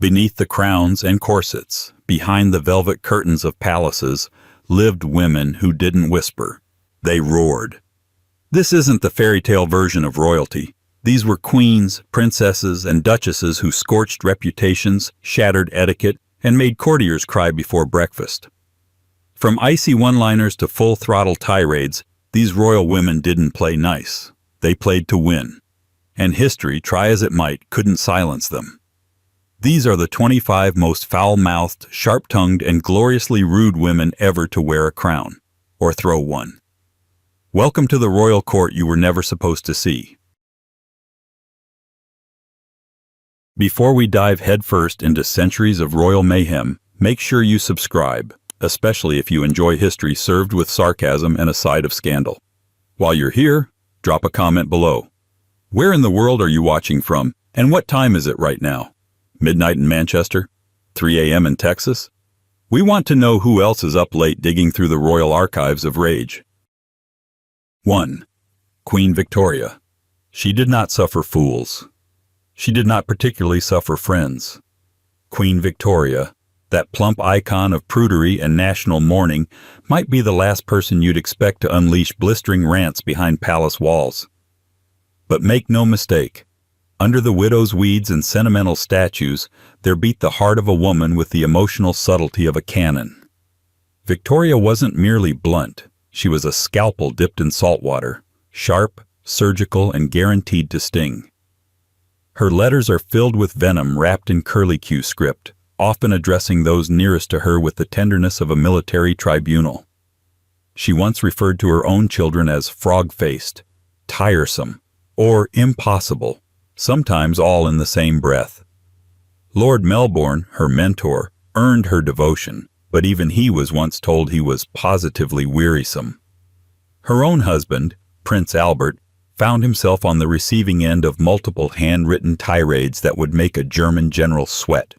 Beneath the crowns and corsets, behind the velvet curtains of palaces, lived women who didn't whisper. They roared. This isn't the fairy tale version of royalty. These were queens, princesses, and duchesses who scorched reputations, shattered etiquette, and made courtiers cry before breakfast. From icy one-liners to full-throttle tirades, these royal women didn't play nice. They played to win. And history, try as it might, couldn't silence them. These are the 25 most foul-mouthed, sharp-tongued, and gloriously rude women ever to wear a crown, or throw one. Welcome to the royal court you were never supposed to see. Before we dive headfirst into centuries of royal mayhem, make sure you subscribe, especially if you enjoy history served with sarcasm and a side of scandal. While you're here, drop a comment below. Where in the world are you watching from, and what time is it right now? Midnight in Manchester? 3 a.m. in Texas? We want to know who else is up late digging through the royal archives of rage. 1. Queen Victoria. She did not suffer fools. She did not particularly suffer friends. Queen Victoria, that plump icon of prudery and national mourning, might be the last person you'd expect to unleash blistering rants behind palace walls. But make no mistake, under the widow's weeds and sentimental statues, there beat the heart of a woman with the emotional subtlety of a cannon. Victoria wasn't merely blunt. She was a scalpel dipped in salt water, sharp, surgical, and guaranteed to sting. Her letters are filled with venom wrapped in curlicue script, often addressing those nearest to her with the tenderness of a military tribunal. She once referred to her own children as frog-faced, tiresome, or impossible, sometimes all in the same breath. Lord Melbourne, her mentor, earned her devotion, but even he was once told he was positively wearisome. Her own husband, Prince Albert, found himself on the receiving end of multiple handwritten tirades that would make a German general sweat.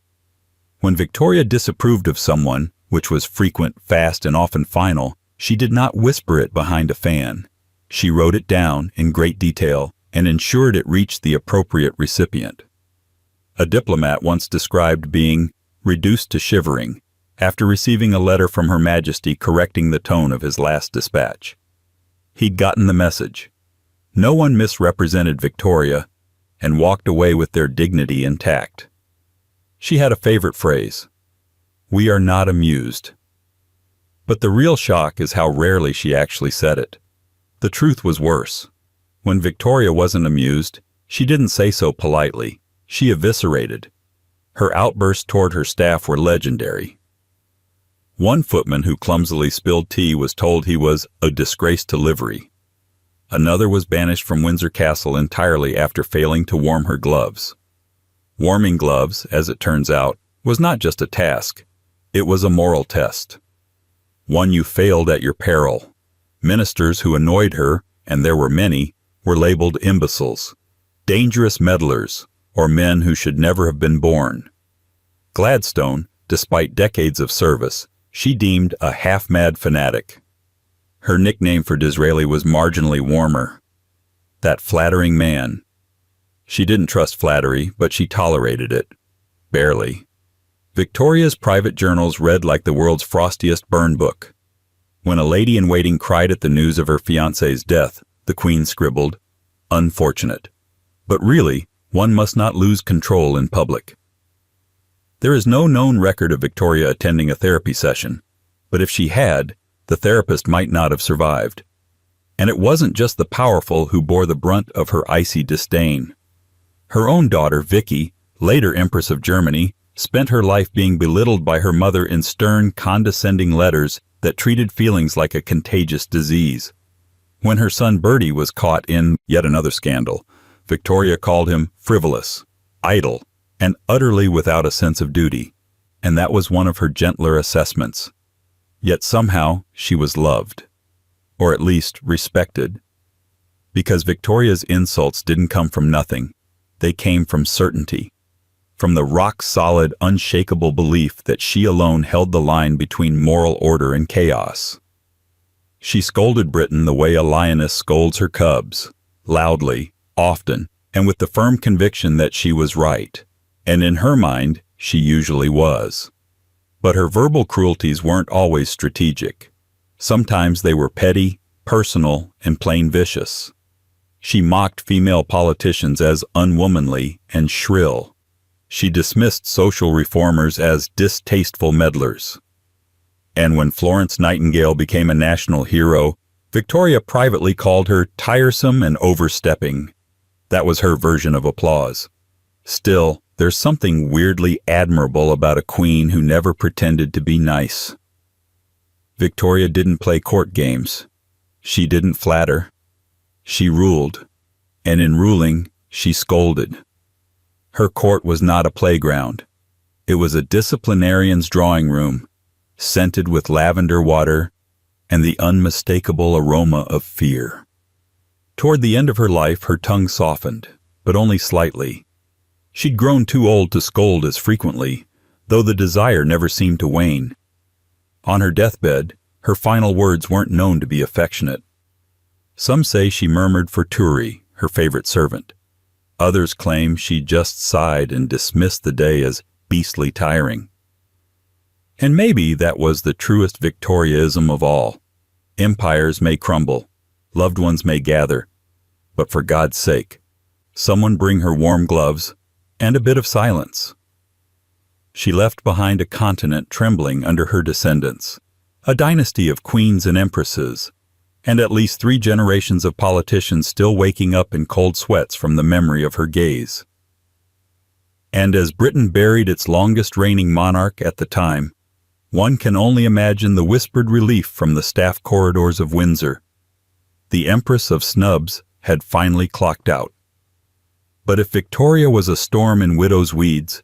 When Victoria disapproved of someone, which was frequent, fast, and often final, she did not whisper it behind a fan. She wrote it down in great detail and ensured it reached the appropriate recipient. A diplomat once described being reduced to shivering after receiving a letter from Her Majesty correcting the tone of his last dispatch. He'd gotten the message. No one misrepresented Victoria and walked away with their dignity intact. She had a favorite phrase, "We are not amused." But the real shock is how rarely she actually said it. The truth was worse. When Victoria wasn't amused, she didn't say so politely. She eviscerated. Her outbursts toward her staff were legendary. One footman who clumsily spilled tea was told he was a disgrace to livery. Another was banished from Windsor Castle entirely after failing to warm her gloves. Warming gloves, as it turns out, was not just a task. It was a moral test. One you failed at your peril. Ministers who annoyed her, and there were many, were labeled imbeciles, dangerous meddlers, or men who should never have been born. Gladstone, despite decades of service, she deemed a half-mad fanatic. Her nickname for Disraeli was marginally warmer. That flattering man. She didn't trust flattery, but she tolerated it. Barely. Victoria's private journals read like the world's frostiest burn book. When a lady-in-waiting cried at the news of her fiancé's death, the Queen scribbled, "Unfortunate. But really, one must not lose control in public." There is no known record of Victoria attending a therapy session, but if she had, the therapist might not have survived. And it wasn't just the powerful who bore the brunt of her icy disdain. Her own daughter, Vicky, later Empress of Germany, spent her life being belittled by her mother in stern, condescending letters that treated feelings like a contagious disease. When her son Bertie was caught in yet another scandal, Victoria called him frivolous, idle, and utterly without a sense of duty, and that was one of her gentler assessments. Yet somehow she was loved, or at least respected, because Victoria's insults didn't come from nothing. They came from certainty, from the rock-solid, unshakable belief that she alone held the line between moral order and chaos. She scolded Britain the way a lioness scolds her cubs, loudly, often, and with the firm conviction that she was right. And in her mind, She usually was. But her verbal cruelties weren't always strategic. Sometimes they were petty, personal, and plain vicious. She mocked female politicians as unwomanly and shrill. She dismissed social reformers as distasteful meddlers. And when Florence Nightingale became a national hero, Victoria privately called her tiresome and overstepping. That was her version of applause. Still, there's something weirdly admirable about a queen who never pretended to be nice. Victoria didn't play court games. She didn't flatter. She ruled, and in ruling, she scolded. Her court was not a playground. It was a disciplinarian's drawing room, scented with lavender water and the unmistakable aroma of fear. Toward the end of her life, her tongue softened, but only slightly. She'd grown too old to scold as frequently, though the desire never seemed to wane. On her deathbed, her final words weren't known to be affectionate. Some say she murmured for Turi, her favorite servant. Others claim she just sighed and dismissed the day as beastly tiring. And maybe that was the truest Victoriaism of all. Empires may crumble, loved ones may gather, but for God's sake, someone bring her warm gloves and a bit of silence. She left behind a continent trembling under her descendants, a dynasty of queens and empresses, and at least 3 generations of politicians still waking up in cold sweats from the memory of her gaze. And as Britain buried its longest reigning monarch at the time, one can only imagine the whispered relief from the staff corridors of Windsor. The Empress of Snubs had finally clocked out. But if Victoria was a storm in widow's weeds,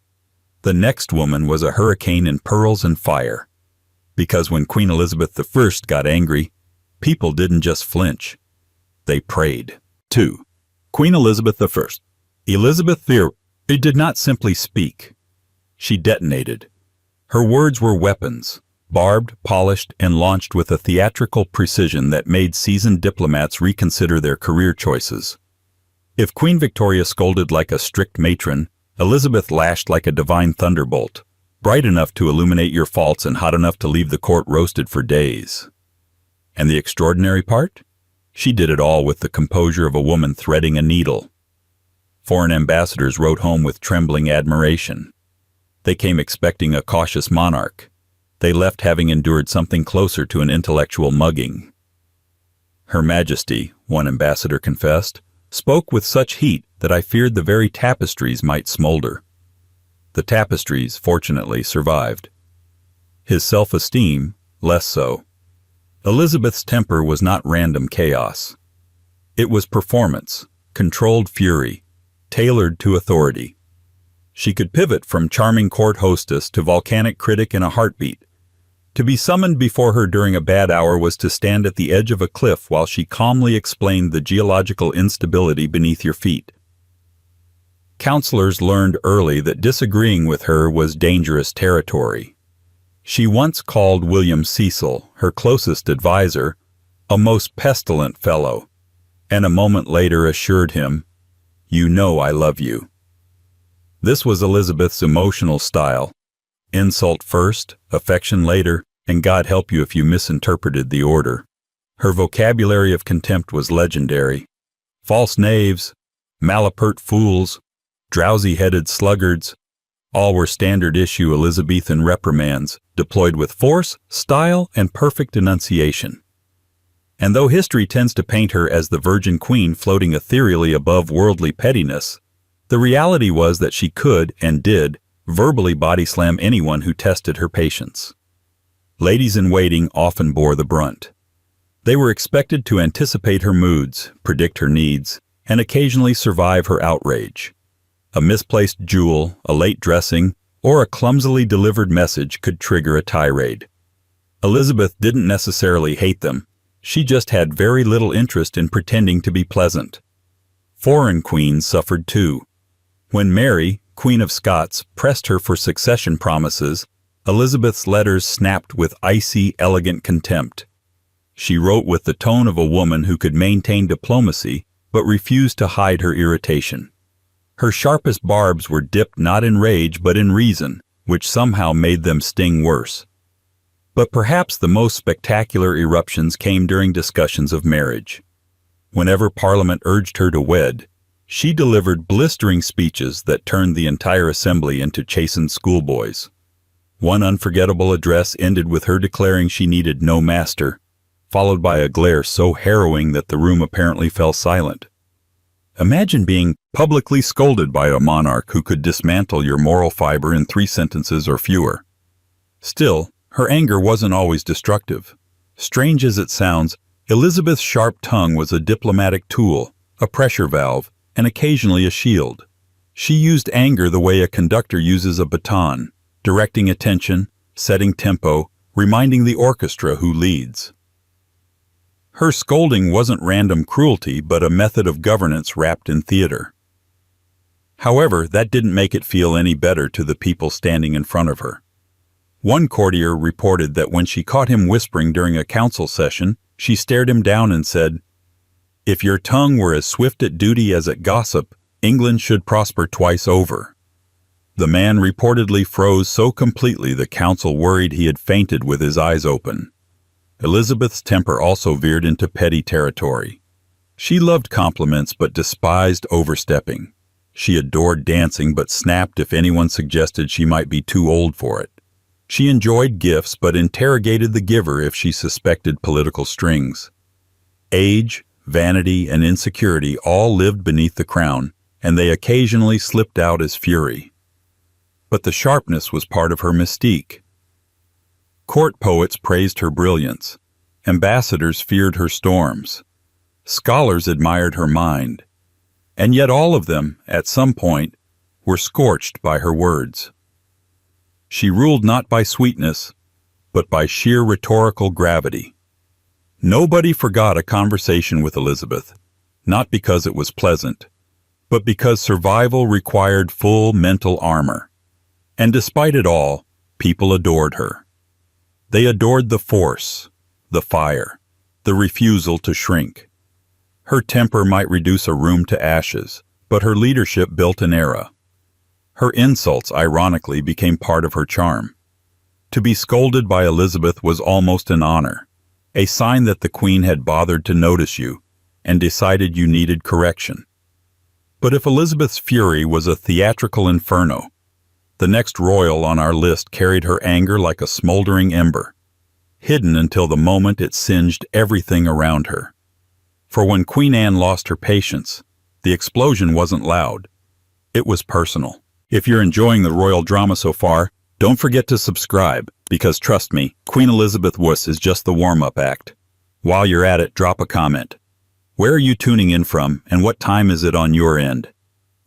the next woman was a hurricane in pearls and fire. Because when Queen Elizabeth I got angry, people didn't just flinch. They prayed. 2. Queen Elizabeth I. Elizabeth I did not simply speak. She detonated. Her words were weapons, barbed, polished, and launched with a theatrical precision that made seasoned diplomats reconsider their career choices. If Queen Victoria scolded like a strict matron, Elizabeth lashed like a divine thunderbolt, bright enough to illuminate your faults and hot enough to leave the court roasted for days. And the extraordinary part? She did it all with the composure of a woman threading a needle. Foreign ambassadors wrote home with trembling admiration. They came expecting a cautious monarch. They left having endured something closer to an intellectual mugging. Her Majesty, one ambassador confessed, spoke with such heat that I feared the very tapestries might smolder. The tapestries, fortunately, survived. His self-esteem, less so. Elizabeth's temper was not random chaos. It was performance, controlled fury, tailored to authority. She could pivot from charming court hostess to volcanic critic in a heartbeat. To be summoned before her during a bad hour was to stand at the edge of a cliff while she calmly explained the geological instability beneath your feet. Counselors learned early that disagreeing with her was dangerous territory. She once called William Cecil, her closest advisor, a most pestilent fellow, and a moment later assured him, "You know I love you." This was Elizabeth's emotional style. Insult first, affection later, and God help you if you misinterpreted the order. Her vocabulary of contempt was legendary. False knaves, malapert fools, drowsy-headed sluggards, all were standard-issue Elizabethan reprimands, deployed with force, style, and perfect enunciation. And though history tends to paint her as the Virgin Queen floating ethereally above worldly pettiness, the reality was that she could, and did, verbally body-slam anyone who tested her patience. Ladies-in-waiting often bore the brunt. They were expected to anticipate her moods, predict her needs, and occasionally survive her outrage. A misplaced jewel, a late dressing, or a clumsily delivered message could trigger a tirade. Elizabeth didn't necessarily hate them. She just had very little interest in pretending to be pleasant. Foreign queens suffered too. When Mary, Queen of Scots, pressed her for succession promises, Elizabeth's letters snapped with icy, elegant contempt. She wrote with the tone of a woman who could maintain diplomacy but refused to hide her irritation. Her sharpest barbs were dipped not in rage but in reason, which somehow made them sting worse. But perhaps the most spectacular eruptions came during discussions of marriage. Whenever Parliament urged her to wed, she delivered blistering speeches that turned the entire assembly into chastened schoolboys. One unforgettable address ended with her declaring she needed no master, followed by a glare so harrowing that the room apparently fell silent. Imagine being publicly scolded by a monarch who could dismantle your moral fiber in 3 sentences or fewer. Still, her anger wasn't always destructive. Strange as it sounds, Elizabeth's sharp tongue was a diplomatic tool, a pressure valve, and occasionally a shield. She used anger the way a conductor uses a baton, directing attention, setting tempo, reminding the orchestra who leads. Her scolding wasn't random cruelty, but a method of governance wrapped in theater. However, that didn't make it feel any better to the people standing in front of her. One courtier reported that when she caught him whispering during a council session, she stared him down and said, "If your tongue were as swift at duty as at gossip, England should prosper twice over." The man reportedly froze so completely the council worried he had fainted with his eyes open. Elizabeth's temper also veered into petty territory. She loved compliments but despised overstepping. She adored dancing but snapped if anyone suggested she might be too old for it. She enjoyed gifts but interrogated the giver if she suspected political strings. Age, vanity, and insecurity all lived beneath the crown, and they occasionally slipped out as fury. But the sharpness was part of her mystique. Court poets praised her brilliance. Ambassadors feared her storms. Scholars admired her mind. And yet all of them, at some point, were scorched by her words. She ruled not by sweetness, but by sheer rhetorical gravity. Nobody forgot a conversation with Elizabeth, not because it was pleasant, but because survival required full mental armor. And despite it all, people adored her. They adored the force, the fire, the refusal to shrink. Her temper might reduce a room to ashes, but her leadership built an era. Her insults, ironically, became part of her charm. To be scolded by Elizabeth was almost an honor, a sign that the Queen had bothered to notice you and decided you needed correction. But if Elizabeth's fury was a theatrical inferno, the next royal on our list carried her anger like a smoldering ember, hidden until the moment it singed everything around her. For when Queen Anne lost her patience, the explosion wasn't loud. It was personal. If you're enjoying the royal drama so far, don't forget to subscribe, because trust me, Queen Elizabeth Wuss is just the warm-up act. While you're at it, drop a comment. Where are you tuning in from, and what time is it on your end?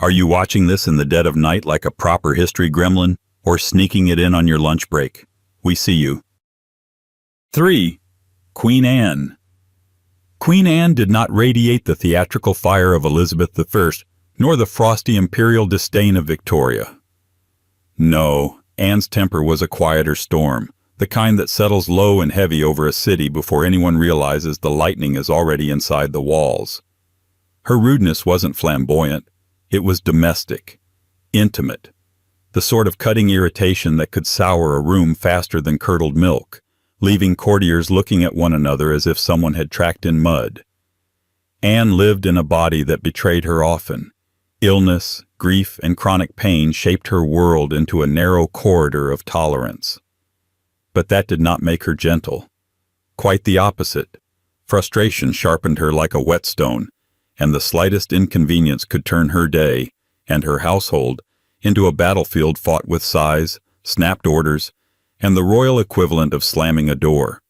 Are you watching this in the dead of night like a proper history gremlin, or sneaking it in on your lunch break? We see you. 3. Queen Anne. Queen Anne did not radiate the theatrical fire of Elizabeth I, nor the frosty imperial disdain of Victoria. No, Anne's temper was a quieter storm, the kind that settles low and heavy over a city before anyone realizes the lightning is already inside the walls. Her rudeness wasn't flamboyant, it was domestic, intimate, the sort of cutting irritation that could sour a room faster than curdled milk, leaving courtiers looking at one another as if someone had tracked in mud. Anne lived in a body that betrayed her often. Illness, grief, and chronic pain shaped her world into a narrow corridor of tolerance. But that did not make her gentle. Quite the opposite. Frustration sharpened her like a whetstone, and the slightest inconvenience could turn her day, and her household, into a battlefield fought with sighs, snapped orders, and the royal equivalent of slamming a door.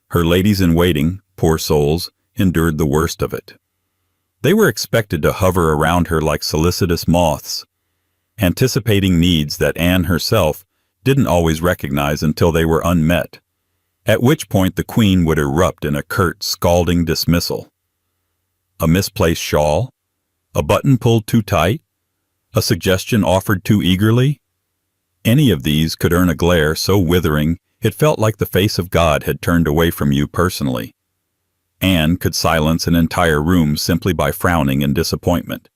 Her ladies-in-waiting, poor souls, endured the worst of it. They were expected to hover around her like solicitous moths, anticipating needs that Anne herself didn't always recognize until they were unmet, at which point the Queen would erupt in a curt, scalding dismissal. A misplaced shawl? A button pulled too tight? A suggestion offered too eagerly? Any of these could earn a glare so withering it felt like the face of God had turned away from you personally. Anne could silence an entire room simply by frowning in disappointment.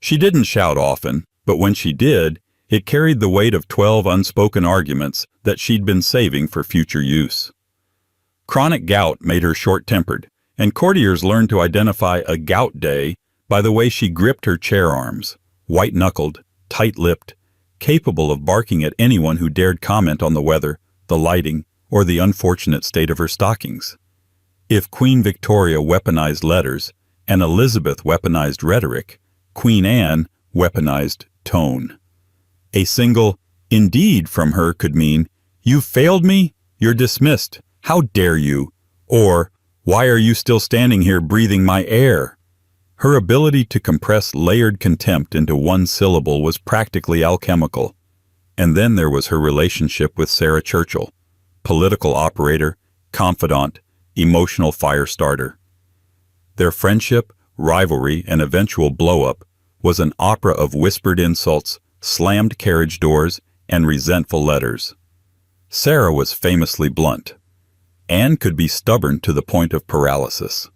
She didn't shout often, but when she did, It carried the weight of 12 unspoken arguments that she'd been saving for future use. Chronic gout made her short-tempered, and courtiers learned to identify a gout day by the way she gripped her chair arms, white-knuckled, tight-lipped, capable of barking at anyone who dared comment on the weather, the lighting, or the unfortunate state of her stockings. If Queen Victoria weaponized letters and Elizabeth weaponized rhetoric, Queen Anne weaponized tone. A single "indeed" from her could mean, "You've failed me? You're dismissed. How dare you?" Or, "Why are you still standing here breathing my air?" Her ability to compress layered contempt into one syllable was practically alchemical. And then there was her relationship with Sarah Churchill, political operator, confidant, emotional fire starter. Their friendship, rivalry, and eventual blow-up was an opera of whispered insults, slammed carriage doors, and resentful letters. Sarah was famously blunt. Anne could be stubborn to the point of paralysis.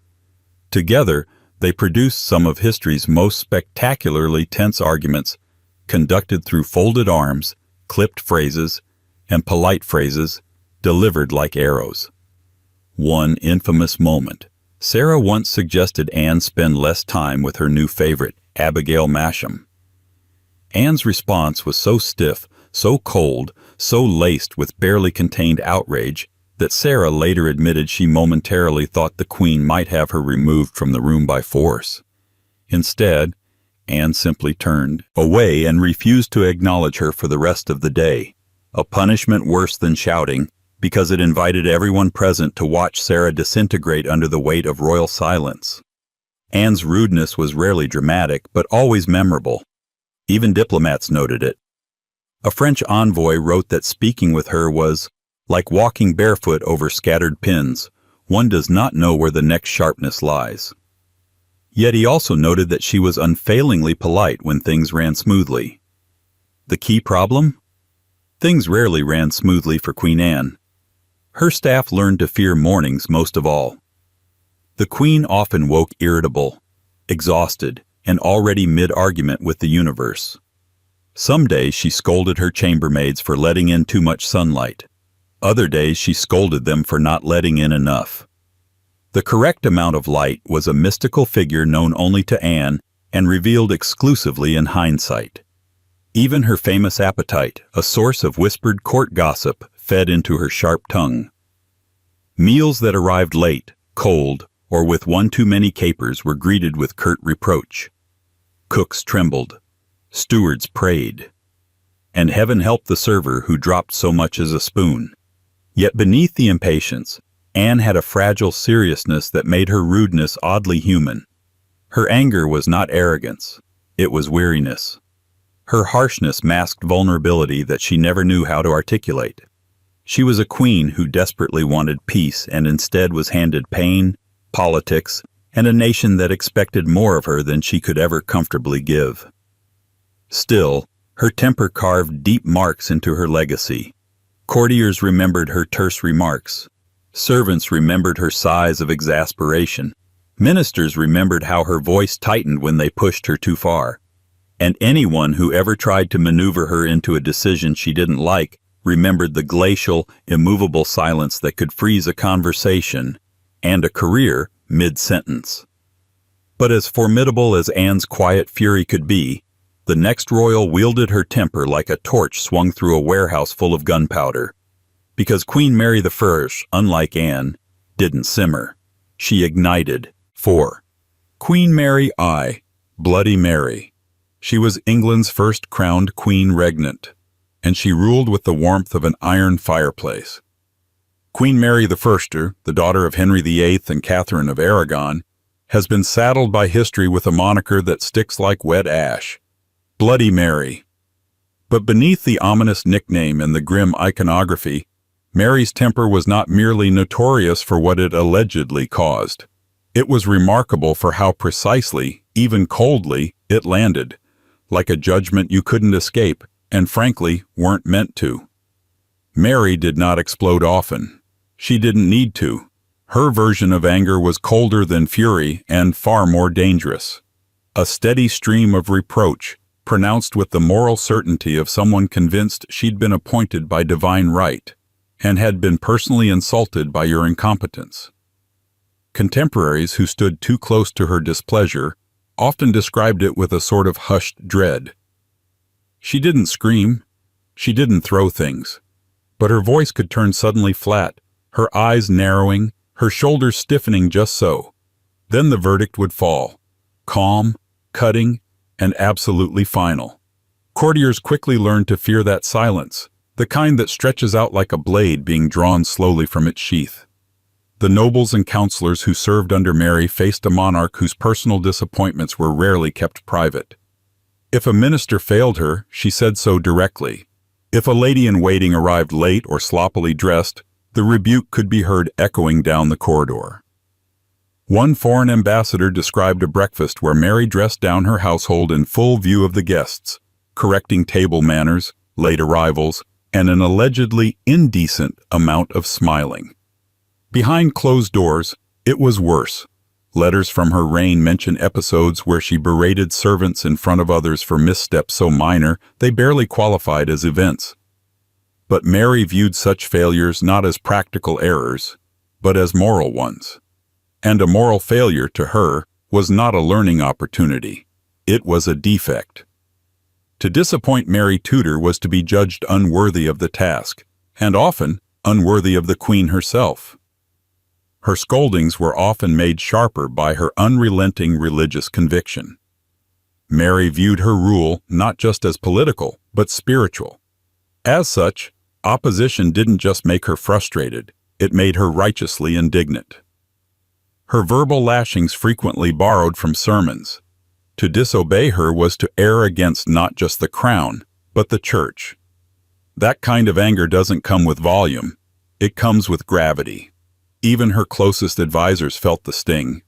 Together, they produced some of history's most spectacularly tense arguments, conducted through folded arms, clipped phrases, and polite phrases delivered like arrows. One infamous moment. Sarah once suggested Anne spend less time with her new favorite, Abigail Masham. Anne's response was so stiff, so cold, so laced with barely contained outrage, that Sarah later admitted she momentarily thought the Queen might have her removed from the room by force. Instead, Anne simply turned away and refused to acknowledge her for the rest of the day, a punishment worse than shouting, because it invited everyone present to watch Sarah disintegrate under the weight of royal silence. Anne's rudeness was rarely dramatic, but always memorable. Even diplomats noted it. A French envoy wrote that speaking with her was like walking barefoot over scattered pins. One does not know where the next sharpness lies. Yet he also noted that she was unfailingly polite when things ran smoothly. The key problem? Things rarely ran smoothly for Queen Anne. Her staff learned to fear mornings most of all. The Queen often woke irritable, exhausted, and already mid-argument with the universe. Some days she scolded her chambermaids for letting in too much sunlight. Other days she scolded them for not letting in enough. The correct amount of light was a mystical figure known only to Anne and revealed exclusively in hindsight. Even her famous appetite, a source of whispered court gossip, fed into her sharp tongue. Meals that arrived late, cold, or with one too many capers were greeted with curt reproach. Cooks trembled. Stewards prayed. And heaven help the server who dropped so much as a spoon. Yet beneath the impatience, Anne had a fragile seriousness that made her rudeness oddly human. Her anger was not arrogance. It was weariness. Her harshness masked vulnerability that she never knew how to articulate. She was a queen who desperately wanted peace and instead was handed pain, politics, and a nation that expected more of her than she could ever comfortably give. Still, her temper carved deep marks into her legacy. Courtiers remembered her terse remarks. Servants remembered her sighs of exasperation. Ministers remembered how her voice tightened when they pushed her too far. And anyone who ever tried to maneuver her into a decision she didn't like remembered the glacial, immovable silence that could freeze a conversation and a career mid-sentence. But as formidable as Anne's quiet fury could be, the next royal wielded her temper like a torch swung through a warehouse full of gunpowder. Because Queen Mary I, unlike Anne, didn't simmer. She ignited. 4. Queen Mary I, Bloody Mary. She was England's first crowned queen regnant, and she ruled with the warmth of an iron fireplace. Queen Mary I, the daughter of Henry VIII and Catherine of Aragon, has been saddled by history with a moniker that sticks like wet ash. Bloody Mary. But beneath the ominous nickname and the grim iconography, Mary's temper was not merely notorious for what it allegedly caused. It was remarkable for how precisely, even coldly, it landed, like a judgment you couldn't escape, and frankly, weren't meant to. Mary did not explode often. She didn't need to. Her version of anger was colder than fury and far more dangerous. A steady stream of reproach, pronounced with the moral certainty of someone convinced she'd been appointed by divine right and had been personally insulted by your incompetence. Contemporaries who stood too close to her displeasure often described it with a sort of hushed dread. She didn't scream, she didn't throw things, but her voice could turn suddenly flat, her eyes narrowing, her shoulders stiffening just so. Then the verdict would fall, calm, cutting, and absolutely final. Courtiers quickly learned to fear that silence, the kind that stretches out like a blade being drawn slowly from its sheath. The nobles and counselors who served under Mary faced a monarch whose personal disappointments were rarely kept private. If a minister failed her, she said so directly. If a lady-in-waiting arrived late or sloppily dressed, the rebuke could be heard echoing down the corridor. One foreign ambassador described a breakfast where Mary dressed down her household in full view of the guests, correcting table manners, late arrivals, and an allegedly indecent amount of smiling. Behind closed doors, it was worse. Letters from her reign mention episodes where she berated servants in front of others for missteps so minor they barely qualified as events. But Mary viewed such failures not as practical errors, but as moral ones. And a moral failure to her was not a learning opportunity. It was a defect. To disappoint Mary Tudor was to be judged unworthy of the task, and often unworthy of the Queen herself. Her scoldings were often made sharper by her unrelenting religious conviction. Mary viewed her rule not just as political, but spiritual. As such, opposition didn't just make her frustrated, it made her righteously indignant. Her verbal lashings frequently borrowed from sermons. To disobey her was to err against not just the crown, but the church. That kind of anger doesn't come with volume, it comes with gravity. Even her closest advisors felt the sting.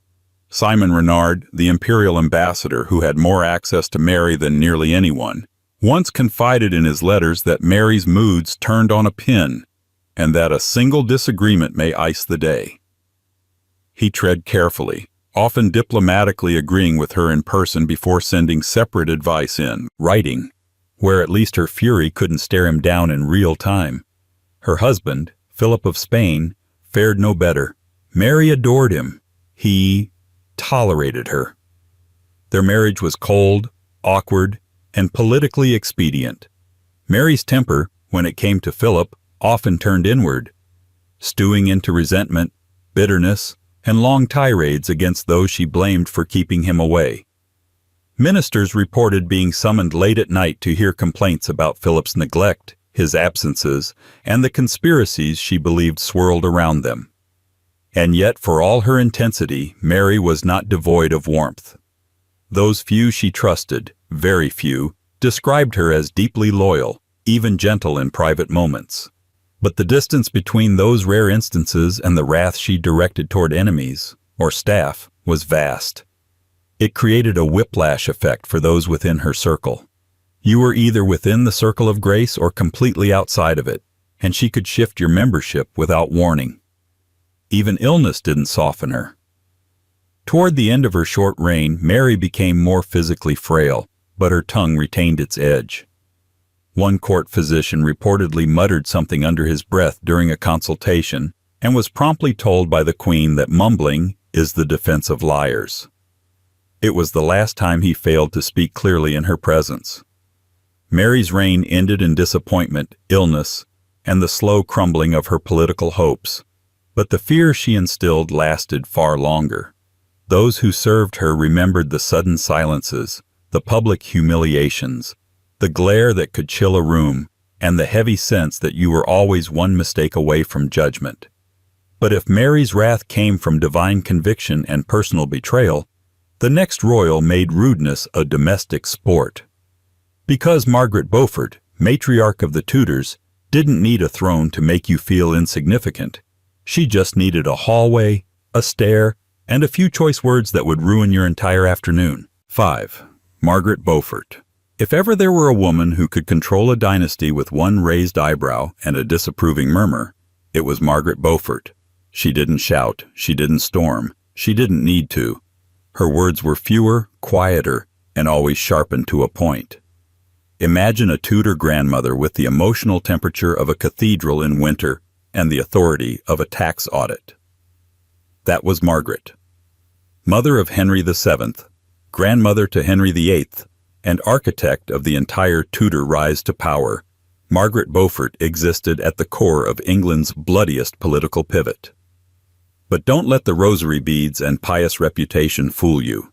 Simon Renard, the imperial ambassador who had more access to Mary than nearly anyone, once confided in his letters that Mary's moods turned on a pin, and that a single disagreement may ice the day. He tread carefully, often diplomatically agreeing with her in person before sending separate advice in writing, where at least her fury couldn't stare him down in real time. Her husband, Philip of Spain, fared no better. Mary adored him. He tolerated her. Their marriage was cold, awkward, and politically expedient. Mary's temper, when it came to Philip, often turned inward, stewing into resentment, bitterness, and long tirades against those she blamed for keeping him away. Ministers reported being summoned late at night to hear complaints about Philip's neglect, his absences, and the conspiracies she believed swirled around them. And yet, for all her intensity, Mary was not devoid of warmth. Those few she trusted, very few, described her as deeply loyal, even gentle in private moments. But the distance between those rare instances and the wrath she directed toward enemies, or staff, was vast. It created a whiplash effect for those within her circle. You were either within the circle of grace or completely outside of it, and she could shift your membership without warning. Even illness didn't soften her. Toward the end of her short reign, Mary became more physically frail, but her tongue retained its edge. One court physician reportedly muttered something under his breath during a consultation and was promptly told by the Queen that mumbling is the defense of liars. It was the last time he failed to speak clearly in her presence. Mary's reign ended in disappointment, illness, and the slow crumbling of her political hopes. But the fear she instilled lasted far longer. Those who served her remembered the sudden silences, the public humiliations, the glare that could chill a room, and the heavy sense that you were always one mistake away from judgment. But if Mary's wrath came from divine conviction and personal betrayal, the next royal made rudeness a domestic sport. Because Margaret Beaufort, matriarch of the Tudors, didn't need a throne to make you feel insignificant. She just needed a hallway, a stair, and a few choice words that would ruin your entire afternoon. 5. Margaret Beaufort. If ever there were a woman who could control a dynasty with one raised eyebrow and a disapproving murmur, it was Margaret Beaufort. She didn't shout, she didn't storm, she didn't need to. Her words were fewer, quieter, and always sharpened to a point. Imagine a Tudor grandmother with the emotional temperature of a cathedral in winter and the authority of a tax audit. That was Margaret. Mother of Henry VII, grandmother to Henry VIII, and architect of the entire Tudor rise to power, Margaret Beaufort existed at the core of England's bloodiest political pivot. But don't let the rosary beads and pious reputation fool you.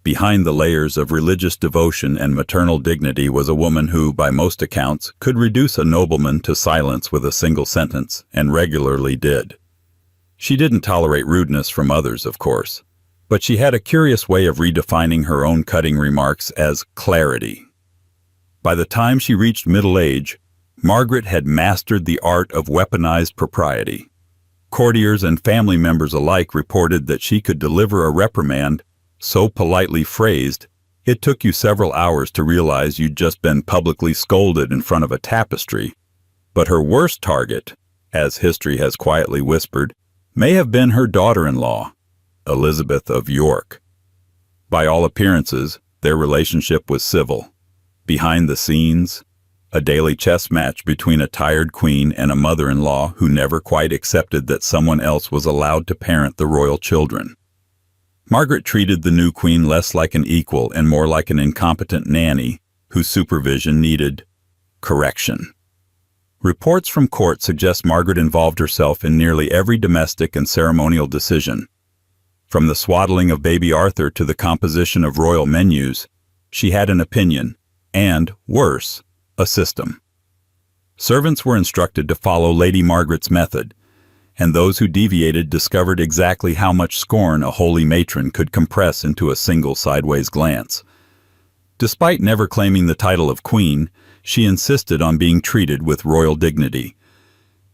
Behind the layers of religious devotion and maternal dignity was a woman who, by most accounts, could reduce a nobleman to silence with a single sentence, and regularly did. She didn't tolerate rudeness from others, of course, but she had a curious way of redefining her own cutting remarks as clarity. By the time she reached middle age, Margaret had mastered the art of weaponized propriety. Courtiers and family members alike reported that she could deliver a reprimand so politely phrased, it took you several hours to realize you'd just been publicly scolded in front of a tapestry. But her worst target, as history has quietly whispered, may have been her daughter-in-law, Elizabeth of York. By all appearances, their relationship was civil. Behind the scenes, a daily chess match between a tired queen and a mother-in-law who never quite accepted that someone else was allowed to parent the royal children. Margaret treated the new queen less like an equal and more like an incompetent nanny whose supervision needed correction. Reports from court suggest Margaret involved herself in nearly every domestic and ceremonial decision. From the swaddling of baby Arthur to the composition of royal menus, she had an opinion, and, worse, a system. Servants were instructed to follow Lady Margaret's method, and those who deviated discovered exactly how much scorn a holy matron could compress into a single sideways glance. Despite never claiming the title of queen, she insisted on being treated with royal dignity.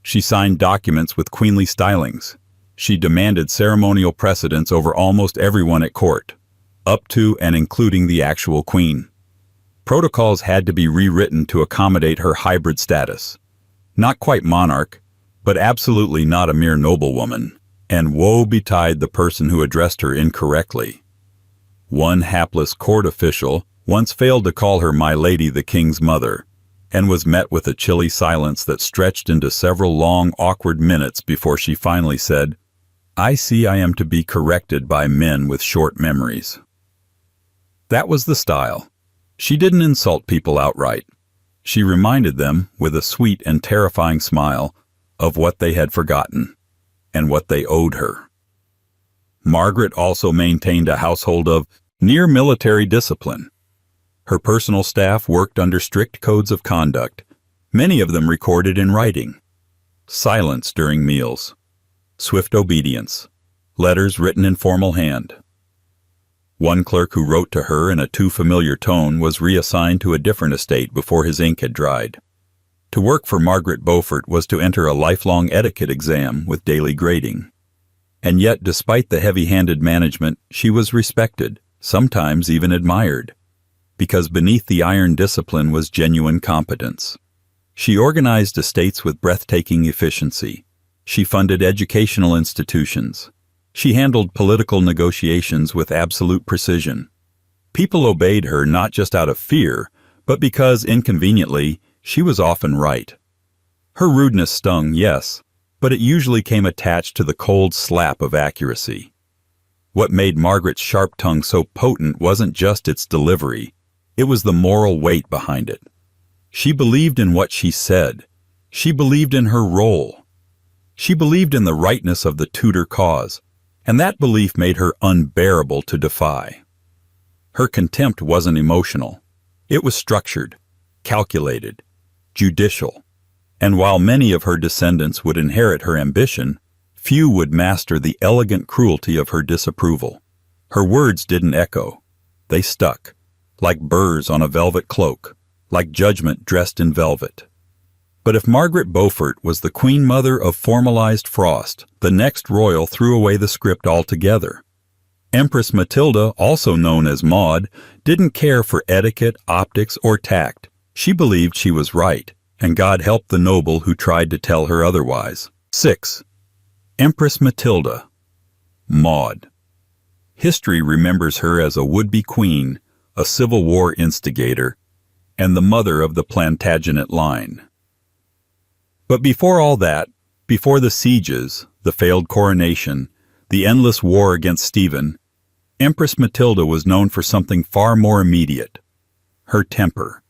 She signed documents with queenly stylings. She demanded ceremonial precedence over almost everyone at court, up to and including the actual queen. Protocols had to be rewritten to accommodate her hybrid status. Not quite monarch, but absolutely not a mere noblewoman, and woe betide the person who addressed her incorrectly. One hapless court official once failed to call her My Lady the King's mother, and was met with a chilly silence that stretched into several long, awkward minutes before she finally said, "I see I am to be corrected by men with short memories." That was the style. She didn't insult people outright. She reminded them, with a sweet and terrifying smile, of what they had forgotten, and what they owed her. Margaret also maintained a household of near-military discipline. Her personal staff worked under strict codes of conduct, many of them recorded in writing. Silence during meals, swift obedience, letters written in formal hand. One clerk who wrote to her in a too familiar tone was reassigned to a different estate before his ink had dried. To work for Margaret Beaufort was to enter a lifelong etiquette exam with daily grading. And yet, despite the heavy-handed management, she was respected, sometimes even admired, because beneath the iron discipline was genuine competence. She organized estates with breathtaking efficiency. She funded educational institutions. She handled political negotiations with absolute precision. People obeyed her not just out of fear, but because, inconveniently, she was often right. Her rudeness stung, yes, but it usually came attached to the cold slap of accuracy. What made Margaret's sharp tongue so potent wasn't just its delivery, it was the moral weight behind it. She believed in what she said. She believed in her role. She believed in the rightness of the Tudor cause, and that belief made her unbearable to defy. Her contempt wasn't emotional. It was structured, calculated, judicial, and while many of her descendants would inherit her ambition, few would master the elegant cruelty of her disapproval. Her words didn't echo. They stuck, like burrs on a velvet cloak, like judgment dressed in velvet. But if Margaret Beaufort was the queen mother of formalized frost, the next royal threw away the script altogether. Empress Matilda, also known as Maud, didn't care for etiquette, optics, or tact. She believed she was right, and God help the noble who tried to tell her otherwise. 6. Empress Matilda. Maud. History remembers her as a would-be queen, a Civil War instigator, and the mother of the Plantagenet line. But before all that, before the sieges, the failed coronation, the endless war against Stephen, Empress Matilda was known for something far more immediate: her temper.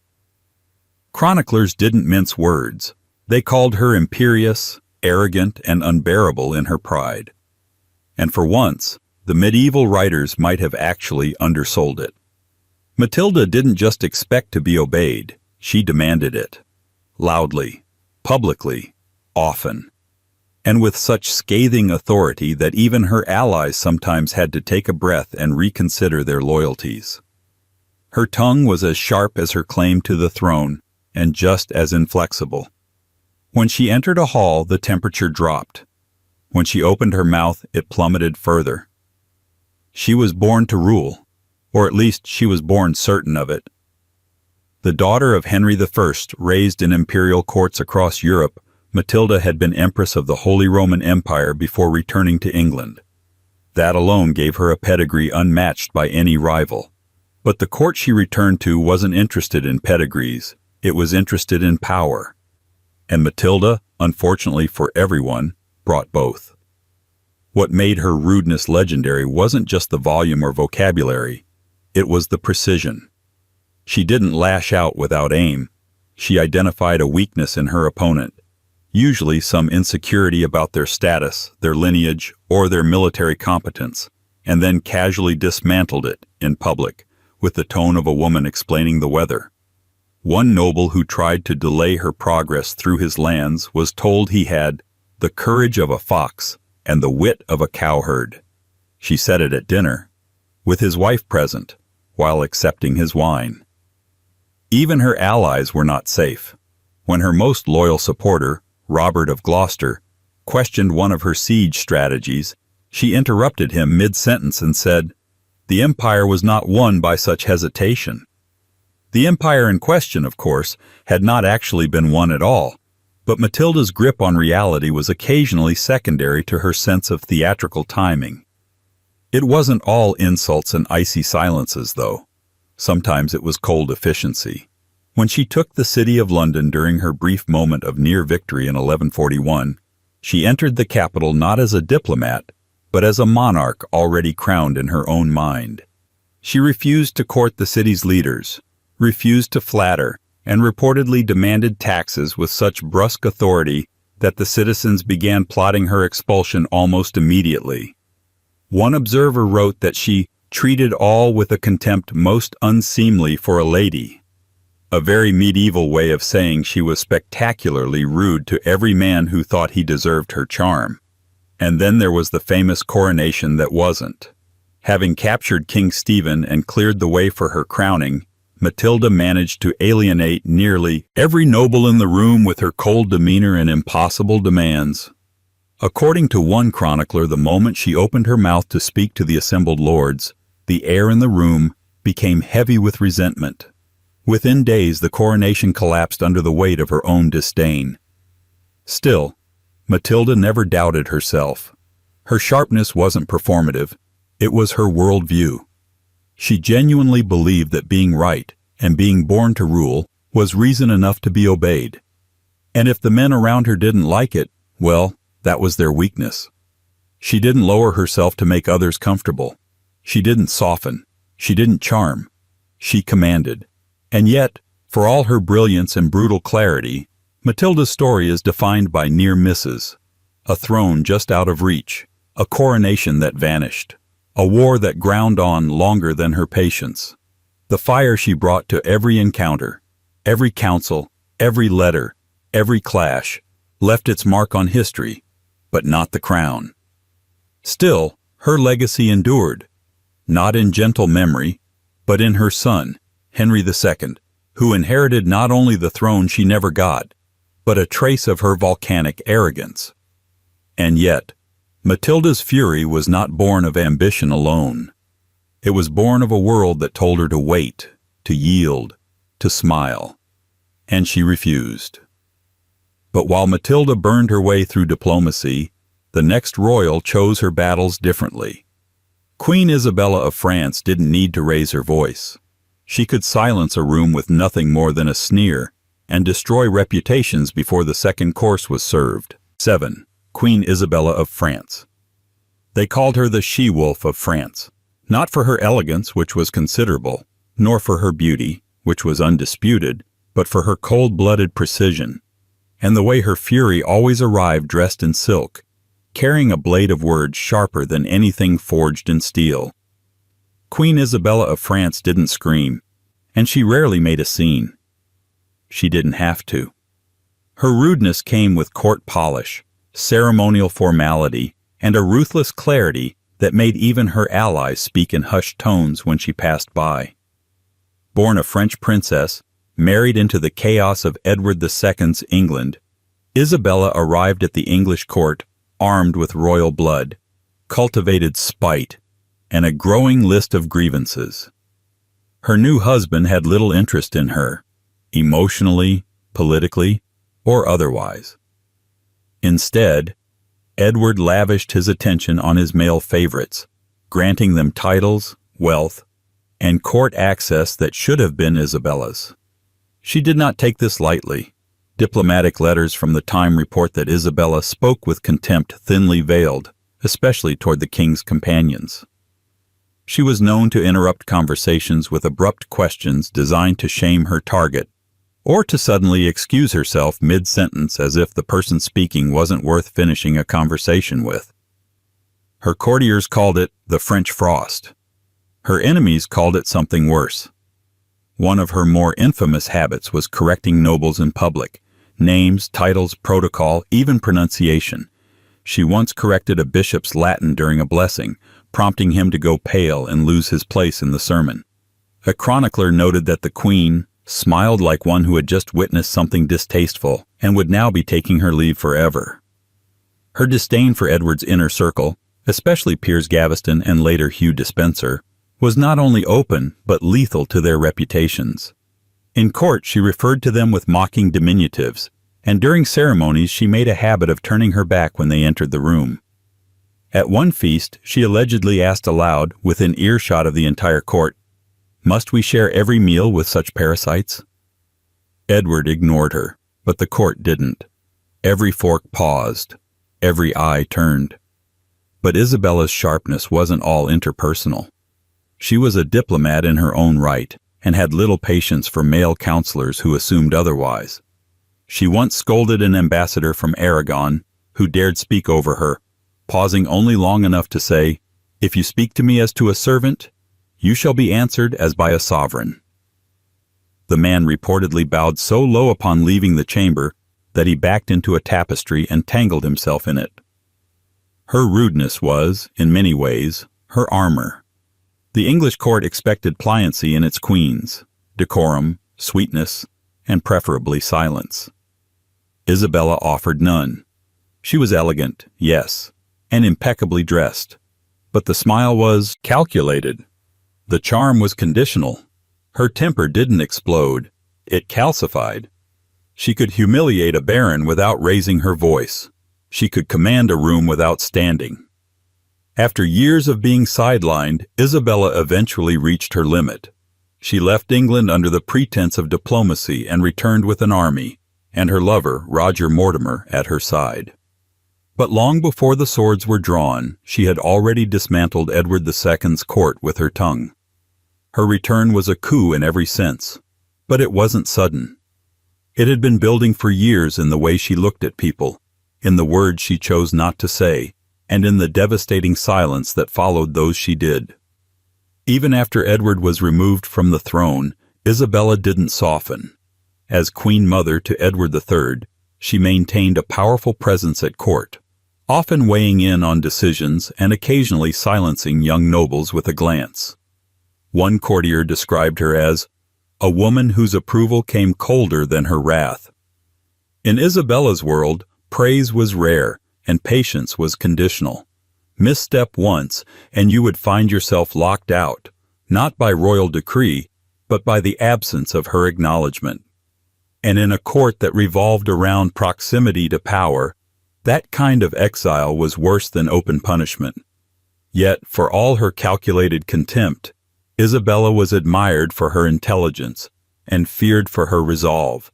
Chroniclers didn't mince words. They called her imperious, arrogant, and unbearable in her pride. And for once, the medieval writers might have actually undersold it. Matilda didn't just expect to be obeyed, she demanded it. Loudly, publicly, often. And with such scathing authority that even her allies sometimes had to take a breath and reconsider their loyalties. Her tongue was as sharp as her claim to the throne, and just as inflexible. When she entered a hall, the temperature dropped. When she opened her mouth, it plummeted further. She was born to rule, or at least she was born certain of it. The daughter of Henry I, raised in imperial courts across Europe, Matilda had been Empress of the Holy Roman Empire before returning to England. That alone gave her a pedigree unmatched by any rival. But the court she returned to wasn't interested in pedigrees, it was interested in power. And Matilda, unfortunately for everyone, brought both. What made her rudeness legendary wasn't just the volume or vocabulary, it was the precision. She didn't lash out without aim. She identified a weakness in her opponent, usually some insecurity about their status, their lineage, or their military competence, and then casually dismantled it in public, with the tone of a woman explaining the weather. One noble who tried to delay her progress through his lands was told he had the courage of a fox and the wit of a cowherd. She said it at dinner, with his wife present, while accepting his wine. Even her allies were not safe. When her most loyal supporter, Robert of Gloucester, questioned one of her siege strategies, she interrupted him mid-sentence and said, "The empire was not won by such hesitation." The empire in question, of course, had not actually been won at all, but Matilda's grip on reality was occasionally secondary to her sense of theatrical timing. It wasn't all insults and icy silences, though. Sometimes it was cold efficiency. When she took the city of London during her brief moment of near victory in 1141, she entered the capital not as a diplomat, but as a monarch already crowned in her own mind. She refused to court the city's leaders, refused to flatter, and reportedly demanded taxes with such brusque authority that the citizens began plotting her expulsion almost immediately. One observer wrote that she treated all with a contempt most unseemly for a lady, a very medieval way of saying she was spectacularly rude to every man who thought he deserved her charm. And then there was the famous coronation that wasn't. Having captured King Stephen and cleared the way for her crowning, Matilda managed to alienate nearly every noble in the room with her cold demeanor and impossible demands. According to one chronicler, the moment she opened her mouth to speak to the assembled lords, the air in the room became heavy with resentment. Within days, the coronation collapsed under the weight of her own disdain. Still, Matilda never doubted herself. Her sharpness wasn't performative, it was her worldview. She genuinely believed that being right and being born to rule was reason enough to be obeyed. And if the men around her didn't like it, well, that was their weakness. She didn't lower herself to make others comfortable. She didn't soften. She didn't charm. She commanded. And yet, for all her brilliance and brutal clarity, Matilda's story is defined by near misses. A throne just out of reach, a coronation that vanished, a war that ground on longer than her patience. The fire she brought to every encounter, every council, every letter, every clash, left its mark on history, but not the crown. Still, her legacy endured, not in gentle memory, but in her son, Henry II, who inherited not only the throne she never got, but a trace of her volcanic arrogance. And yet, Matilda's fury was not born of ambition alone. It was born of a world that told her to wait, to yield, to smile. And she refused. But while Matilda burned her way through diplomacy, the next royal chose her battles differently. Queen Isabella of France didn't need to raise her voice. She could silence a room with nothing more than a sneer and destroy reputations before the second course was served. 7. Queen Isabella of France. They called her the she-wolf of France, not for her elegance, which was considerable, nor for her beauty, which was undisputed, but for her cold-blooded precision, and the way her fury always arrived dressed in silk, carrying a blade of words sharper than anything forged in steel. Queen Isabella of France didn't scream, and she rarely made a scene. She didn't have to. Her rudeness came with court polish, ceremonial formality, and a ruthless clarity that made even her allies speak in hushed tones when she passed by. Born a French princess, married into the chaos of Edward II's England, Isabella arrived at the English court armed with royal blood, cultivated spite, and a growing list of grievances. Her new husband had little interest in her, emotionally, politically, or otherwise. Instead, Edward lavished his attention on his male favorites, granting them titles, wealth, and court access that should have been Isabella's. She did not take this lightly. Diplomatic letters from the time report that Isabella spoke with contempt thinly veiled, especially toward the king's companions. She was known to interrupt conversations with abrupt questions designed to shame her target, or to suddenly excuse herself mid-sentence as if the person speaking wasn't worth finishing a conversation with. Her courtiers called it the French frost. Her enemies called it something worse. One of her more infamous habits was correcting nobles in public, names, titles, protocol, even pronunciation. She once corrected a bishop's Latin during a blessing, prompting him to go pale and lose his place in the sermon. A chronicler noted that the queen smiled like one who had just witnessed something distasteful and would now be taking her leave forever. Her disdain for Edward's inner circle, especially Piers Gaveston and later Hugh Despenser, was not only open but lethal to their reputations. In court she referred to them with mocking diminutives, and during ceremonies she made a habit of turning her back when they entered the room. At one feast she allegedly asked aloud, within earshot of the entire court, "Must we share every meal with such parasites?" Edward ignored her, but the court didn't. Every fork paused, every eye turned. But Isabella's sharpness wasn't all interpersonal. She was a diplomat in her own right, and had little patience for male counselors who assumed otherwise. She once scolded an ambassador from Aragon who dared speak over her, pausing only long enough to say, "If you speak to me as to a servant, you shall be answered as by a sovereign." The man reportedly bowed so low upon leaving the chamber that he backed into a tapestry and tangled himself in it. Her rudeness was, in many ways, her armor. The English court expected pliancy in its queens, decorum, sweetness, and preferably silence. Isabella offered none. She was elegant, yes, and impeccably dressed, but the smile was calculated. The charm was conditional. Her temper didn't explode, it calcified. She could humiliate a baron without raising her voice. She could command a room without standing. After years of being sidelined, Isabella eventually reached her limit. She left England under the pretense of diplomacy and returned with an army, and her lover, Roger Mortimer, at her side. But long before the swords were drawn, she had already dismantled Edward II's court with her tongue. Her return was a coup in every sense, but it wasn't sudden. It had been building for years in the way she looked at people, in the words she chose not to say, and in the devastating silence that followed those she did. Even after Edward was removed from the throne, Isabella didn't soften. As Queen Mother to Edward III, she maintained a powerful presence at court, often weighing in on decisions and occasionally silencing young nobles with a glance. One courtier described her as a woman whose approval came colder than her wrath. In Isabella's world, praise was rare and patience was conditional. Misstep once, and you would find yourself locked out, not by royal decree, but by the absence of her acknowledgement. And in a court that revolved around proximity to power, that kind of exile was worse than open punishment. Yet, for all her calculated contempt, Isabella was admired for her intelligence and feared for her resolve.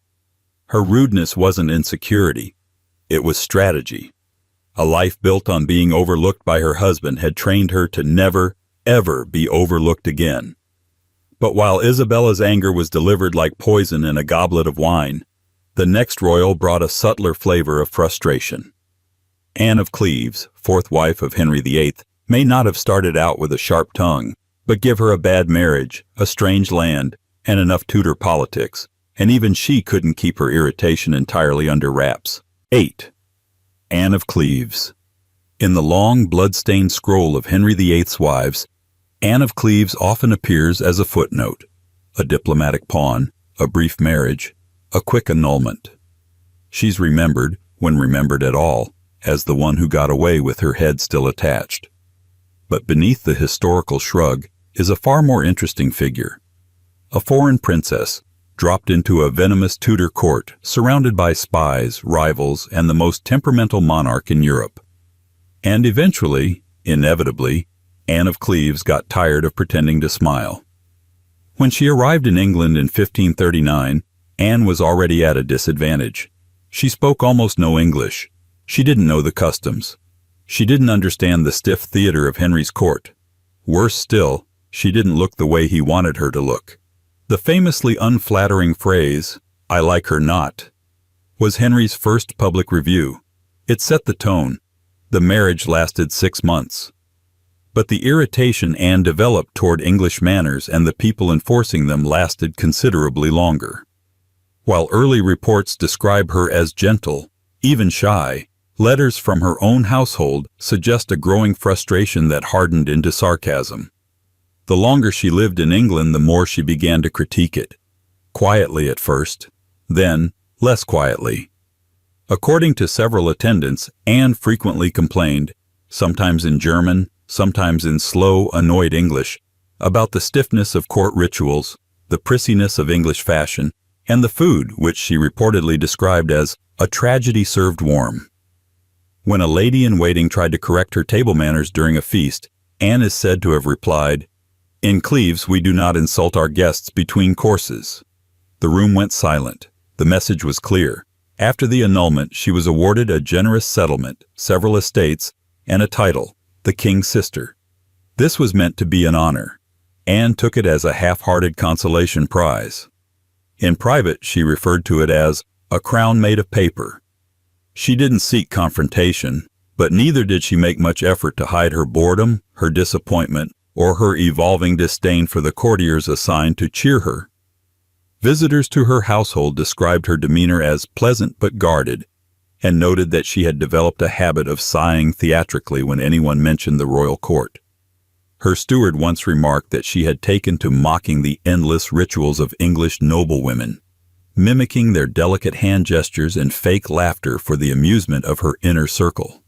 Her rudeness wasn't insecurity, it was strategy. A life built on being overlooked by her husband had trained her to never, ever be overlooked again. But while Isabella's anger was delivered like poison in a goblet of wine, the next royal brought a subtler flavor of frustration. Anne of Cleves, fourth wife of Henry VIII, may not have started out with a sharp tongue, but give her a bad marriage, a strange land, and enough Tudor politics, and even she couldn't keep her irritation entirely under wraps. 8. Anne of Cleves. In the long, blood-stained scroll of Henry VIII's wives, Anne of Cleves often appears as a footnote, a diplomatic pawn, a brief marriage, a quick annulment. She's remembered, when remembered at all, as the one who got away with her head still attached. But beneath the historical shrug is a far more interesting figure. A foreign princess, dropped into a venomous Tudor court, surrounded by spies, rivals, and the most temperamental monarch in Europe. And eventually, inevitably, Anne of Cleves got tired of pretending to smile. When she arrived in England in 1539, Anne was already at a disadvantage. She spoke almost no English. She didn't know the customs. She didn't understand the stiff theater of Henry's court. Worse still, she didn't look the way he wanted her to look. The famously unflattering phrase, "I like her not," was Henry's first public review. It set the tone. The marriage lasted 6 months. But the irritation Anne developed toward English manners and the people enforcing them lasted considerably longer. While early reports describe her as gentle, even shy, letters from her own household suggest a growing frustration that hardened into sarcasm. The longer she lived in England, the more she began to critique it. Quietly at first, then less quietly. According to several attendants, Anne frequently complained, sometimes in German, sometimes in slow, annoyed English, about the stiffness of court rituals, the prissiness of English fashion, and the food, which she reportedly described as a tragedy served warm. When a lady-in-waiting tried to correct her table manners during a feast, Anne is said to have replied, "In Cleves we do not insult our guests between courses." The room went silent. The message was clear. After the annulment, she was awarded a generous settlement, several estates, and a title, the King's Sister. This was meant to be an honor. Anne took it as a half-hearted consolation prize. In private, she referred to it as a crown made of paper. She didn't seek confrontation, but neither did she make much effort to hide her boredom, her disappointment, or her evolving disdain for the courtiers assigned to cheer her. Visitors to her household described her demeanor as pleasant but guarded, and noted that she had developed a habit of sighing theatrically when anyone mentioned the royal court. Her steward once remarked that she had taken to mocking the endless rituals of English noblewomen, mimicking their delicate hand gestures and fake laughter for the amusement of her inner circle.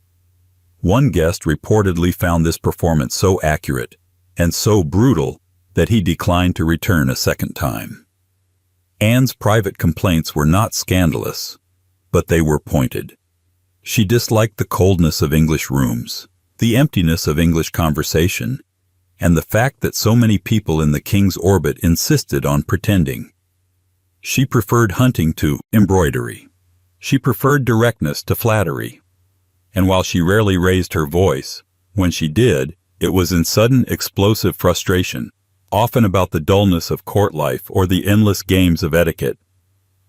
One guest reportedly found this performance so accurate and so brutal that he declined to return a second time. Anne's private complaints were not scandalous, but they were pointed. She disliked the coldness of English rooms, the emptiness of English conversation, and the fact that so many people in the king's orbit insisted on pretending. She preferred hunting to embroidery. She preferred directness to flattery. And while she rarely raised her voice, when she did, it was in sudden explosive frustration, often about the dullness of court life or the endless games of etiquette.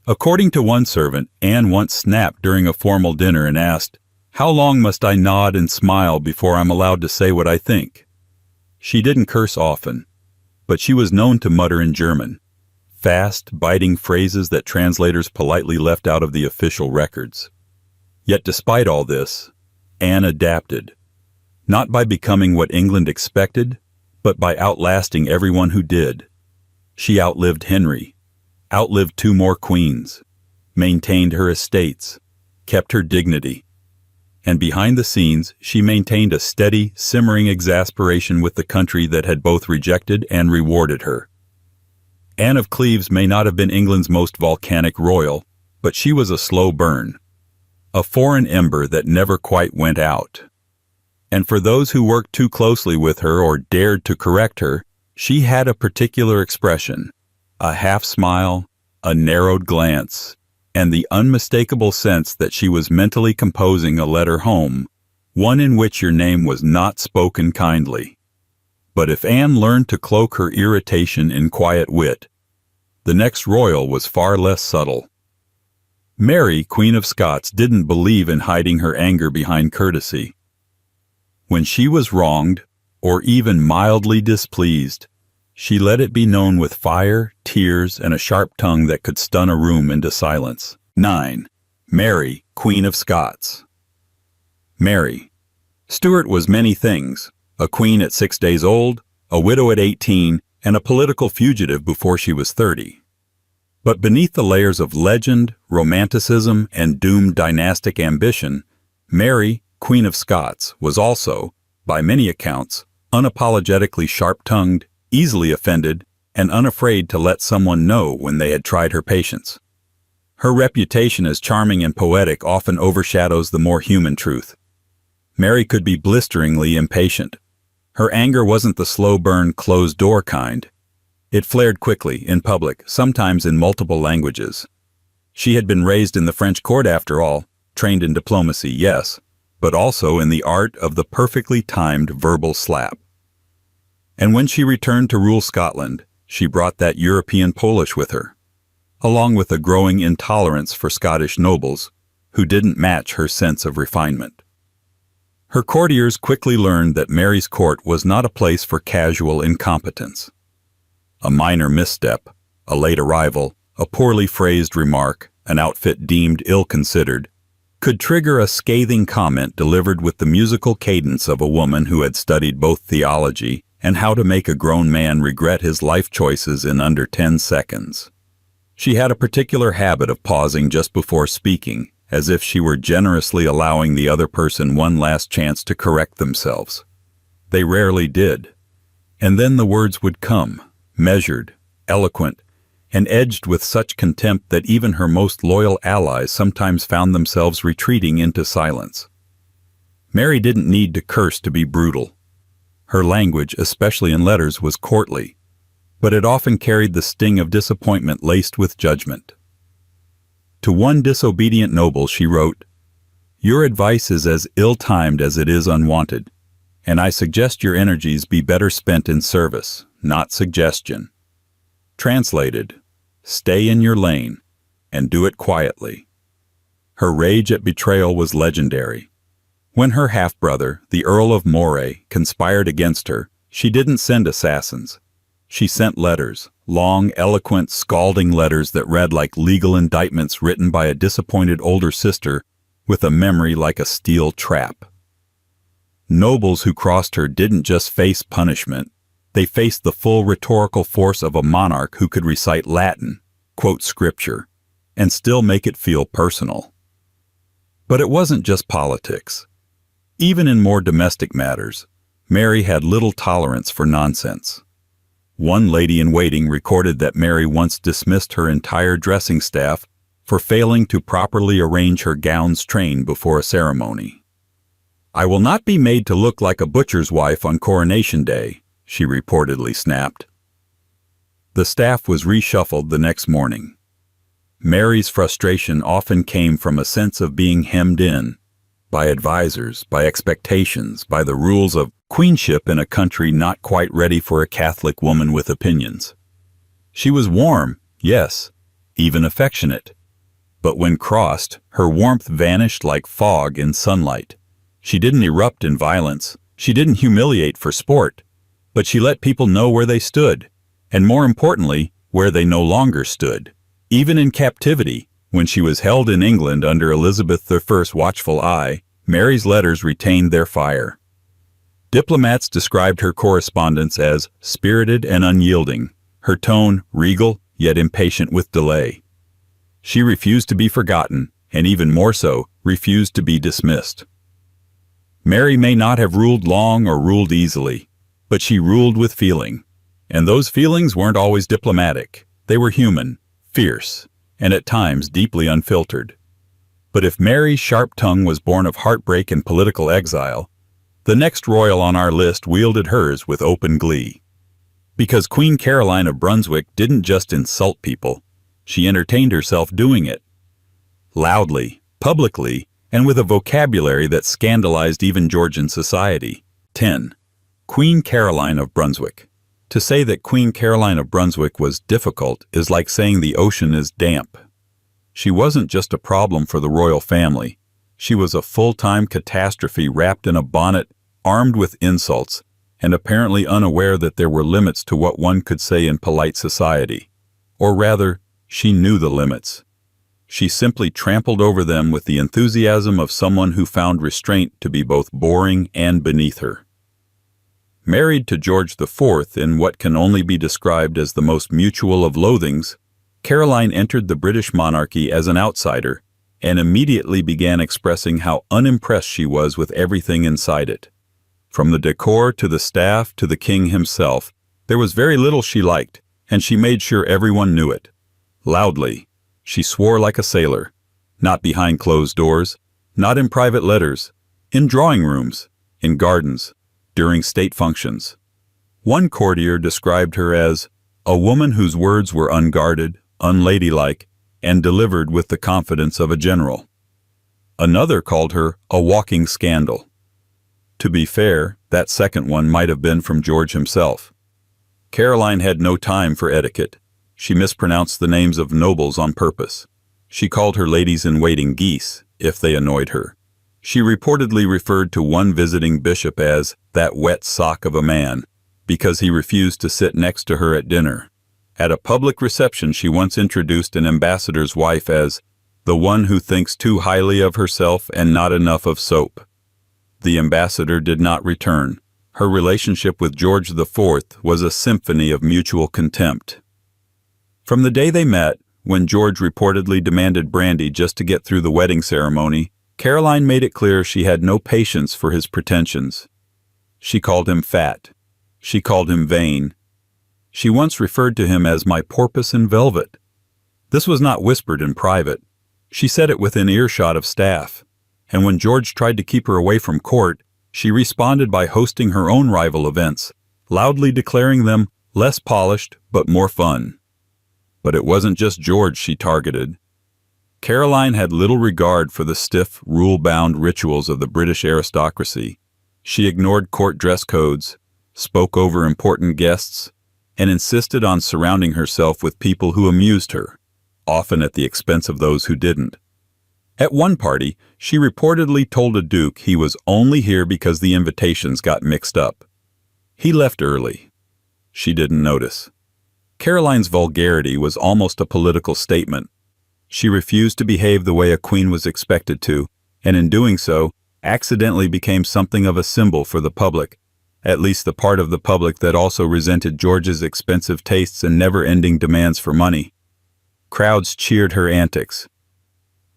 According to one servant, Anne once snapped during a formal dinner and asked, "How long must I nod and smile before I'm allowed to say what I think?" She didn't curse often, but she was known to mutter in German, fast, biting phrases that translators politely left out of the official records. Yet despite all this, Anne adapted, not by becoming what England expected, but by outlasting everyone who did. She outlived Henry, outlived 2 more queens, maintained her estates, kept her dignity, and behind the scenes she maintained a steady, simmering exasperation with the country that had both rejected and rewarded her. Anne of Cleves may not have been England's most volcanic royal, but she was a slow burn, a foreign ember that never quite went out. And for those who worked too closely with her or dared to correct her, She had a particular expression, a half-smile, a narrowed glance, and the unmistakable sense that she was mentally composing a letter home, one in which your name was not spoken kindly. But if Anne learned to cloak her irritation in quiet wit, the next royal was far less subtle. Mary, Queen of Scots, didn't believe in hiding her anger behind courtesy. When she was wronged, or even mildly displeased, she let it be known with fire, tears, and a sharp tongue that could stun a room into silence. 9. Mary, Queen of Scots. Mary. Stuart was many things: a queen at 6 days old, a widow at 18, and a political fugitive before she was 30. But beneath the layers of legend, romanticism, and doomed dynastic ambition, Mary, Queen of Scots, was also, by many accounts, unapologetically sharp-tongued, easily offended, and unafraid to let someone know when they had tried her patience. Her reputation as charming and poetic often overshadows the more human truth. Mary could be blisteringly impatient. Her anger wasn't the slow-burn, closed-door kind. It flared quickly, in public, sometimes in multiple languages. She had been raised in the French court after all, trained in diplomacy, yes, but also in the art of the perfectly timed verbal slap. And when she returned to rule Scotland, she brought that European Polish with her, along with a growing intolerance for Scottish nobles, who didn't match her sense of refinement. Her courtiers quickly learned that Mary's court was not a place for casual incompetence. A minor misstep, a late arrival, a poorly phrased remark, an outfit deemed ill-considered, could trigger a scathing comment delivered with the musical cadence of a woman who had studied both theology and how to make a grown man regret his life choices in under 10 seconds. She had a particular habit of pausing just before speaking, as if she were generously allowing the other person one last chance to correct themselves. They rarely did. And then the words would come, measured, eloquent, and edged with such contempt that even her most loyal allies sometimes found themselves retreating into silence. Mary didn't need to curse to be brutal. Her language, especially in letters, was courtly, but it often carried the sting of disappointment laced with judgment. To one disobedient noble she wrote, "Your advice is as ill-timed as it is unwanted, and I suggest your energies be better spent in service, not suggestion." Translated, stay in your lane, and do it quietly. Her rage at betrayal was legendary. When her half-brother, the Earl of Moray, conspired against her, she didn't send assassins. She sent letters, long, eloquent, scalding letters that read like legal indictments written by a disappointed older sister with a memory like a steel trap. Nobles who crossed her didn't just face punishment. They faced the full rhetorical force of a monarch who could recite Latin, quote scripture, and still make it feel personal. But it wasn't just politics. Even in more domestic matters, Mary had little tolerance for nonsense. One lady-in-waiting recorded that Mary once dismissed her entire dressing staff for failing to properly arrange her gown's train before a ceremony. "I will not be made to look like a butcher's wife on Coronation Day," she reportedly snapped. The staff was reshuffled the next morning. Mary's frustration often came from a sense of being hemmed in by advisors, by expectations, by the rules of queenship in a country not quite ready for a Catholic woman with opinions. She was warm, yes, even affectionate. But when crossed, her warmth vanished like fog in sunlight. She didn't erupt in violence. She didn't humiliate for sport. But she let people know where they stood, and more importantly, where they no longer stood. Even in captivity, when she was held in England under Elizabeth I's watchful eye, Mary's letters retained their fire. Diplomats described her correspondence as spirited and unyielding, her tone regal yet impatient with delay. She refused to be forgotten, and even more so, refused to be dismissed. Mary may not have ruled long or ruled easily, but she ruled with feeling. And those feelings weren't always diplomatic. They were human, fierce, and at times deeply unfiltered. But if Mary's sharp tongue was born of heartbreak and political exile, the next royal on our list wielded hers with open glee. Because Queen Caroline of Brunswick didn't just insult people, she entertained herself doing it. Loudly, publicly, and with a vocabulary that scandalized even Georgian society. 10. Queen Caroline of Brunswick. To say that Queen Caroline of Brunswick was difficult is like saying the ocean is damp. She wasn't just a problem for the royal family. She was a full-time catastrophe wrapped in a bonnet, armed with insults, and apparently unaware that there were limits to what one could say in polite society. Or rather, she knew the limits. She simply trampled over them with the enthusiasm of someone who found restraint to be both boring and beneath her. Married to George IV in what can only be described as the most mutual of loathings, Caroline entered the British monarchy as an outsider and immediately began expressing how unimpressed she was with everything inside it. From the decor to the staff to the king himself, there was very little she liked, and she made sure everyone knew it. Loudly, she swore like a sailor, not behind closed doors, not in private letters, in drawing rooms, in gardens, during state functions. One courtier described her as a woman whose words were unguarded, unladylike, and delivered with the confidence of a general. Another called her a walking scandal. To be fair, that second one might have been from George himself. Caroline had no time for etiquette. She mispronounced the names of nobles on purpose. She called her ladies-in-waiting geese, if they annoyed her. She reportedly referred to one visiting bishop as that wet sock of a man, because he refused to sit next to her at dinner. At a public reception, she once introduced an ambassador's wife as the one who thinks too highly of herself and not enough of soap. The ambassador did not return. Her relationship with George IV was a symphony of mutual contempt. From the day they met, when George reportedly demanded brandy just to get through the wedding ceremony, Caroline made it clear she had no patience for his pretensions. She called him fat. She called him vain. She once referred to him as my porpoise in velvet. This was not whispered in private. She said it within earshot of staff. And when George tried to keep her away from court, she responded by hosting her own rival events, loudly declaring them less polished but more fun. But it wasn't just George she targeted. Caroline had little regard for the stiff, rule-bound rituals of the British aristocracy. She ignored court dress codes, spoke over important guests, and insisted on surrounding herself with people who amused her, often at the expense of those who didn't. At one party, she reportedly told a duke he was only here because the invitations got mixed up. He left early. She didn't notice. Caroline's vulgarity was almost a political statement. She refused to behave the way a queen was expected to, and in doing so, accidentally became something of a symbol for the public, at least the part of the public that also resented George's expensive tastes and never-ending demands for money. Crowds cheered her antics.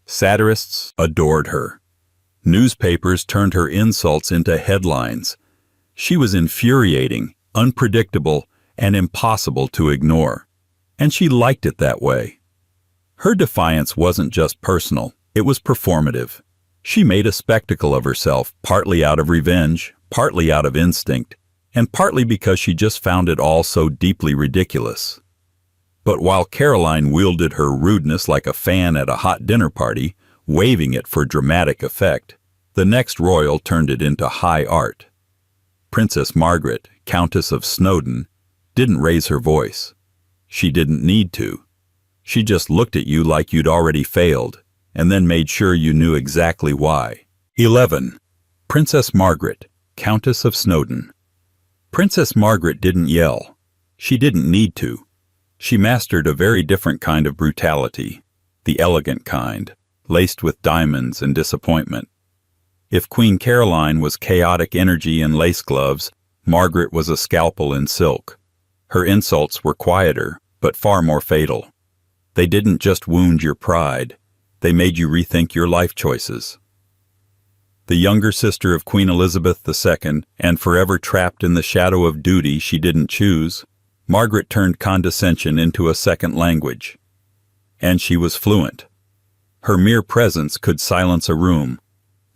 Satirists adored her. Newspapers turned her insults into headlines. She was infuriating, unpredictable, and impossible to ignore. And she liked it that way. Her defiance wasn't just personal, it was performative. She made a spectacle of herself, partly out of revenge, partly out of instinct, and partly because she just found it all so deeply ridiculous. But while Caroline wielded her rudeness like a fan at a hot dinner party, waving it for dramatic effect, the next royal turned it into high art. Princess Margaret, Countess of Snowdon, didn't raise her voice. She didn't need to. She just looked at you like you'd already failed, and then made sure you knew exactly why. 11. Princess Margaret, Countess of Snowdon. Princess Margaret didn't yell. She didn't need to. She mastered a very different kind of brutality, the elegant kind, laced with diamonds and disappointment. If Queen Caroline was chaotic energy in lace gloves, Margaret was a scalpel in silk. Her insults were quieter, but far more fatal. They didn't just wound your pride, they made you rethink your life choices. The younger sister of Queen Elizabeth II, and forever trapped in the shadow of duty she didn't choose, Margaret turned condescension into a second language. And she was fluent. Her mere presence could silence a room,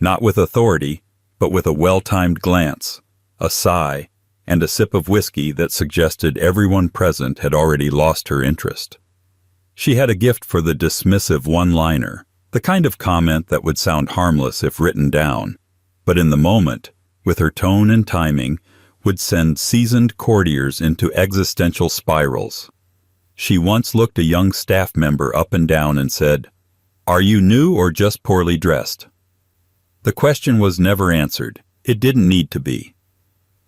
not with authority, but with a well-timed glance, a sigh, and a sip of whiskey that suggested everyone present had already lost her interest. She had a gift for the dismissive one-liner, the kind of comment that would sound harmless if written down, but in the moment, with her tone and timing, would send seasoned courtiers into existential spirals. She once looked a young staff member up and down and said, "Are you new or just poorly dressed?" The question was never answered. It didn't need to be.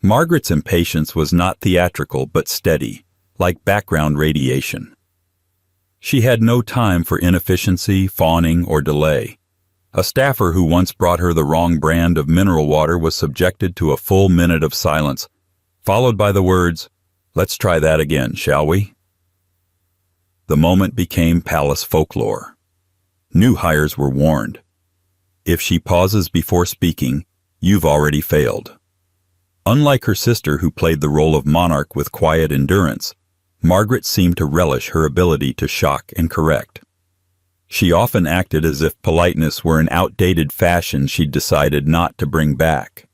Margaret's impatience was not theatrical but steady, like background radiation. She had no time for inefficiency, fawning, or delay. A staffer who once brought her the wrong brand of mineral water was subjected to a full minute of silence, followed by the words, "Let's try that again, shall we?" The moment became palace folklore. New hires were warned. If she pauses before speaking, you've already failed. Unlike her sister, who played the role of monarch with quiet endurance, Margaret seemed to relish her ability to shock and correct. She often acted as if politeness were an outdated fashion she'd decided not to bring back.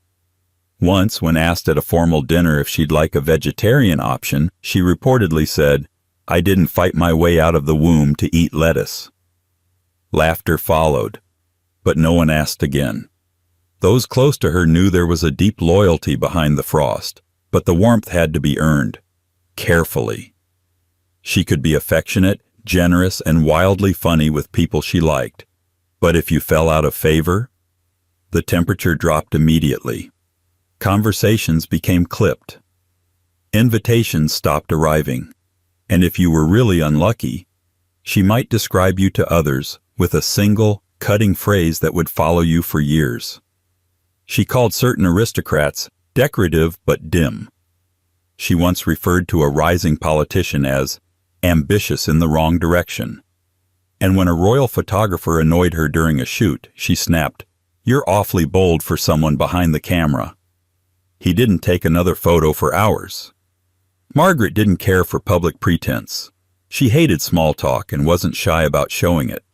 Once, when asked at a formal dinner if she'd like a vegetarian option, she reportedly said, "I didn't fight my way out of the womb to eat lettuce." Laughter followed, but no one asked again. Those close to her knew there was a deep loyalty behind the frost, but the warmth had to be earned, carefully. She could be affectionate, generous, and wildly funny with people she liked, but if you fell out of favor, the temperature dropped immediately. Conversations became clipped. Invitations stopped arriving, and if you were really unlucky, she might describe you to others with a single, cutting phrase that would follow you for years. She called certain aristocrats decorative but dim. She once referred to a rising politician as ambitious in the wrong direction. And when a royal photographer annoyed her during a shoot, she snapped, "You're awfully bold for someone behind the camera." He didn't take another photo for hours. Margaret didn't care for public pretense. She hated small talk and wasn't shy about showing it.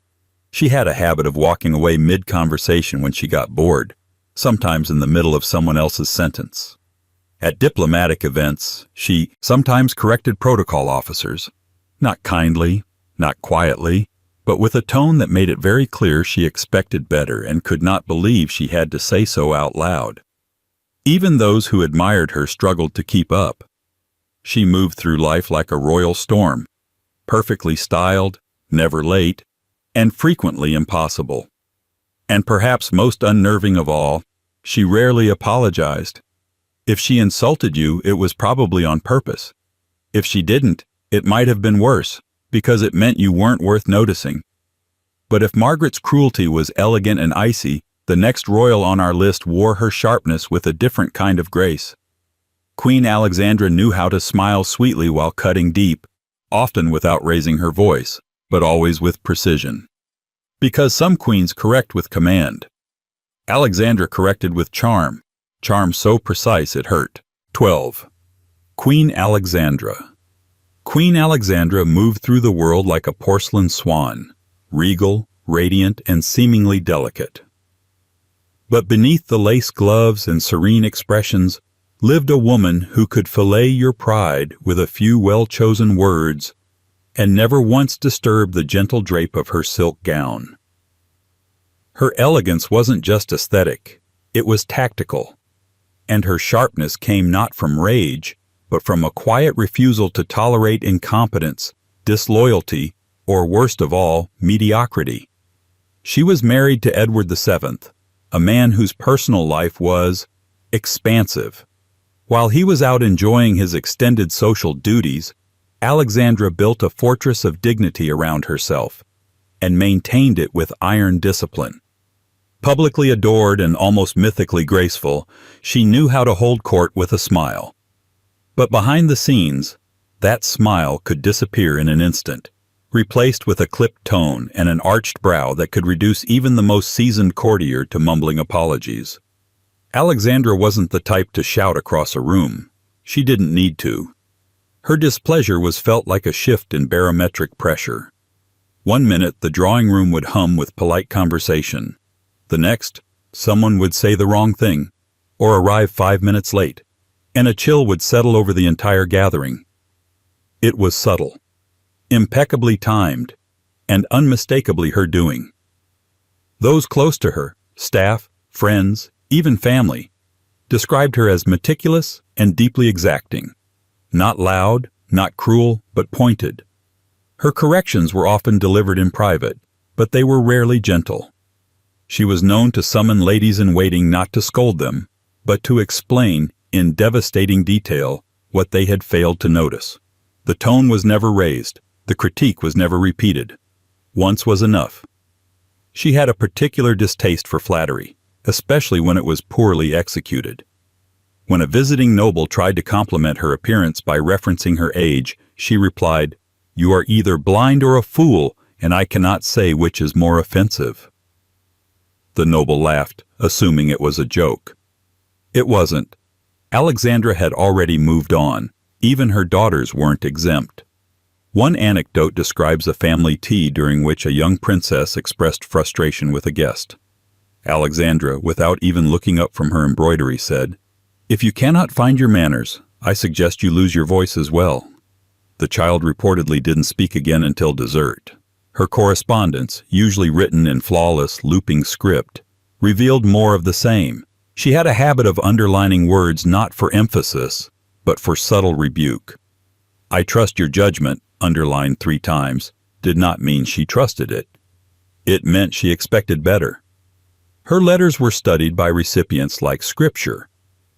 She had a habit of walking away mid-conversation when she got bored, sometimes in the middle of someone else's sentence. At diplomatic events, she sometimes corrected protocol officers, not kindly, not quietly, but with a tone that made it very clear she expected better and could not believe she had to say so out loud. Even those who admired her struggled to keep up. She moved through life like a royal storm, perfectly styled, never late, and frequently impossible. And perhaps most unnerving of all, she rarely apologized. If she insulted you, it was probably on purpose. If she didn't, it might have been worse, because it meant you weren't worth noticing. But if Margaret's cruelty was elegant and icy, the next royal on our list wore her sharpness with a different kind of grace. Queen Alexandra knew how to smile sweetly while cutting deep, often without raising her voice, but always with precision. Because some queens correct with command. Alexandra corrected with charm so precise it hurt. 12. Queen Alexandra. Queen Alexandra moved through the world like a porcelain swan, regal, radiant, and seemingly delicate. But beneath the lace gloves and serene expressions lived a woman who could fillet your pride with a few well-chosen words and never once disturbed the gentle drape of her silk gown. Her elegance wasn't just aesthetic, it was tactical, and her sharpness came not from rage, but from a quiet refusal to tolerate incompetence, disloyalty, or worst of all, mediocrity. She was married to Edward VII, a man whose personal life was expansive. While he was out enjoying his extended social duties, Alexandra built a fortress of dignity around herself and maintained it with iron discipline. Publicly adored and almost mythically graceful, she knew how to hold court with a smile. But behind the scenes, that smile could disappear in an instant, replaced with a clipped tone and an arched brow that could reduce even the most seasoned courtier to mumbling apologies. Alexandra wasn't the type to shout across a room. She didn't need to. Her displeasure was felt like a shift in barometric pressure. One minute the drawing room would hum with polite conversation. The next, someone would say the wrong thing, or arrive 5 minutes late. and a chill would settle over the entire gathering. It was subtle, impeccably timed, and unmistakably her doing. Those close to her, staff, friends, even family, described her as meticulous and deeply exacting. Not loud, not cruel, but pointed. Her corrections were often delivered in private, but they were rarely gentle. She was known to summon ladies-in-waiting not to scold them, but to explain, in devastating detail, what they had failed to notice. The tone was never raised, the critique was never repeated. Once was enough. She had a particular distaste for flattery, especially when it was poorly executed. When a visiting noble tried to compliment her appearance by referencing her age, she replied, "You are either blind or a fool, and I cannot say which is more offensive." The noble laughed, assuming it was a joke. It wasn't. Alexandra had already moved on. Even her daughters weren't exempt. One anecdote describes a family tea during which a young princess expressed frustration with a guest. Alexandra, without even looking up from her embroidery, said, "If you cannot find your manners, I suggest you lose your voice as well." The child reportedly didn't speak again until dessert. Her correspondence, usually written in flawless, looping script, revealed more of the same. She had a habit of underlining words not for emphasis, but for subtle rebuke. "I trust your judgment," underlined 3 times, did not mean she trusted it. It meant she expected better. Her letters were studied by recipients like scripture,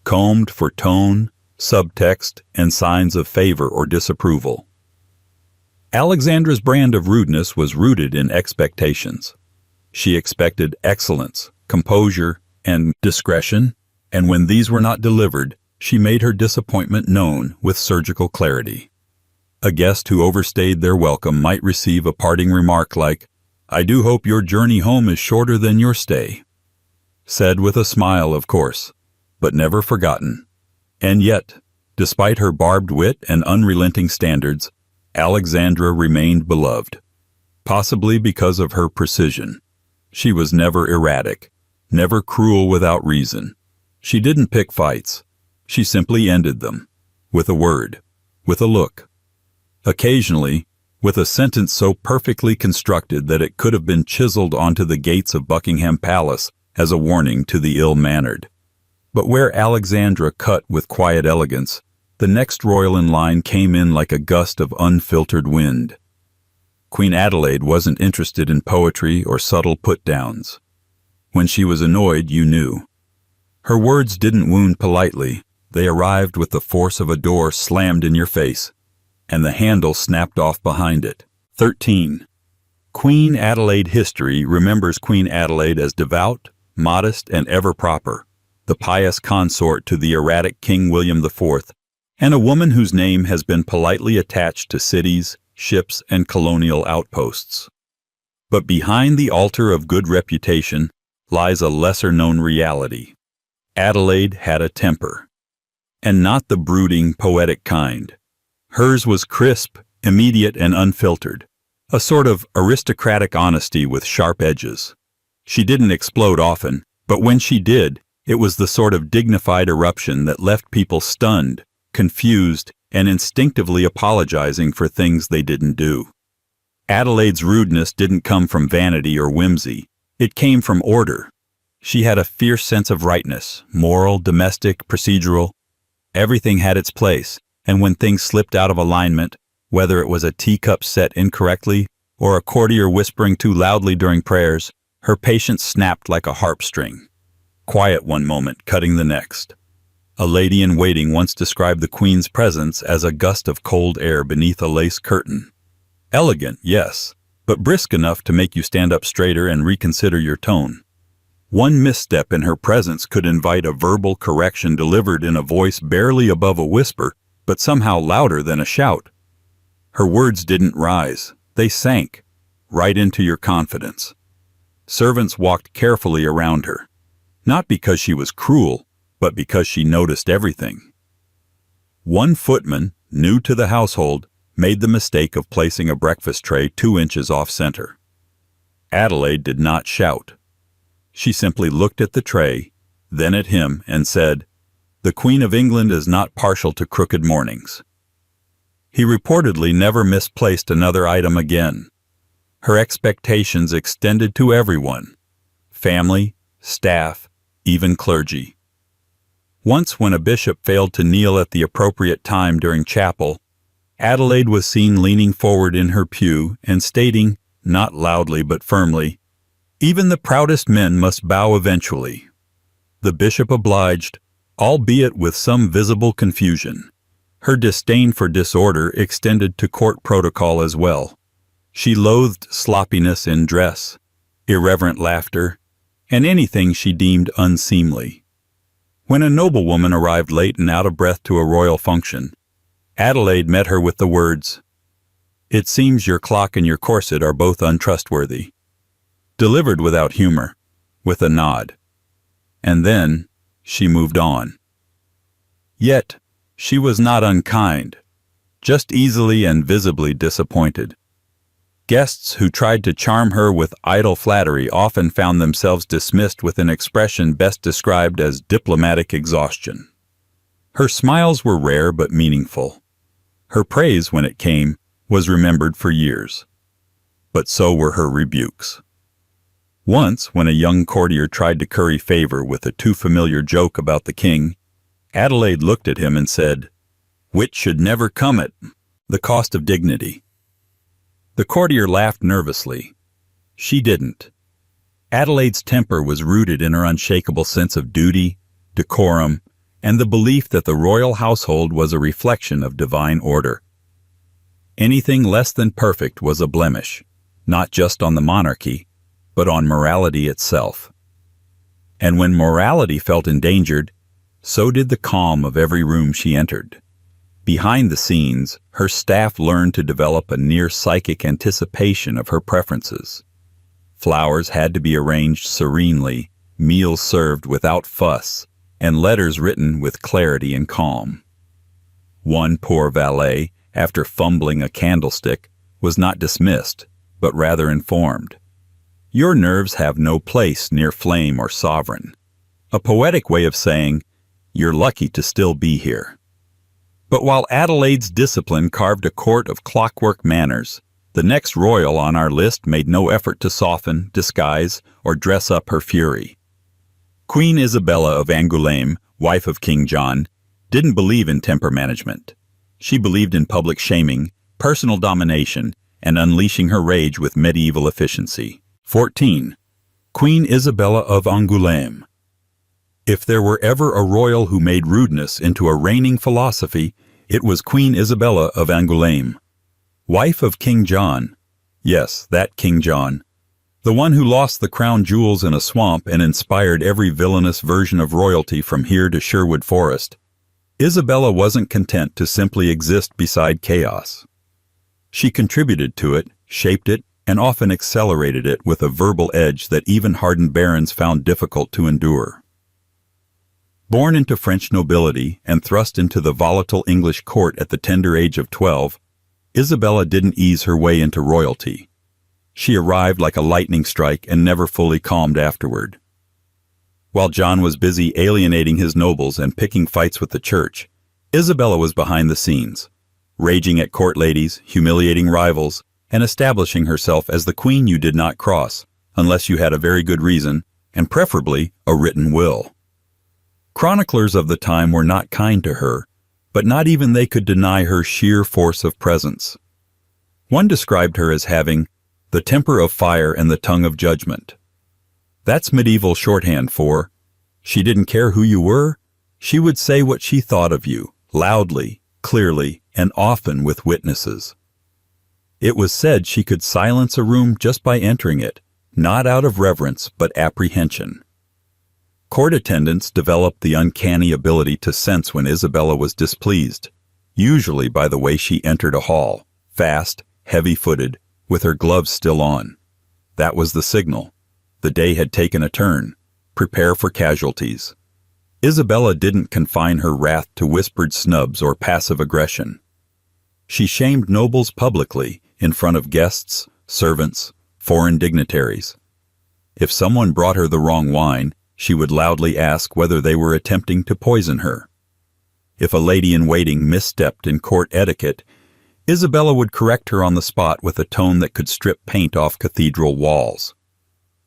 combed for tone, subtext, and signs of favor or disapproval. Alexandra's brand of rudeness was rooted in expectations. She expected excellence, composure, and discretion, and when these were not delivered, she made her disappointment known with surgical clarity. A guest who overstayed their welcome might receive a parting remark like, "I do hope your journey home is shorter than your stay." Said with a smile, of course, but never forgotten. And yet, despite her barbed wit and unrelenting standards, Alexandra remained beloved. Possibly because of her precision. She was never erratic, never cruel without reason. She didn't pick fights. She simply ended them. With a word. With a look. Occasionally, with a sentence so perfectly constructed that it could have been chiseled onto the gates of Buckingham Palace as a warning to the ill-mannered. But where Alexandra cut with quiet elegance, the next royal in line came in like a gust of unfiltered wind. Queen Adelaide wasn't interested in poetry or subtle put-downs. When she was annoyed, you knew. Her words didn't wound politely. They arrived with the force of a door slammed in your face, and the handle snapped off behind it. 13. Queen Adelaide history remembers Queen Adelaide as devout, modest, and ever proper, the pious consort to the erratic King William IV, and a woman whose name has been politely attached to cities, ships, and colonial outposts. But behind the altar of good reputation lies a lesser-known reality. Adelaide had a temper, and not the brooding, poetic kind. Hers was crisp, immediate, and unfiltered, a sort of aristocratic honesty with sharp edges. She didn't explode often, but when she did, it was the sort of dignified eruption that left people stunned, confused, and instinctively apologizing for things they didn't do. Adelaide's rudeness didn't come from vanity or whimsy. It came from order. She had a fierce sense of rightness, moral, domestic, procedural. Everything had its place, and when things slipped out of alignment, whether it was a teacup set incorrectly or a courtier whispering too loudly during prayers, her patience snapped like a harp string. Quiet one moment, cutting the next. A lady in waiting once described the Queen's presence as a gust of cold air beneath a lace curtain. Elegant, yes, but brisk enough to make you stand up straighter and reconsider your tone. One misstep in her presence could invite a verbal correction delivered in a voice barely above a whisper, but somehow louder than a shout. Her words didn't rise, they sank, right into your confidence. Servants walked carefully around her, not because she was cruel, but because she noticed everything. One footman, new to the household, made the mistake of placing a breakfast tray 2 inches off-center. Adelaide did not shout. She simply looked at the tray, then at him, and said, The Queen of England is not partial to crooked mornings. He reportedly never misplaced another item again. Her expectations extended to everyone: family, staff, even clergy. Once, when a bishop failed to kneel at the appropriate time during chapel, Adelaide was seen leaning forward in her pew and stating, not loudly but firmly, "Even the proudest men must bow eventually." The bishop obliged, albeit with some visible confusion. Her disdain for disorder extended to court protocol as well. She loathed sloppiness in dress, irreverent laughter, and anything she deemed unseemly. When a noblewoman arrived late and out of breath to a royal function, Adelaide met her with the words, "It seems your clock and your corset are both untrustworthy," delivered without humor, with a nod. And then she moved on. Yet, she was not unkind, just easily and visibly disappointed. Guests who tried to charm her with idle flattery often found themselves dismissed with an expression best described as diplomatic exhaustion. Her smiles were rare but meaningful. Her praise, when it came, was remembered for years. But so were her rebukes. Once, when a young courtier tried to curry favor with a too familiar joke about the king, Adelaide looked at him and said, "Wit should never come at the cost of dignity." The courtier laughed nervously. She didn't. Adelaide's temper was rooted in her unshakable sense of duty, decorum, and the belief that the royal household was a reflection of divine order. Anything less than perfect was a blemish, not just on the monarchy, but on morality itself. And when morality felt endangered, so did the calm of every room she entered. Behind the scenes, her staff learned to develop a near-psychic anticipation of her preferences. Flowers had to be arranged serenely, meals served without fuss, and letters written with clarity and calm. One poor valet, after fumbling a candlestick, was not dismissed, but rather informed. "Your nerves have no place near flame or sovereign." A poetic way of saying, "You're lucky to still be here." But while Adelaide's discipline carved a court of clockwork manners, the next royal on our list made no effort to soften, disguise, or dress up her fury. Queen Isabella of Angoulême, wife of King John, didn't believe in temper management. She believed in public shaming, personal domination, and unleashing her rage with medieval efficiency. 14. Queen Isabella of Angoulême. If there were ever a royal who made rudeness into a reigning philosophy, it was Queen Isabella of Angoulême. Wife of King John. Yes, that King John. The one who lost the crown jewels in a swamp and inspired every villainous version of royalty from here to Sherwood Forest. Isabella wasn't content to simply exist beside chaos. She contributed to it, shaped it, and often accelerated it with a verbal edge that even hardened barons found difficult to endure. Born into French nobility and thrust into the volatile English court at the tender age of 12, Isabella didn't ease her way into royalty. She arrived like a lightning strike and never fully calmed afterward. While John was busy alienating his nobles and picking fights with the church, Isabella was behind the scenes, raging at court ladies, humiliating rivals, and establishing herself as the queen you did not cross, unless you had a very good reason, and preferably a written will. Chroniclers of the time were not kind to her, but not even they could deny her sheer force of presence. One described her as having the temper of fire and the tongue of judgment. That's medieval shorthand for, she didn't care who you were, she would say what she thought of you, loudly, clearly, and often with witnesses. It was said she could silence a room just by entering it, not out of reverence but apprehension. Court attendants developed the uncanny ability to sense when Isabella was displeased, usually by the way she entered a hall, fast, heavy-footed, with her gloves still on. That was the signal. The day had taken a turn. Prepare for casualties. Isabella didn't confine her wrath to whispered snubs or passive aggression. She shamed nobles publicly in front of guests, servants, foreign dignitaries. If someone brought her the wrong wine, she would loudly ask whether they were attempting to poison her. If a lady-in-waiting misstepped in court etiquette, Isabella would correct her on the spot with a tone that could strip paint off cathedral walls.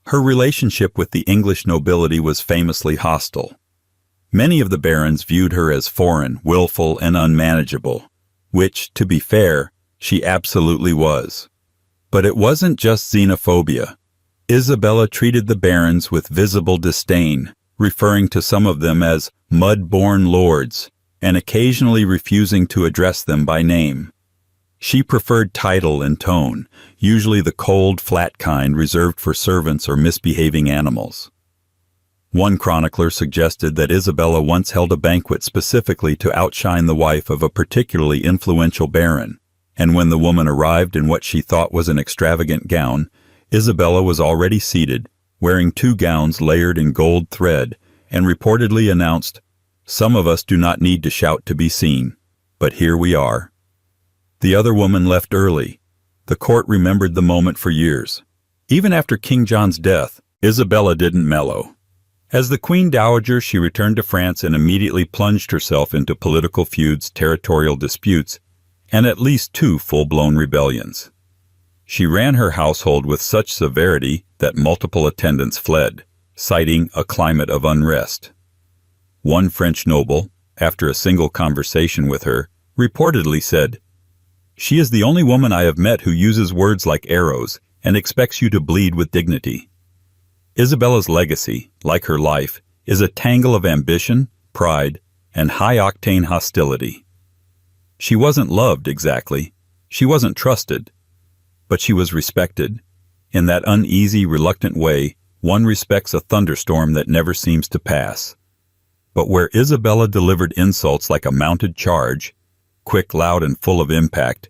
Her relationship with the English nobility was famously hostile. Many of the barons viewed her as foreign, willful, and unmanageable, which, to be fair, she absolutely was. But it wasn't just xenophobia. Isabella treated the barons with visible disdain, referring to some of them as mud-born lords, and occasionally refusing to address them by name. She preferred title and tone, usually the cold, flat kind reserved for servants or misbehaving animals. One chronicler suggested that Isabella once held a banquet specifically to outshine the wife of a particularly influential baron, and when the woman arrived in what she thought was an extravagant gown, Isabella was already seated, wearing 2 gowns layered in gold thread, and reportedly announced, "Some of us do not need to shout to be seen, but here we are." The other woman left early. The court remembered the moment for years. Even after King John's death, Isabella didn't mellow. As the Queen Dowager, she returned to France and immediately plunged herself into political feuds, territorial disputes, and at least 2 full-blown rebellions. She ran her household with such severity that multiple attendants fled, citing a climate of unrest. One French noble, after a single conversation with her, reportedly said, "She is the only woman I have met who uses words like arrows and expects you to bleed with dignity." Isabella's legacy, like her life, is a tangle of ambition, pride, and high-octane hostility. She wasn't loved exactly, she wasn't trusted, but she was respected. In that uneasy, reluctant way, one respects a thunderstorm that never seems to pass. But where Isabella delivered insults like a mounted charge, quick, loud, and full of impact,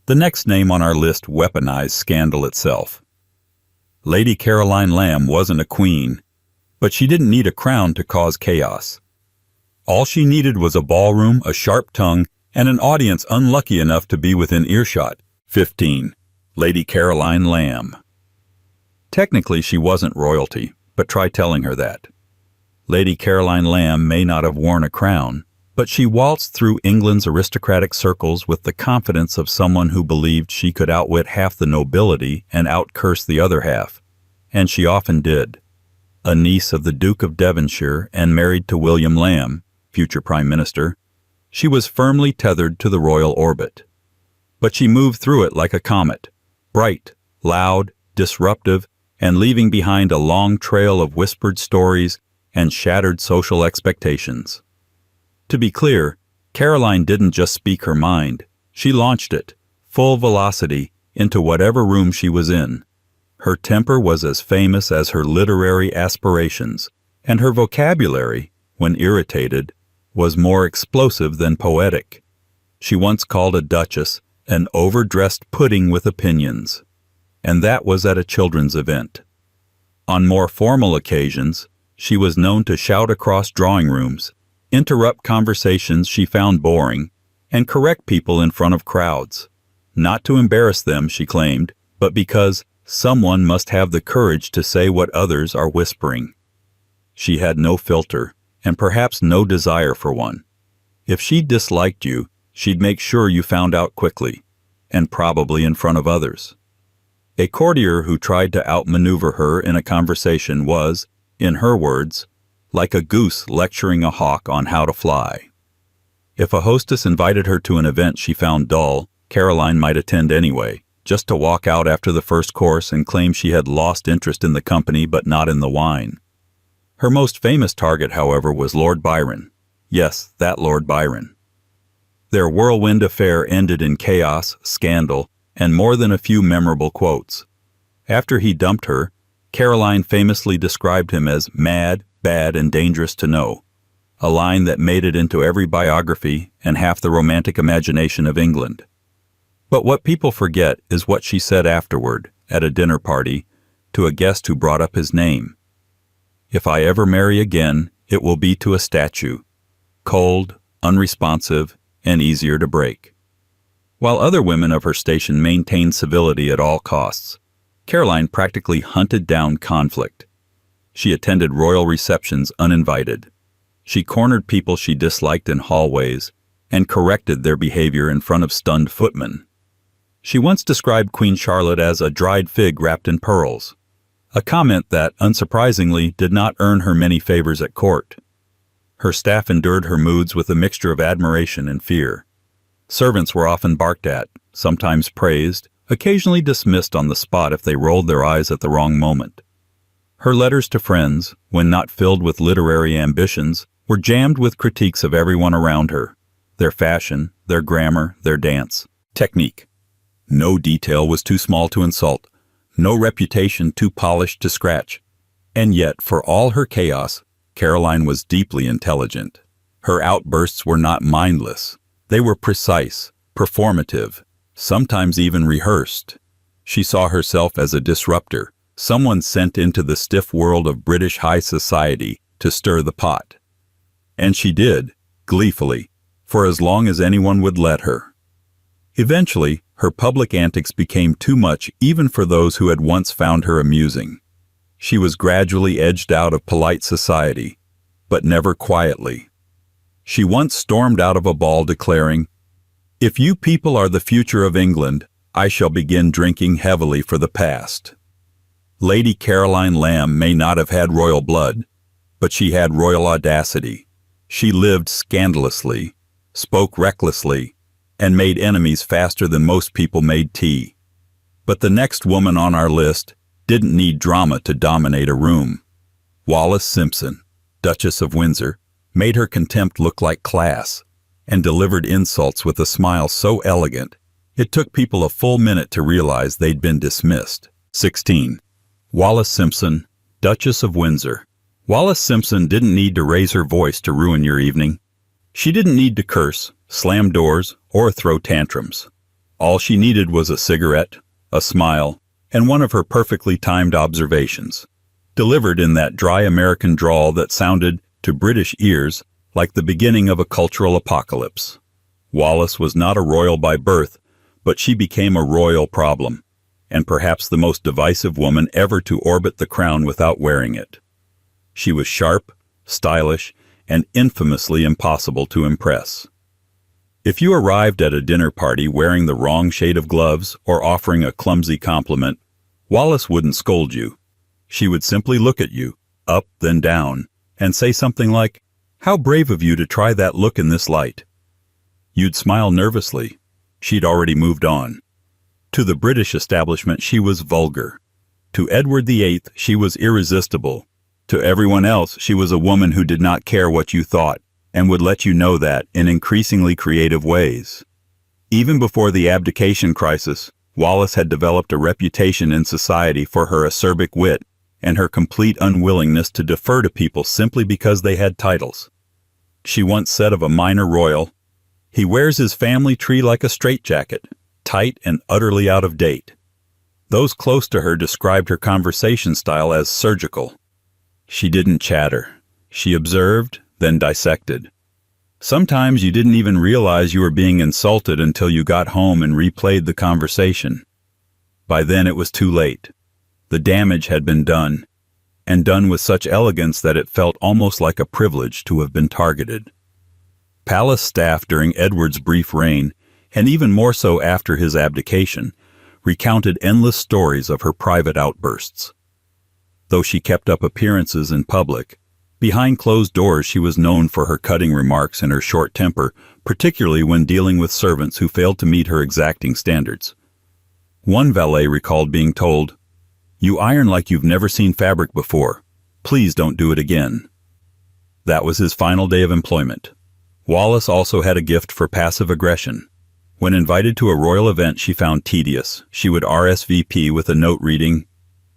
the next name on our list weaponized scandal itself. Lady Caroline Lamb wasn't a queen, but she didn't need a crown to cause chaos. All she needed was a ballroom, a sharp tongue, and an audience unlucky enough to be within earshot. 15. Lady Caroline Lamb. Technically, she wasn't royalty, but try telling her that. Lady Caroline Lamb may not have worn a crown, but she waltzed through England's aristocratic circles with the confidence of someone who believed she could outwit half the nobility and outcurse the other half, and she often did. A niece of the Duke of Devonshire and married to William Lamb, future Prime Minister, she was firmly tethered to the royal orbit. But she moved through it like a comet, bright, loud, disruptive, and leaving behind a long trail of whispered stories and shattered social expectations. To be clear, Caroline didn't just speak her mind, she launched it, full velocity, into whatever room she was in. Her temper was as famous as her literary aspirations, and her vocabulary, when irritated, was more explosive than poetic. She once called a duchess an overdressed pudding with opinions, and that was at a children's event. On more formal occasions, she was known to shout across drawing rooms, interrupt conversations she found boring, and correct people in front of crowds. Not to embarrass them, she claimed, but because someone must have the courage to say what others are whispering. She had no filter, and perhaps no desire for one. If she disliked you, she'd make sure you found out quickly, and probably in front of others. A courtier who tried to outmaneuver her in a conversation was, in her words, like a goose lecturing a hawk on how to fly. If a hostess invited her to an event she found dull, Caroline might attend anyway, just to walk out after the first course and claim she had lost interest in the company but not in the wine. Her most famous target, however, was Lord Byron. Yes, that Lord Byron. Their whirlwind affair ended in chaos, scandal, and more than a few memorable quotes. After he dumped her, Caroline famously described him as mad, bad, and dangerous to know, a line that made it into every biography and half the romantic imagination of England. But what people forget is what she said afterward, at a dinner party, to a guest who brought up his name. "If I ever marry again, it will be to a statue, cold, unresponsive, and easier to break." While other women of her station maintained civility at all costs, Caroline practically hunted down conflict. She attended royal receptions uninvited. She cornered people she disliked in hallways and corrected their behavior in front of stunned footmen. She once described Queen Charlotte as a dried fig wrapped in pearls, a comment that, unsurprisingly, did not earn her many favors at court. Her staff endured her moods with a mixture of admiration and fear. Servants were often barked at, sometimes praised, occasionally dismissed on the spot if they rolled their eyes at the wrong moment. Her letters to friends, when not filled with literary ambitions, were jammed with critiques of everyone around her, their fashion, their grammar, their dance, technique. No detail was too small to insult, no reputation too polished to scratch. And yet, for all her chaos, Caroline was deeply intelligent. Her outbursts were not mindless. They were precise, performative, sometimes even rehearsed. She saw herself as a disruptor, someone sent into the stiff world of British high society to stir the pot. And she did, gleefully, for as long as anyone would let her. Eventually, her public antics became too much even for those who had once found her amusing. She was gradually edged out of polite society, but never quietly. She once stormed out of a ball declaring, "If you people are the future of England, I shall begin drinking heavily for the past." Lady Caroline Lamb may not have had royal blood, but she had royal audacity. She lived scandalously, spoke recklessly, and made enemies faster than most people made tea. But the next woman on our list didn't need drama to dominate a room. Wallis Simpson, Duchess of Windsor, made her contempt look like class, and delivered insults with a smile so elegant, it took people a full minute to realize they'd been dismissed. 16. Wallis Simpson, Duchess of Windsor. Wallis Simpson didn't need to raise her voice to ruin your evening. She didn't need to curse, slam doors, or throw tantrums. All she needed was a cigarette, a smile, and one of her perfectly timed observations, delivered in that dry American drawl that sounded, to British ears, like the beginning of a cultural apocalypse. Wallis was not a royal by birth, but she became a royal problem, and perhaps the most divisive woman ever to orbit the crown without wearing it. She was sharp, stylish, and infamously impossible to impress. If you arrived at a dinner party wearing the wrong shade of gloves or offering a clumsy compliment, Wallis wouldn't scold you. She would simply look at you, up then down, and say something like, "How brave of you to try that look in this light." You'd smile nervously. She'd already moved on. To the British establishment she was vulgar. To Edward VIII she was irresistible. To everyone else she was a woman who did not care what you thought, and would let you know that in increasingly creative ways. Even before the abdication crisis, Wallis had developed a reputation in society for her acerbic wit and her complete unwillingness to defer to people simply because they had titles. She once said of a minor royal, "He wears his family tree like a straitjacket, tight and utterly out of date." Those close to her described her conversation style as surgical. She didn't chatter. She observed, then dissected. Sometimes you didn't even realize you were being insulted until you got home and replayed the conversation. By then it was too late. The damage had been done, and done with such elegance that it felt almost like a privilege to have been targeted. Palace staff during Edward's brief reign, and even more so after his abdication, recounted endless stories of her private outbursts. Though she kept up appearances in public, behind closed doors she was known for her cutting remarks and her short temper, particularly when dealing with servants who failed to meet her exacting standards. One valet recalled being told, "You iron like you've never seen fabric before. Please don't do it again." That was his final day of employment. Wallis also had a gift for passive aggression. When invited to a royal event she found tedious, she would RSVP with a note reading,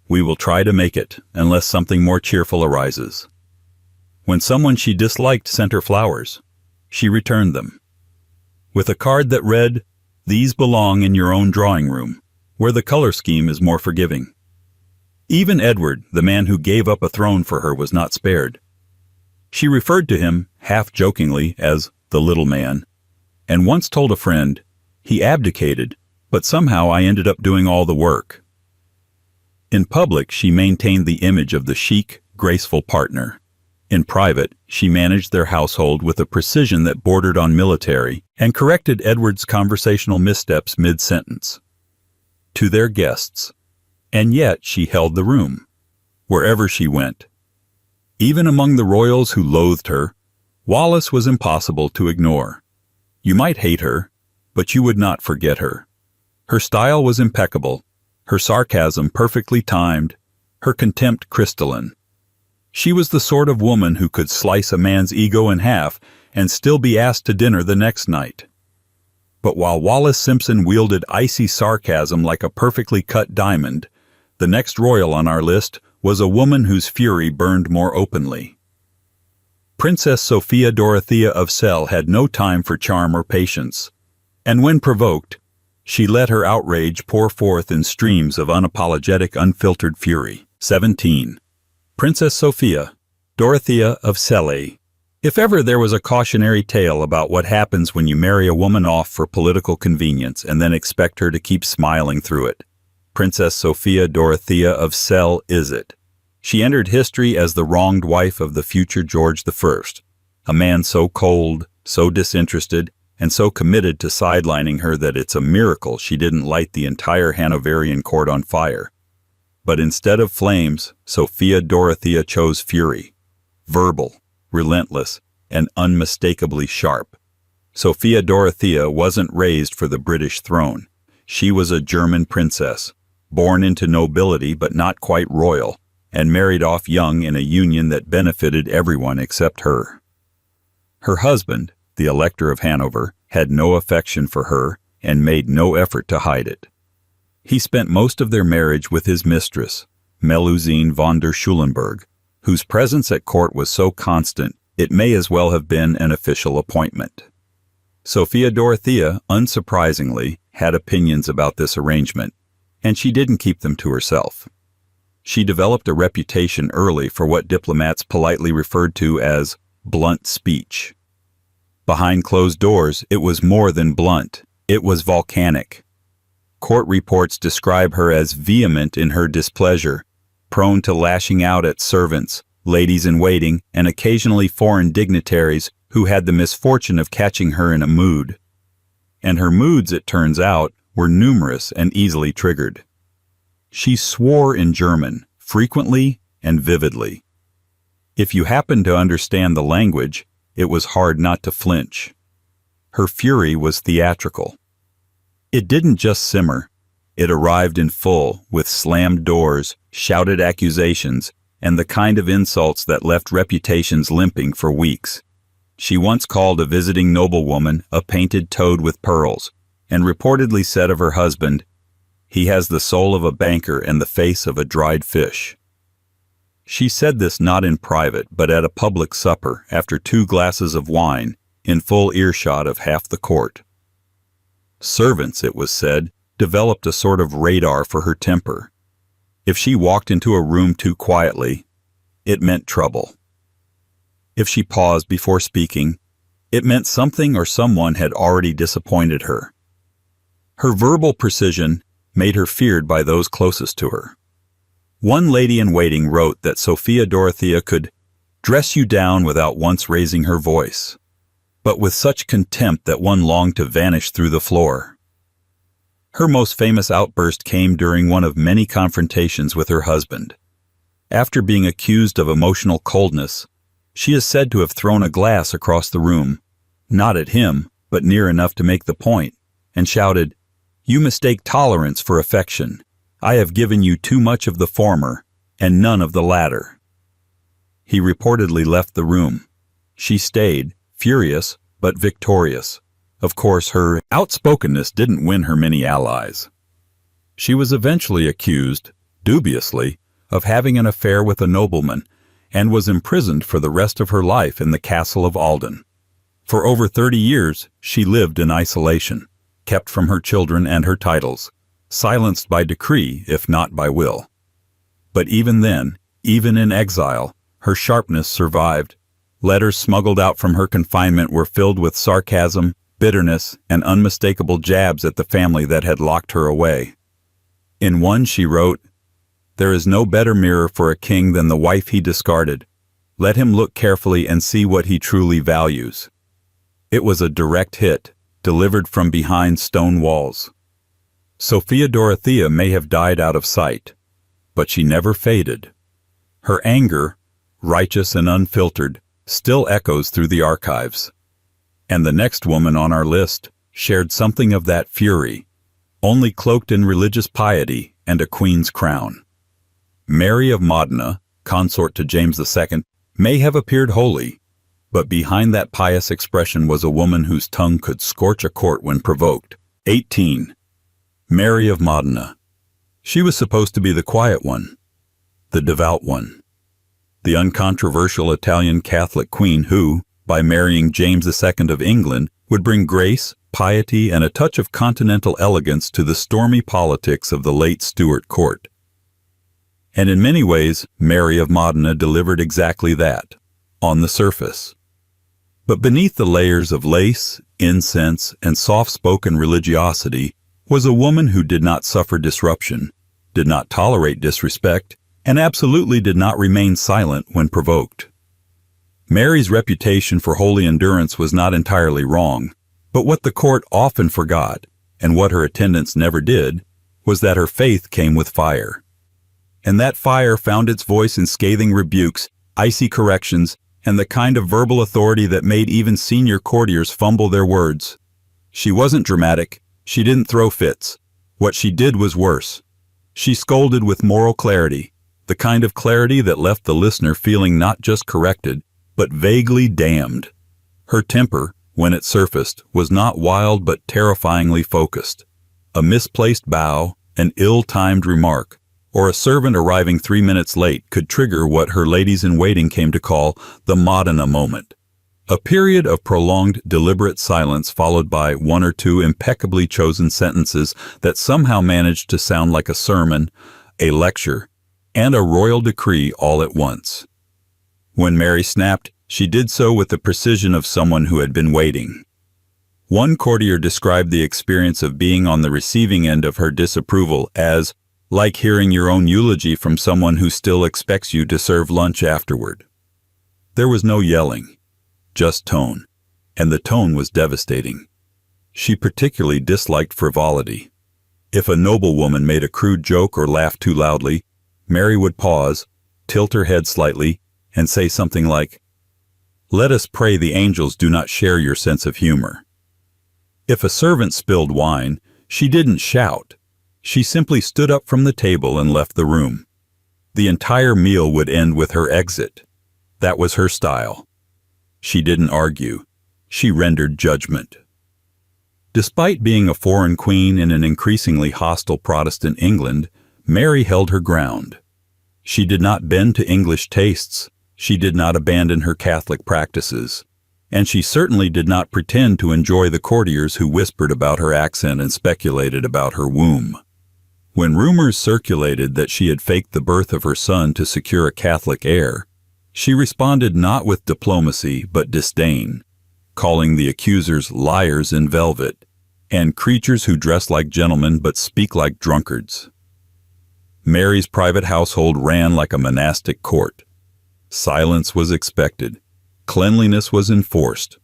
"We will try to make it, unless something more cheerful arises." When someone she disliked sent her flowers, she returned them. With a card that read, "These belong in your own drawing room, where the color scheme is more forgiving." Even Edward, the man who gave up a throne for her, was not spared. She referred to him, half-jokingly, as the little man, and once told a friend, "He abdicated, but somehow I ended up doing all the work." In public, she maintained the image of the chic, graceful partner. In private, she managed their household with a precision that bordered on military and corrected Edward's conversational missteps mid-sentence. To their guests. And yet she held the room, wherever she went. Even among the royals who loathed her, Wallis was impossible to ignore. You might hate her, but you would not forget her. Her style was impeccable, her sarcasm perfectly timed, her contempt crystalline. She was the sort of woman who could slice a man's ego in half and still be asked to dinner the next night. But while Wallis Simpson wielded icy sarcasm like a perfectly cut diamond, the next royal on our list was a woman whose fury burned more openly. Princess Sophia Dorothea of Celle had no time for charm or patience, and when provoked, she let her outrage pour forth in streams of unapologetic, unfiltered fury. 17. Princess Sophia Dorothea of Celle. If ever there was a cautionary tale about what happens when you marry a woman off for political convenience and then expect her to keep smiling through it, Princess Sophia Dorothea of Celle is it. She entered history as the wronged wife of the future George I, a man so cold, so disinterested, and so committed to sidelining her that it's a miracle she didn't light the entire Hanoverian court on fire. But instead of flames, Sophia Dorothea chose fury. Verbal, relentless, and unmistakably sharp. Sophia Dorothea wasn't raised for the British throne. She was a German princess, born into nobility but not quite royal, and married off young in a union that benefited everyone except her. Her husband, the Elector of Hanover, had no affection for her and made no effort to hide it. He spent most of their marriage with his mistress, Melusine von der Schulenburg, whose presence at court was so constant it may as well have been an official appointment. Sophia Dorothea, unsurprisingly, had opinions about this arrangement, and she didn't keep them to herself. She developed a reputation early for what diplomats politely referred to as blunt speech. Behind closed doors, it was more than blunt, it was volcanic. Court reports describe her as vehement in her displeasure, prone to lashing out at servants, ladies-in-waiting, and occasionally foreign dignitaries who had the misfortune of catching her in a mood. And her moods, it turns out, were numerous and easily triggered. She swore in German, frequently and vividly. If you happened to understand the language, it was hard not to flinch. Her fury was theatrical. It didn't just simmer. It arrived in full, with slammed doors, shouted accusations, and the kind of insults that left reputations limping for weeks. She once called a visiting noblewoman a painted toad with pearls, and reportedly said of her husband, "He has the soul of a banker and the face of a dried fish." She said this not in private, but at a public supper, after 2 glasses of wine, in full earshot of half the court. Servants, it was said, developed a sort of radar for her temper. If she walked into a room too quietly, it meant trouble. If she paused before speaking, it meant something or someone had already disappointed her. Her verbal precision made her feared by those closest to her. One lady-in-waiting wrote that Sophia Dorothea could dress you down without once raising her voice, but with such contempt that one longed to vanish through the floor. Her most famous outburst came during one of many confrontations with her husband. After being accused of emotional coldness, she is said to have thrown a glass across the room, not at him, but near enough to make the point, and shouted, "You mistake tolerance for affection. I have given you too much of the former, and none of the latter." He reportedly left the room. She stayed, furious, but victorious. Of course, her outspokenness didn't win her many allies. She was eventually accused, dubiously, of having an affair with a nobleman, and was imprisoned for the rest of her life in the castle of Alden. For over 30 years, she lived in isolation, kept from her children and her titles, silenced by decree, if not by will. But even then, even in exile, her sharpness survived. Letters smuggled out from her confinement were filled with sarcasm, bitterness, and unmistakable jabs at the family that had locked her away. In one she wrote, "There is no better mirror for a king than the wife he discarded. Let him look carefully and see what he truly values. It was a direct hit, delivered from behind stone walls. Sophia Dorothea may have died out of sight, but she never faded. Her anger, righteous and unfiltered, still echoes through the archives. And the next woman on our list shared something of that fury, only cloaked in religious piety and a queen's crown. Mary of Modena, consort to James II, may have appeared holy, but behind that pious expression was a woman whose tongue could scorch a court when provoked. 18. Mary of Modena. She was supposed to be the quiet one, the devout one, the uncontroversial Italian Catholic queen who, by marrying James II of England, would bring grace, piety, and a touch of continental elegance to the stormy politics of the late Stuart court. And in many ways, Mary of Modena delivered exactly that, on the surface. But beneath the layers of lace, incense, and soft-spoken religiosity was a woman who did not suffer disruption, did not tolerate disrespect, and absolutely did not remain silent when provoked. Mary's reputation for holy endurance was not entirely wrong, but what the court often forgot, and what her attendants never did, was that her faith came with fire. And that fire found its voice in scathing rebukes, icy corrections, and the kind of verbal authority that made even senior courtiers fumble their words. She wasn't dramatic. She didn't throw fits. What she did was worse. She scolded with moral clarity, the kind of clarity that left the listener feeling not just corrected, but vaguely damned. Her temper, when it surfaced, was not wild but terrifyingly focused. A misplaced bow, an ill-timed remark, or a servant arriving 3 minutes late could trigger what her ladies-in-waiting came to call the Modena moment. A period of prolonged, deliberate silence followed by one or two impeccably chosen sentences that somehow managed to sound like a sermon, a lecture, and a royal decree all at once. When Mary snapped, she did so with the precision of someone who had been waiting. One courtier described the experience of being on the receiving end of her disapproval as like hearing your own eulogy from someone who still expects you to serve lunch afterward. There was no yelling, just tone, and the tone was devastating. She particularly disliked frivolity. If a noblewoman made a crude joke or laughed too loudly, Mary would pause, tilt her head slightly, and say something like, "Let us pray the angels do not share your sense of humor." If a servant spilled wine, she didn't shout. She simply stood up from the table and left the room. The entire meal would end with her exit. That was her style. She didn't argue. She rendered judgment. Despite being a foreign queen in an increasingly hostile Protestant England, Mary held her ground. She did not bend to English tastes. She did not abandon her Catholic practices. And she certainly did not pretend to enjoy the courtiers who whispered about her accent and speculated about her womb. When rumors circulated that she had faked the birth of her son to secure a Catholic heir, she responded not with diplomacy but disdain, calling the accusers liars in velvet and creatures who dress like gentlemen but speak like drunkards. Mary's private household ran like a monastic court. Silence was expected. Cleanliness was enforced.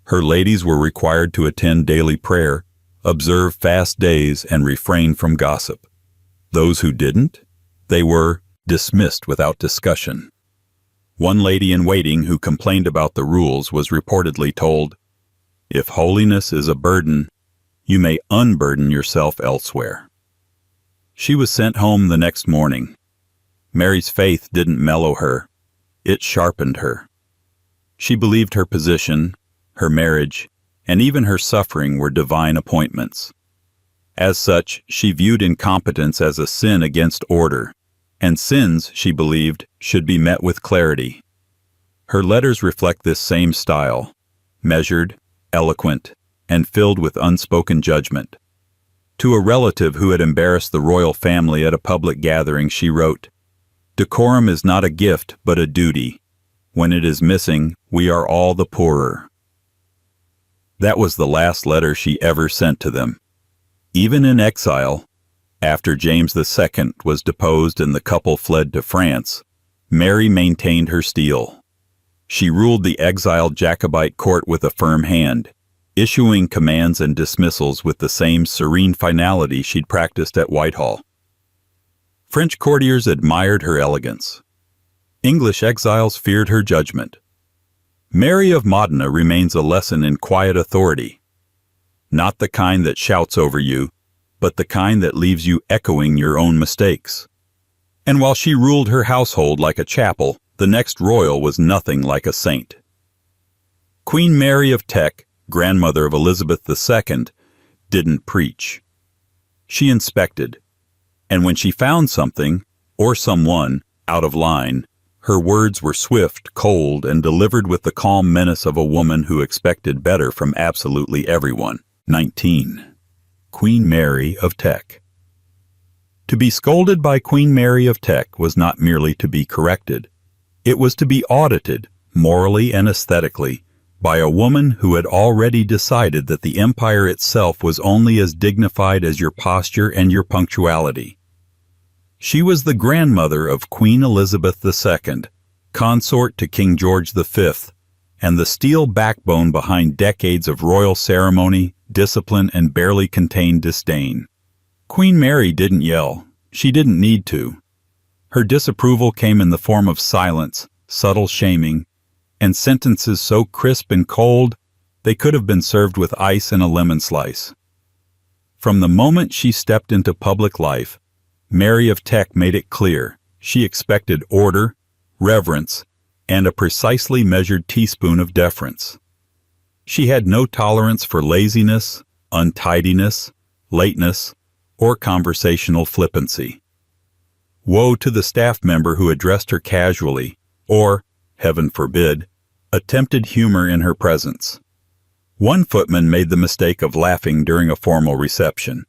Her ladies were required to attend daily prayer, observe fast days, and refrain from gossip. Those who didn't, they were dismissed without discussion. One lady-in-waiting who complained about the rules was reportedly told, "If holiness is a burden, you may unburden yourself elsewhere." She was sent home the next morning. Mary's faith didn't mellow her. It sharpened her. She believed her position, her marriage, and even her suffering were divine appointments. As such, she viewed incompetence as a sin against order, and sins, she believed, should be met with clarity. Her letters reflect this same style, measured, eloquent, and filled with unspoken judgment. To a relative who had embarrassed the royal family at a public gathering, she wrote, "Decorum is not a gift but a duty. When it is missing, we are all the poorer." That was the last letter she ever sent to them. Even in exile, after James II was deposed and the couple fled to France, Mary maintained her steel. She ruled the exiled Jacobite court with a firm hand, issuing commands and dismissals with the same serene finality she'd practiced at Whitehall. French courtiers admired her elegance. English exiles feared her judgment. Mary of Modena remains a lesson in quiet authority. Not the kind that shouts over you, but the kind that leaves you echoing your own mistakes. And while she ruled her household like a chapel, the next royal was nothing like a saint. Queen Mary of Teck, grandmother of Elizabeth II, didn't preach. She inspected, and when she found something, or someone, out of line, her words were swift, cold, and delivered with the calm menace of a woman who expected better from absolutely everyone. 19. Queen Mary of Teck. To be scolded by Queen Mary of Teck was not merely to be corrected. It was to be audited, morally and aesthetically, by a woman who had already decided that the empire itself was only as dignified as your posture and your punctuality. She was the grandmother of Queen Elizabeth II, consort to King George V, and the steel backbone behind decades of royal ceremony, discipline, and barely contained disdain. Queen Mary didn't yell. She didn't need to. Her disapproval came in the form of silence, subtle shaming, and sentences so crisp and cold they could have been served with ice and a lemon slice. From the moment she stepped into public life, Mary of Teck made it clear she expected order, reverence, and a precisely measured teaspoon of deference. She had no tolerance for laziness, untidiness, lateness, or conversational flippancy. Woe to the staff member who addressed her casually, or, heaven forbid, attempted humor in her presence. One footman made the mistake of laughing during a formal reception.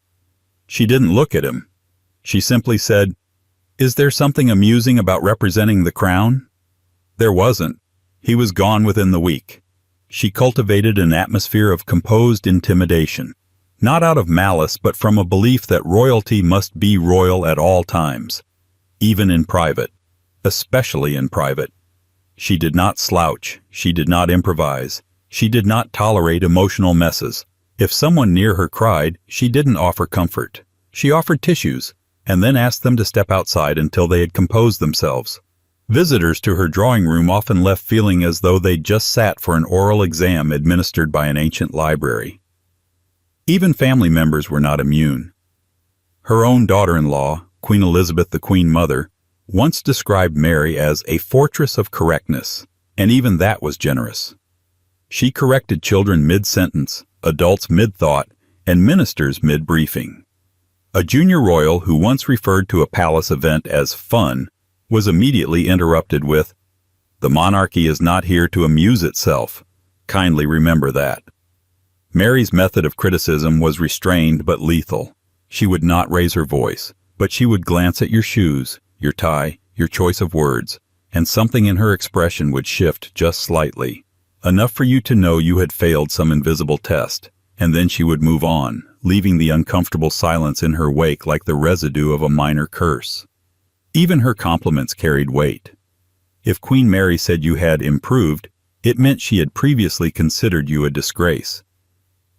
She didn't look at him. She simply said, "Is there something amusing about representing the crown?" There wasn't. He was gone within the week. She cultivated an atmosphere of composed intimidation, not out of malice but from a belief that royalty must be royal at all times, even in private, especially in private. She did not slouch, she did not improvise, she did not tolerate emotional messes. If someone near her cried, she didn't offer comfort. She offered tissues, and then asked them to step outside until they had composed themselves. Visitors to her drawing room often left feeling as though they'd just sat for an oral exam administered by an ancient library. Even family members were not immune. Her own daughter-in-law, Queen Elizabeth the Queen Mother, once described Mary as a fortress of correctness, and even that was generous. She corrected children mid-sentence, adults mid-thought, and ministers mid-briefing. A junior royal who once referred to a palace event as fun was immediately interrupted with, "The monarchy is not here to amuse itself. Kindly remember that." Mary's method of criticism was restrained but lethal. She would not raise her voice, but she would glance at your shoes, your tie, your choice of words, and something in her expression would shift just slightly, enough for you to know you had failed some invisible test, and then she would move on, leaving the uncomfortable silence in her wake like the residue of a minor curse. Even her compliments carried weight. If Queen Mary said you had improved, it meant she had previously considered you a disgrace.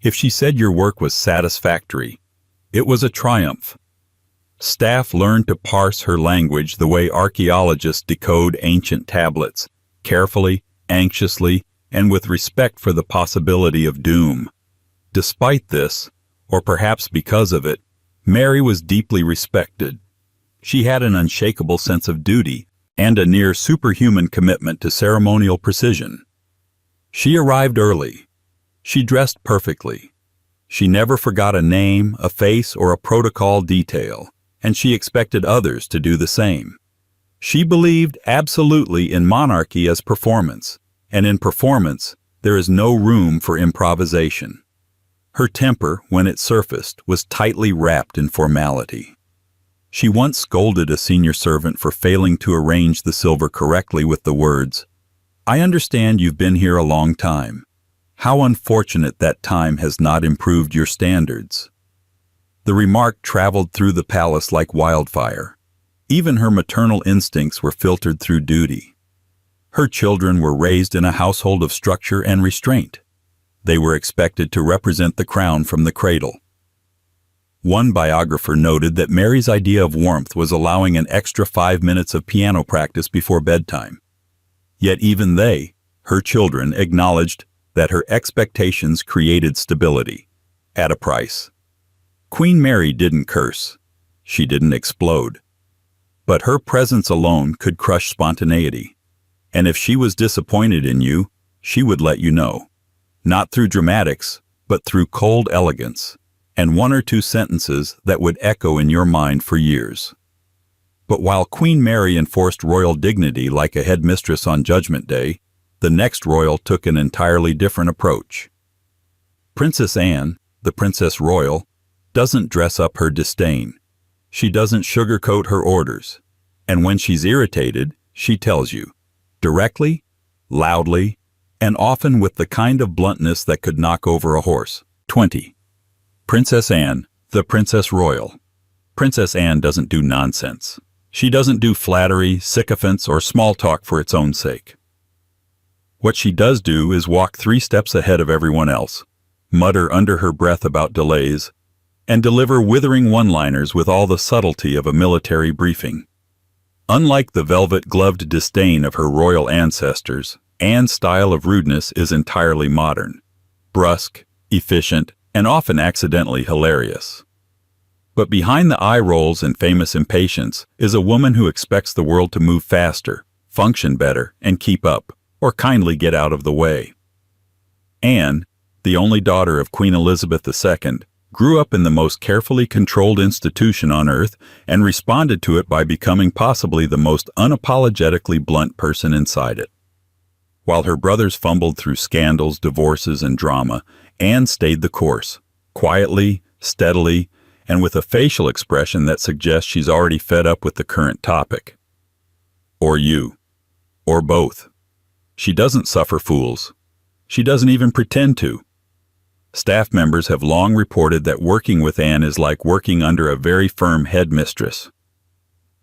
If she said your work was satisfactory, it was a triumph. Staff learned to parse her language the way archaeologists decode ancient tablets, carefully, anxiously, and with respect for the possibility of doom. Despite this, or perhaps because of it, Mary was deeply respected. She had an unshakable sense of duty and a near superhuman commitment to ceremonial precision. She arrived early. She dressed perfectly. She never forgot a name, a face, or a protocol detail, and she expected others to do the same. She believed absolutely in monarchy as performance, and in performance, there is no room for improvisation. Her temper, when it surfaced, was tightly wrapped in formality. She once scolded a senior servant for failing to arrange the silver correctly with the words, "I understand you've been here a long time. How unfortunate that time has not improved your standards." The remark traveled through the palace like wildfire. Even her maternal instincts were filtered through duty. Her children were raised in a household of structure and restraint. They were expected to represent the crown from the cradle. One biographer noted that Mary's idea of warmth was allowing an extra 5 minutes of piano practice before bedtime. Yet even they, her children, acknowledged that her expectations created stability, at a price. Queen Mary didn't curse. She didn't explode. But her presence alone could crush spontaneity. And if she was disappointed in you, she would let you know. Not through dramatics, but through cold elegance, and 1 or 2 sentences that would echo in your mind for years. But while Queen Mary enforced royal dignity like a headmistress on Judgment Day, the next royal took an entirely different approach. Princess Anne, the Princess Royal, doesn't dress up her disdain. She doesn't sugarcoat her orders. And when she's irritated, she tells you, directly, loudly, and often with the kind of bluntness that could knock over a horse. 20. Princess Anne, the Princess Royal. Princess Anne doesn't do nonsense. She doesn't do flattery, sycophants, or small talk for its own sake. What she does do is walk 3 steps ahead of everyone else, mutter under her breath about delays, and deliver withering one-liners with all the subtlety of a military briefing. Unlike the velvet-gloved disdain of her royal ancestors, Anne's style of rudeness is entirely modern, brusque, efficient, and often accidentally hilarious. But behind the eye rolls and famous impatience is a woman who expects the world to move faster, function better, and keep up, or kindly get out of the way. Anne, the only daughter of Queen Elizabeth II, grew up in the most carefully controlled institution on earth and responded to it by becoming possibly the most unapologetically blunt person inside it. While her brothers fumbled through scandals, divorces, and drama, Anne stayed the course, quietly, steadily, and with a facial expression that suggests she's already fed up with the current topic. Or you. Or both. She doesn't suffer fools. She doesn't even pretend to. Staff members have long reported that working with Anne is like working under a very firm headmistress.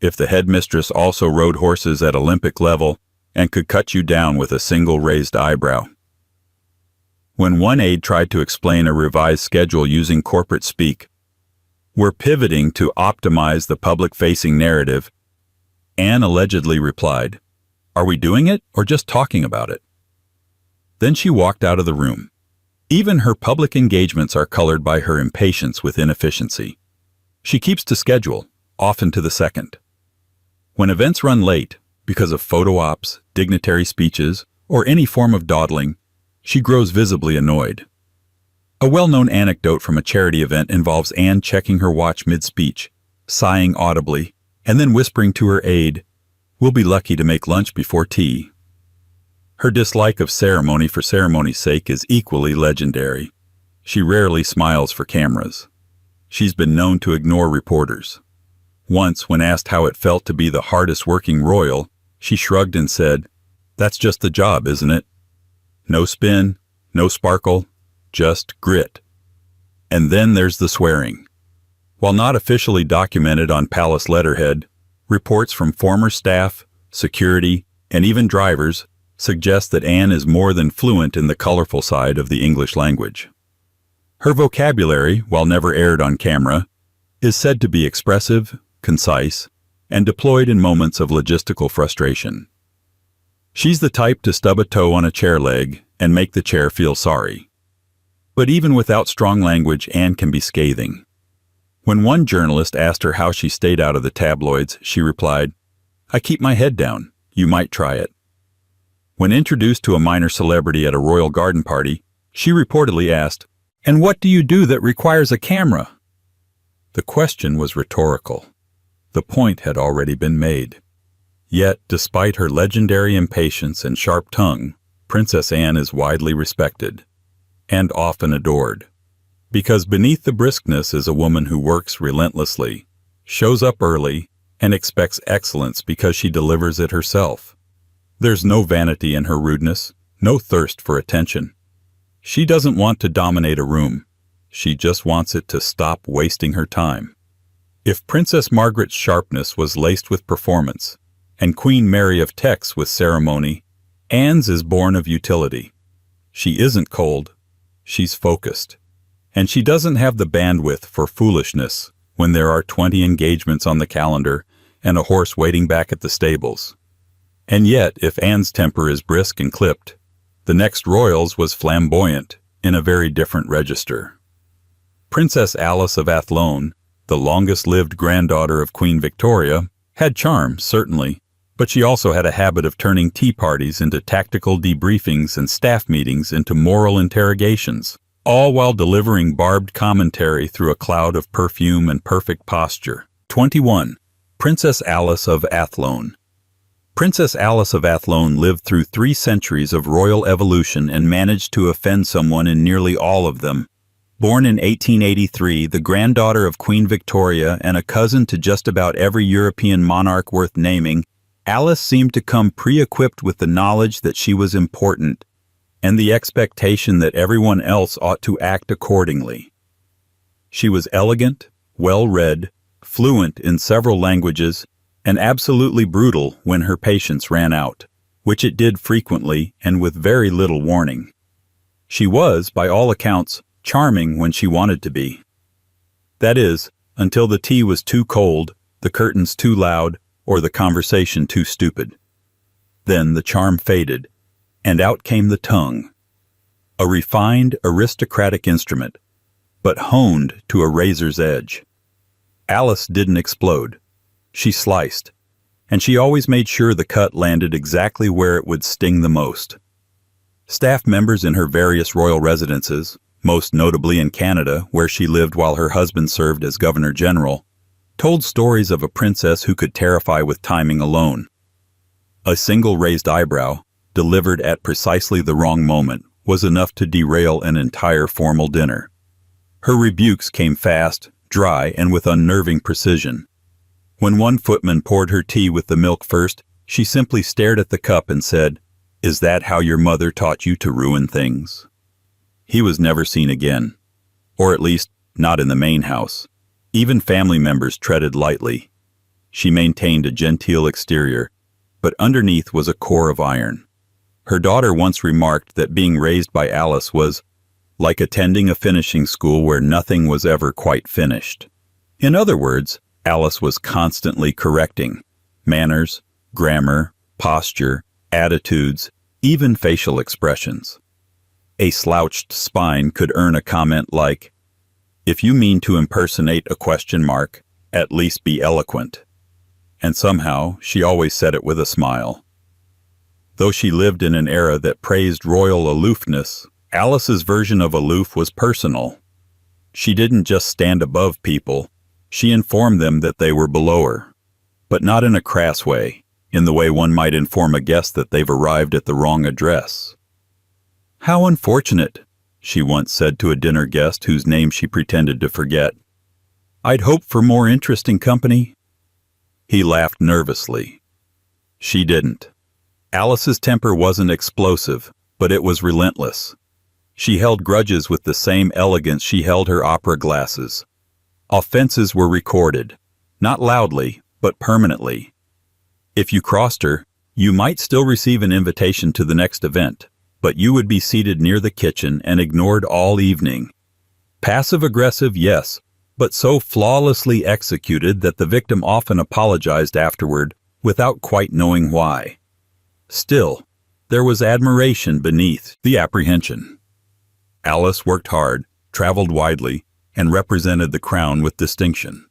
If the headmistress also rode horses at Olympic level and could cut you down with a single raised eyebrow. When one aide tried to explain a revised schedule using corporate speak, "We're pivoting to optimize the public-facing narrative," Anne allegedly replied, "Are we doing it or just talking about it?" Then she walked out of the room. Even her public engagements are colored by her impatience with inefficiency. She keeps to schedule, often to the second. When events run late, because of photo ops, dignitary speeches, or any form of dawdling, she grows visibly annoyed. A well-known anecdote from a charity event involves Anne checking her watch mid-speech, sighing audibly, and then whispering to her aide, "We'll be lucky to make lunch before tea." Her dislike of ceremony for ceremony's sake is equally legendary. She rarely smiles for cameras. She's been known to ignore reporters. Once, when asked how it felt to be the hardest-working royal, she shrugged and said, "That's just the job, isn't it? No spin, no sparkle, just grit." And then there's the swearing. While not officially documented on palace letterhead, reports from former staff, security, and even drivers suggest that Anne is more than fluent in the colorful side of the English language. Her vocabulary, while never aired on camera, is said to be expressive, concise, and deployed in moments of logistical frustration. She's the type to stub a toe on a chair leg and make the chair feel sorry. But even without strong language, Anne can be scathing. When one journalist asked her how she stayed out of the tabloids, she replied, "I keep my head down. You might try it." When introduced to a minor celebrity at a royal garden party, she reportedly asked, "And what do you do that requires a camera?" The question was rhetorical. The point had already been made. Yet, despite her legendary impatience and sharp tongue, Princess Anne is widely respected, and often adored. Because beneath the briskness is a woman who works relentlessly, shows up early, and expects excellence because she delivers it herself. There's no vanity in her rudeness, no thirst for attention. She doesn't want to dominate a room. She just wants it to stop wasting her time. If Princess Margaret's sharpness was laced with performance, and Queen Mary of Tex with ceremony, Anne's is born of utility. She isn't cold, she's focused. And she doesn't have the bandwidth for foolishness when there are 20 engagements on the calendar and a horse waiting back at the stables. And yet, if Anne's temper is brisk and clipped, the next royal's was flamboyant in a very different register. Princess Alice of Athlone, the longest-lived granddaughter of Queen Victoria, had charm, certainly, but she also had a habit of turning tea parties into tactical debriefings and staff meetings into moral interrogations, all while delivering barbed commentary through a cloud of perfume and perfect posture. 21. Princess Alice of Athlone. Princess Alice of Athlone lived through 3 centuries of royal evolution and managed to offend someone in nearly all of them. Born in 1883, the granddaughter of Queen Victoria and a cousin to just about every European monarch worth naming, Alice seemed to come pre-equipped with the knowledge that she was important, and the expectation that everyone else ought to act accordingly. She was elegant, well-read, fluent in several languages, and absolutely brutal when her patience ran out, which it did frequently and with very little warning. She was, by all accounts, charming when she wanted to be. That is, until the tea was too cold, the curtains too loud, or the conversation too stupid. Then the charm faded, and out came the tongue. A refined, aristocratic instrument, but honed to a razor's edge. Alice didn't explode. She sliced, and she always made sure the cut landed exactly where it would sting the most. Staff members in her various royal residences, most notably in Canada, where she lived while her husband served as Governor General, told stories of a princess who could terrify with timing alone. A single raised eyebrow, delivered at precisely the wrong moment, was enough to derail an entire formal dinner. Her rebukes came fast, dry, and with unnerving precision. When one footman poured her tea with the milk first, she simply stared at the cup and said, "Is that how your mother taught you to ruin things?" He was never seen again, or at least not in the main house. Even family members treaded lightly. She maintained a genteel exterior, but underneath was a core of iron. Her daughter once remarked that being raised by Alice was like attending a finishing school where nothing was ever quite finished. In other words, Alice was constantly correcting manners, grammar, posture, attitudes, even facial expressions. A slouched spine could earn a comment like, "If you mean to impersonate a question mark, at least be eloquent." And somehow she always said it with a smile. Though she lived in an era that praised royal aloofness, Alice's version of aloof was personal. She didn't just stand above people, she informed them that they were below her. But not in a crass way, in the way one might inform a guest that they've arrived at the wrong address. "How unfortunate," she once said to a dinner guest whose name she pretended to forget. "I'd hoped for more interesting company." He laughed nervously. She didn't. Alice's temper wasn't explosive, but it was relentless. She held grudges with the same elegance she held her opera glasses. Offenses were recorded, not loudly, but permanently. If you crossed her, you might still receive an invitation to the next event, but you would be seated near the kitchen and ignored all evening. Passive-aggressive, yes, but so flawlessly executed that the victim often apologized afterward without quite knowing why. Still, there was admiration beneath the apprehension. Alice worked hard, traveled widely, and represented the crown with distinction.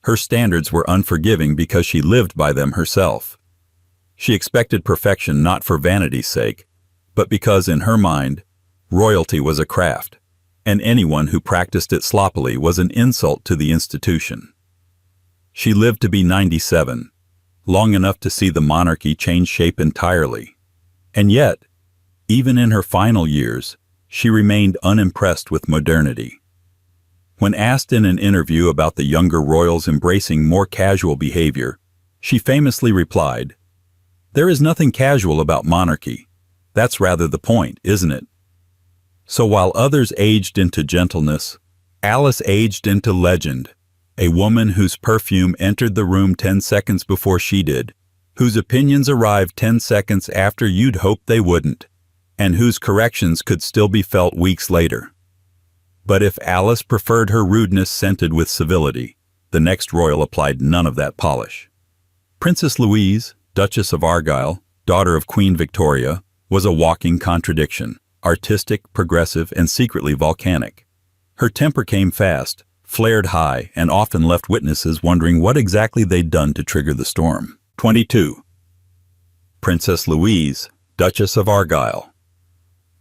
Her standards were unforgiving because she lived by them herself. She expected perfection not for vanity's sake, but because in her mind, royalty was a craft, and anyone who practiced it sloppily was an insult to the institution. She lived to be 97, long enough to see the monarchy change shape entirely. And yet, even in her final years, she remained unimpressed with modernity. When asked in an interview about the younger royals embracing more casual behavior, she famously replied, "There is nothing casual about monarchy. That's rather the point, isn't it?" So while others aged into gentleness, Alice aged into legend, a woman whose perfume entered the room 10 seconds before she did, whose opinions arrived 10 seconds after you'd hoped they wouldn't, and whose corrections could still be felt weeks later. But if Alice preferred her rudeness scented with civility, the next royal applied none of that polish. Princess Louise, Duchess of Argyll, daughter of Queen Victoria, was a walking contradiction, artistic, progressive, and secretly volcanic. Her temper came fast, flared high, and often left witnesses wondering what exactly they'd done to trigger the storm. 22. Princess Louise, Duchess of Argyll.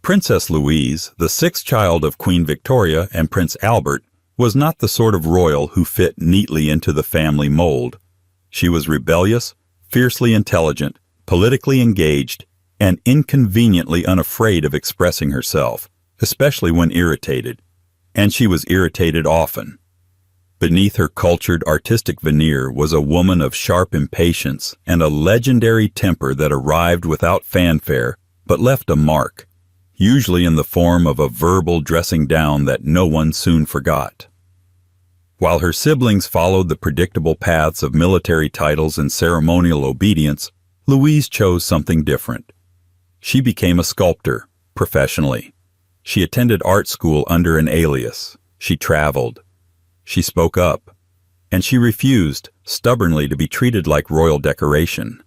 Princess Louise, the sixth child of Queen Victoria and Prince Albert, was not the sort of royal who fit neatly into the family mold. She was rebellious, fiercely intelligent, politically engaged, and inconveniently unafraid of expressing herself, especially when irritated, and she was irritated often. Beneath her cultured artistic veneer was a woman of sharp impatience and a legendary temper that arrived without fanfare but left a mark, usually in the form of a verbal dressing down that no one soon forgot. While her siblings followed the predictable paths of military titles and ceremonial obedience, Louise chose something different. She became a sculptor, professionally. She attended art school under an alias. She traveled. She spoke up. And she refused, stubbornly, to be treated like royal decoration.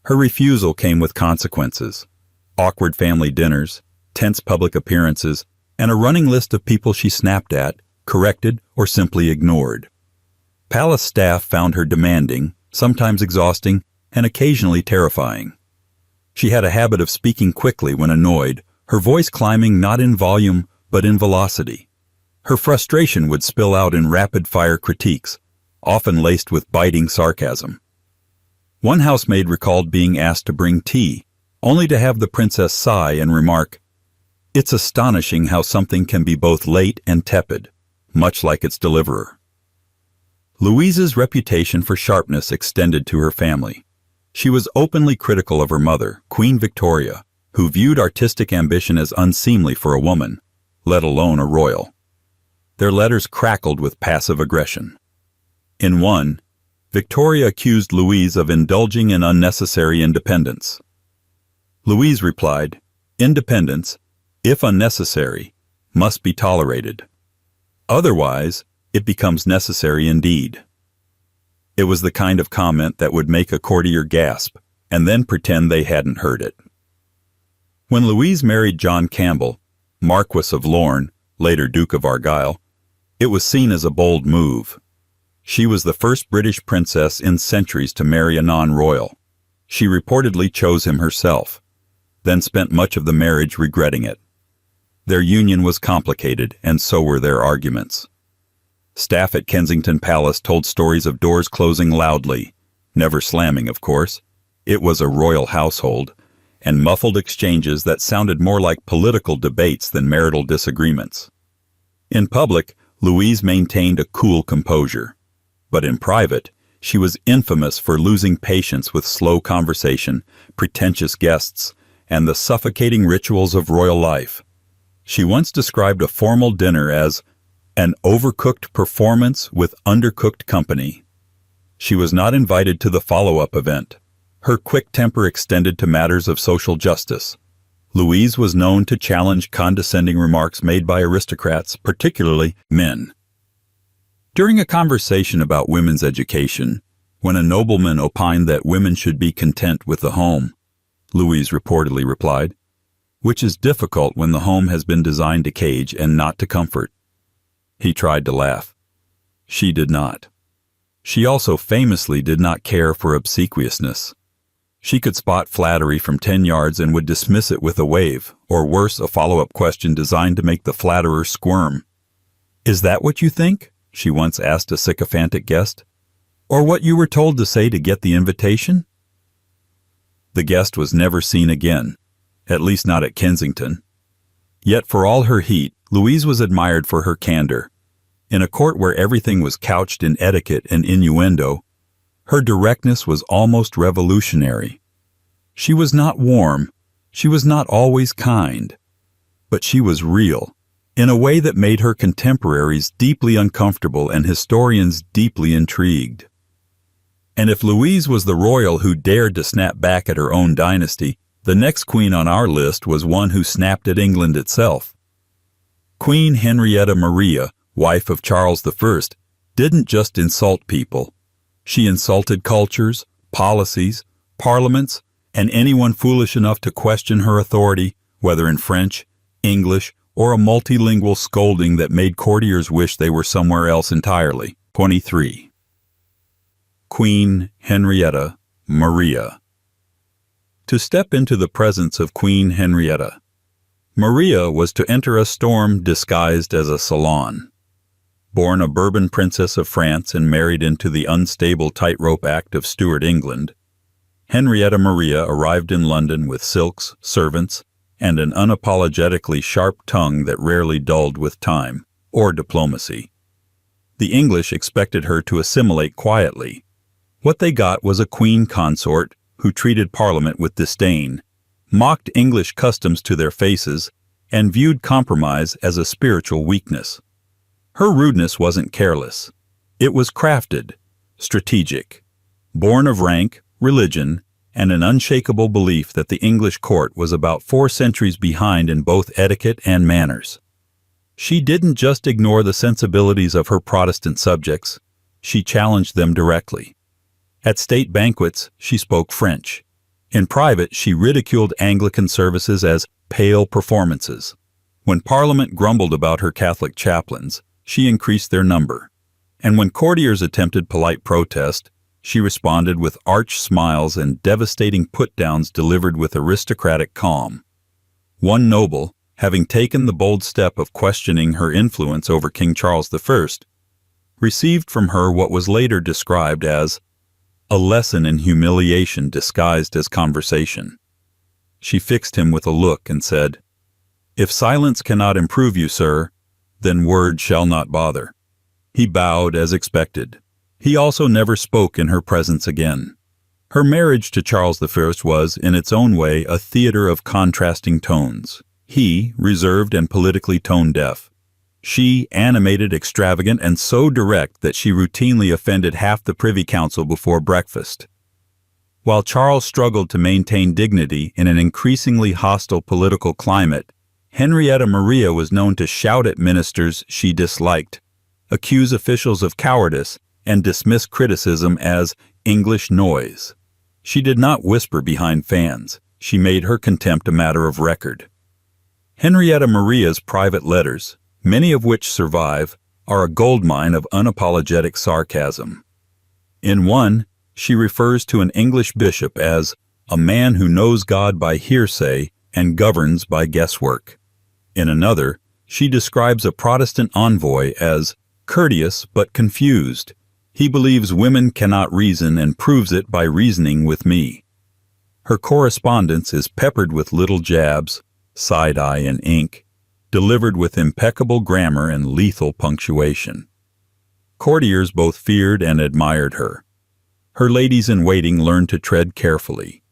Her refusal came with consequences: awkward family dinners, tense public appearances, and a running list of people she snapped at, corrected, or simply ignored. Palace staff found her demanding, sometimes exhausting, and occasionally terrifying. She had a habit of speaking quickly when annoyed, her voice climbing not in volume but in velocity. Her frustration would spill out in rapid-fire critiques, often laced with biting sarcasm. One housemaid recalled being asked to bring tea, only to have the princess sigh and remark, "It's astonishing how something can be both late and tepid, much like its deliverer." Louise's reputation for sharpness extended to her family. She was openly critical of her mother, Queen Victoria, who viewed artistic ambition as unseemly for a woman, let alone a royal. Their letters crackled with passive aggression. In one, Victoria accused Louise of indulging in unnecessary independence. Louise replied, "Independence, if unnecessary, must be tolerated. Otherwise, it becomes necessary indeed." It was the kind of comment that would make a courtier gasp and then pretend they hadn't heard it. When Louise married John Campbell, Marquess of Lorne, later Duke of Argyll, it was seen as a bold move. She was the first British princess in centuries to marry a non-royal. She reportedly chose him herself, then spent much of the marriage regretting it. Their union was complicated, and so were their arguments. Staff at Kensington Palace told stories of doors closing loudly, never slamming, of course. It was a royal household, and muffled exchanges that sounded more like political debates than marital disagreements. In public, Louise maintained a cool composure, but in private, she was infamous for losing patience with slow conversation, pretentious guests, and the suffocating rituals of royal life. She once described a formal dinner as an overcooked performance with undercooked company. She was not invited to the follow-up event. Her quick temper extended to matters of social justice. Louise was known to challenge condescending remarks made by aristocrats, particularly men. During a conversation about women's education, when a nobleman opined that women should be content with the home, Louise reportedly replied, "Which is difficult when the home has been designed to cage and not to comfort." He tried to laugh. She did not. She also famously did not care for obsequiousness. She could spot flattery from 10 yards and would dismiss it with a wave, or worse, a follow-up question designed to make the flatterer squirm. "Is that what you think?" she once asked a sycophantic guest. "Or what you were told to say to get the invitation?" The guest was never seen again, at least not at Kensington. Yet for all her heat, Louise was admired for her candor. In a court where everything was couched in etiquette and innuendo, her directness was almost revolutionary. She was not warm, she was not always kind, but she was real, in a way that made her contemporaries deeply uncomfortable and historians deeply intrigued. And if Louise was the royal who dared to snap back at her own dynasty, the next queen on our list was one who snapped at England itself. Queen Henrietta Maria, wife of Charles I, didn't just insult people. She insulted cultures, policies, parliaments, and anyone foolish enough to question her authority, whether in French, English, or a multilingual scolding that made courtiers wish they were somewhere else entirely. 23. Queen Henrietta Maria. To step into the presence of Queen Henrietta, Maria was to enter a storm disguised as a salon. Born a Bourbon princess of France and married into the unstable tightrope act of Stuart England, Henrietta Maria arrived in London with silks, servants, and an unapologetically sharp tongue that rarely dulled with time or diplomacy. The English expected her to assimilate quietly. What they got was a queen consort who treated Parliament with disdain, mocked English customs to their faces, and viewed compromise as a spiritual weakness. Her rudeness wasn't careless. It was crafted, strategic, born of rank, religion, and an unshakable belief that the English court was about 4 centuries behind in both etiquette and manners. She didn't just ignore the sensibilities of her Protestant subjects, she challenged them directly. At state banquets, she spoke French. In private, she ridiculed Anglican services as pale performances. When Parliament grumbled about her Catholic chaplains, she increased their number. And when courtiers attempted polite protest, she responded with arch smiles and devastating put-downs delivered with aristocratic calm. One noble, having taken the bold step of questioning her influence over King Charles I, received from her what was later described as a lesson in humiliation disguised as conversation. She fixed him with a look and said, "If silence cannot improve you, sir, then words shall not bother." He bowed as expected. He also never spoke in her presence again. Her marriage to Charles I was, in its own way, a theater of contrasting tones. He, reserved and politically tone-deaf. She, animated, extravagant, and so direct that she routinely offended half the Privy Council before breakfast. While Charles struggled to maintain dignity in an increasingly hostile political climate, Henrietta Maria was known to shout at ministers she disliked, accuse officials of cowardice, and dismiss criticism as English noise. She did not whisper behind fans. She made her contempt a matter of record. Henrietta Maria's private letters, many of which survive, are a goldmine of unapologetic sarcasm. In one, she refers to an English bishop as a man who knows God by hearsay and governs by guesswork. In another, she describes a Protestant envoy as courteous but confused. He believes women cannot reason and proves it by reasoning with me. Her correspondence is peppered with little jabs, side-eye and ink, delivered with impeccable grammar and lethal punctuation. Courtiers both feared and admired her. Her ladies-in-waiting learned to tread carefully.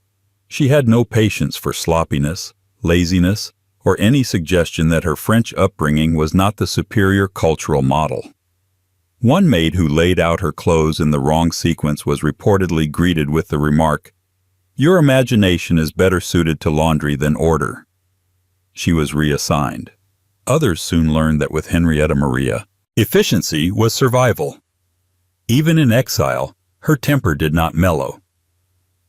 She had no patience for sloppiness, laziness, or any suggestion that her French upbringing was not the superior cultural model. One maid who laid out her clothes in the wrong sequence was reportedly greeted with the remark, "Your imagination is better suited to laundry than order." She was reassigned. Others soon learned that with Henrietta Maria, efficiency was survival. Even in exile, her temper did not mellow.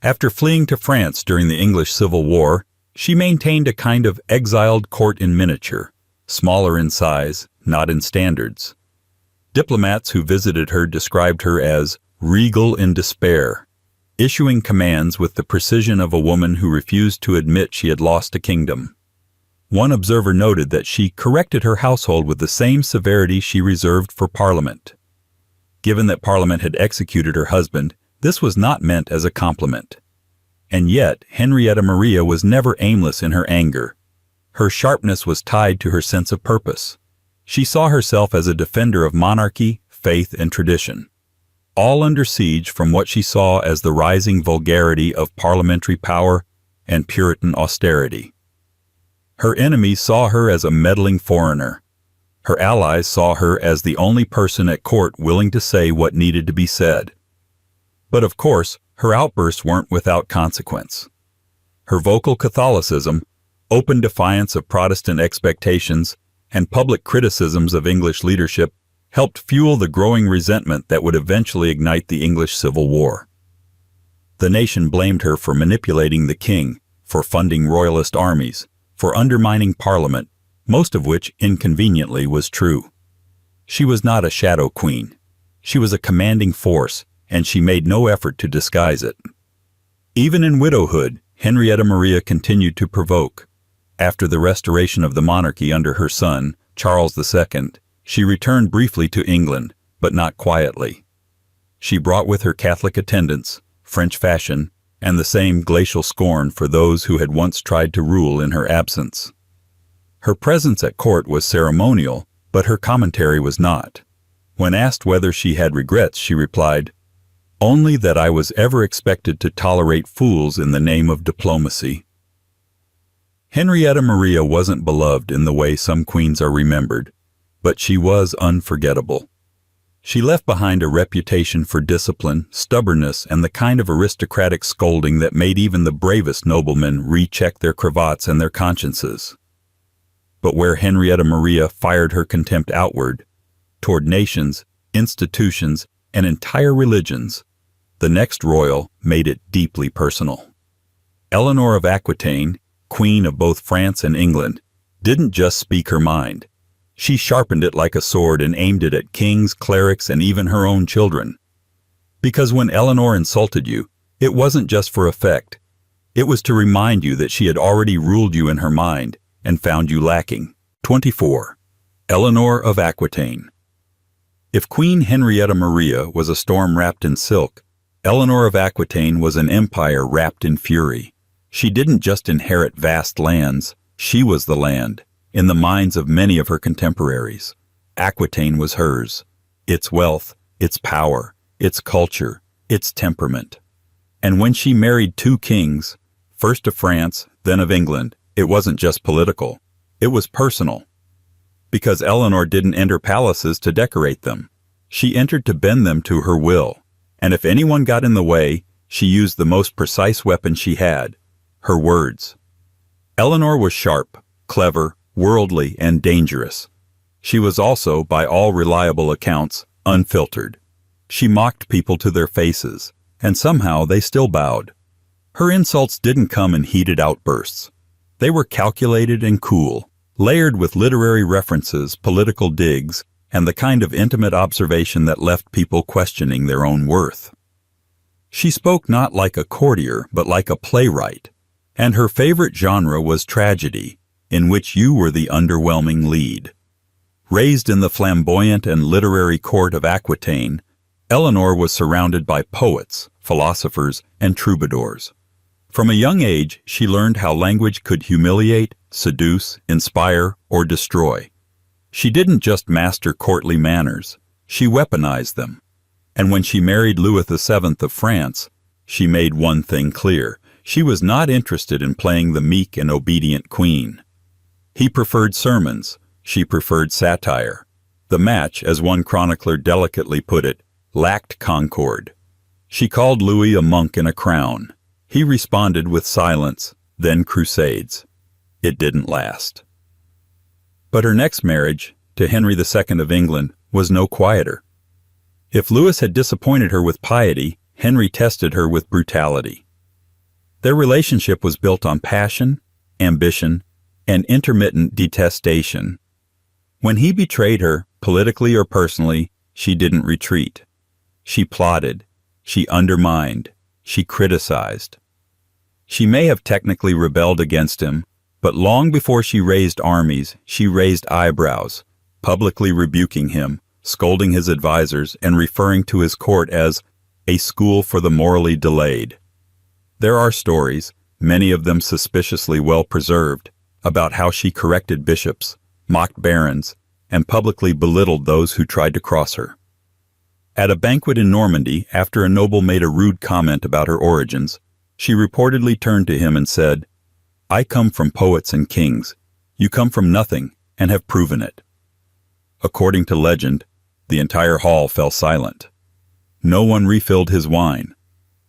After fleeing to France during the English Civil War, she maintained a kind of exiled court in miniature, smaller in size, not in standards. Diplomats who visited her described her as regal in despair, issuing commands with the precision of a woman who refused to admit she had lost a kingdom. One observer noted that she corrected her household with the same severity she reserved for Parliament. Given that Parliament had executed her husband, this was not meant as a compliment. And yet, Henrietta Maria was never aimless in her anger. Her sharpness was tied to her sense of purpose. She saw herself as a defender of monarchy, faith, and tradition, all under siege from what she saw as the rising vulgarity of parliamentary power and Puritan austerity. Her enemies saw her as a meddling foreigner. Her allies saw her as the only person at court willing to say what needed to be said. But of course, her outbursts weren't without consequence. Her vocal Catholicism, open defiance of Protestant expectations, and public criticisms of English leadership helped fuel the growing resentment that would eventually ignite the English Civil War. The nation blamed her for manipulating the king, for funding royalist armies, for undermining Parliament, most of which, inconveniently, was true. She was not a shadow queen. She was a commanding force, and she made no effort to disguise it. Even in widowhood, Henrietta Maria continued to provoke. After the restoration of the monarchy under her son, Charles II, she returned briefly to England, but not quietly. She brought with her Catholic attendants, French fashion, and the same glacial scorn for those who had once tried to rule in her absence. Her presence at court was ceremonial, but her commentary was not. When asked whether she had regrets, she replied, "Only that I was ever expected to tolerate fools in the name of diplomacy." Henrietta Maria wasn't beloved in the way some queens are remembered, but she was unforgettable. She left behind a reputation for discipline, stubbornness, and the kind of aristocratic scolding that made even the bravest noblemen recheck their cravats and their consciences. But where Henrietta Maria fired her contempt outward, toward nations, institutions, and entire religions, the next royal made it deeply personal. Eleanor of Aquitaine, Queen of both France and England, didn't just speak her mind. She sharpened it like a sword and aimed it at kings, clerics, and even her own children. Because when Eleanor insulted you, it wasn't just for effect. It was to remind you that she had already ruled you in her mind and found you lacking. 24. Eleanor of Aquitaine. If Queen Henrietta Maria was a storm wrapped in silk, Eleanor of Aquitaine was an empire wrapped in fury. She didn't just inherit vast lands, she was the land, in the minds of many of her contemporaries. Aquitaine was hers, its wealth, its power, its culture, its temperament. And when she married two kings, first of France, then of England, it wasn't just political, it was personal. Because Eleanor didn't enter palaces to decorate them. She entered to bend them to her will, and if anyone got in the way, she used the most precise weapon she had, her words. Eleanor was sharp, clever, worldly, and dangerous. She was also, by all reliable accounts, unfiltered. She mocked people to their faces, and somehow they still bowed. Her insults didn't come in heated outbursts. They were calculated and cool, layered with literary references, political digs, and the kind of intimate observation that left people questioning their own worth. She spoke not like a courtier, but like a playwright, and her favorite genre was tragedy, in which you were the underwhelming lead. Raised in the flamboyant and literary court of Aquitaine, Eleanor was surrounded by poets, philosophers, and troubadours. From a young age, she learned how language could humiliate, seduce, inspire, or destroy. She didn't just master courtly manners, she weaponized them. And when she married Louis VII of France, she made one thing clear. She was not interested in playing the meek and obedient queen. He preferred sermons, she preferred satire. The match, as one chronicler delicately put it, lacked concord. She called Louis a monk in a crown. He responded with silence, then crusades. It didn't last. But her next marriage, to Henry II of England, was no quieter. If Louis had disappointed her with piety, Henry tested her with brutality. Their relationship was built on passion, ambition, and intermittent detestation. When he betrayed her, politically or personally, she didn't retreat. She plotted, she undermined, she criticized. She may have technically rebelled against him, but long before she raised armies, she raised eyebrows, publicly rebuking him, scolding his advisors, and referring to his court as a school for the morally delayed. There are stories, many of them suspiciously well preserved, about how she corrected bishops, mocked barons, and publicly belittled those who tried to cross her. At a banquet in Normandy, after a noble made a rude comment about her origins, she reportedly turned to him and said, "I come from poets and kings. You come from nothing and have proven it." According to legend, the entire hall fell silent. No one refilled his wine,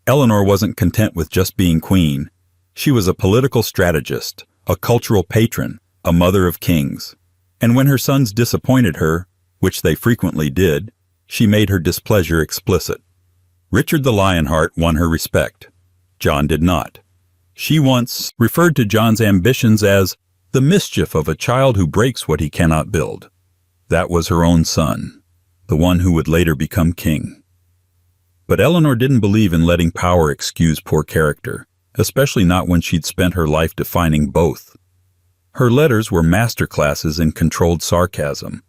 Eleanor wasn't content with just being queen. She was a political strategist, a cultural patron, a mother of kings. And when her sons disappointed her, which they frequently did, she made her displeasure explicit. Richard the Lionheart won her respect. John did not. She once referred to John's ambitions as the mischief of a child who breaks what he cannot build. That was her own son, the one who would later become king. But Eleanor didn't believe in letting power excuse poor character, especially not when she'd spent her life defining both. Her letters were masterclasses in controlled sarcasm.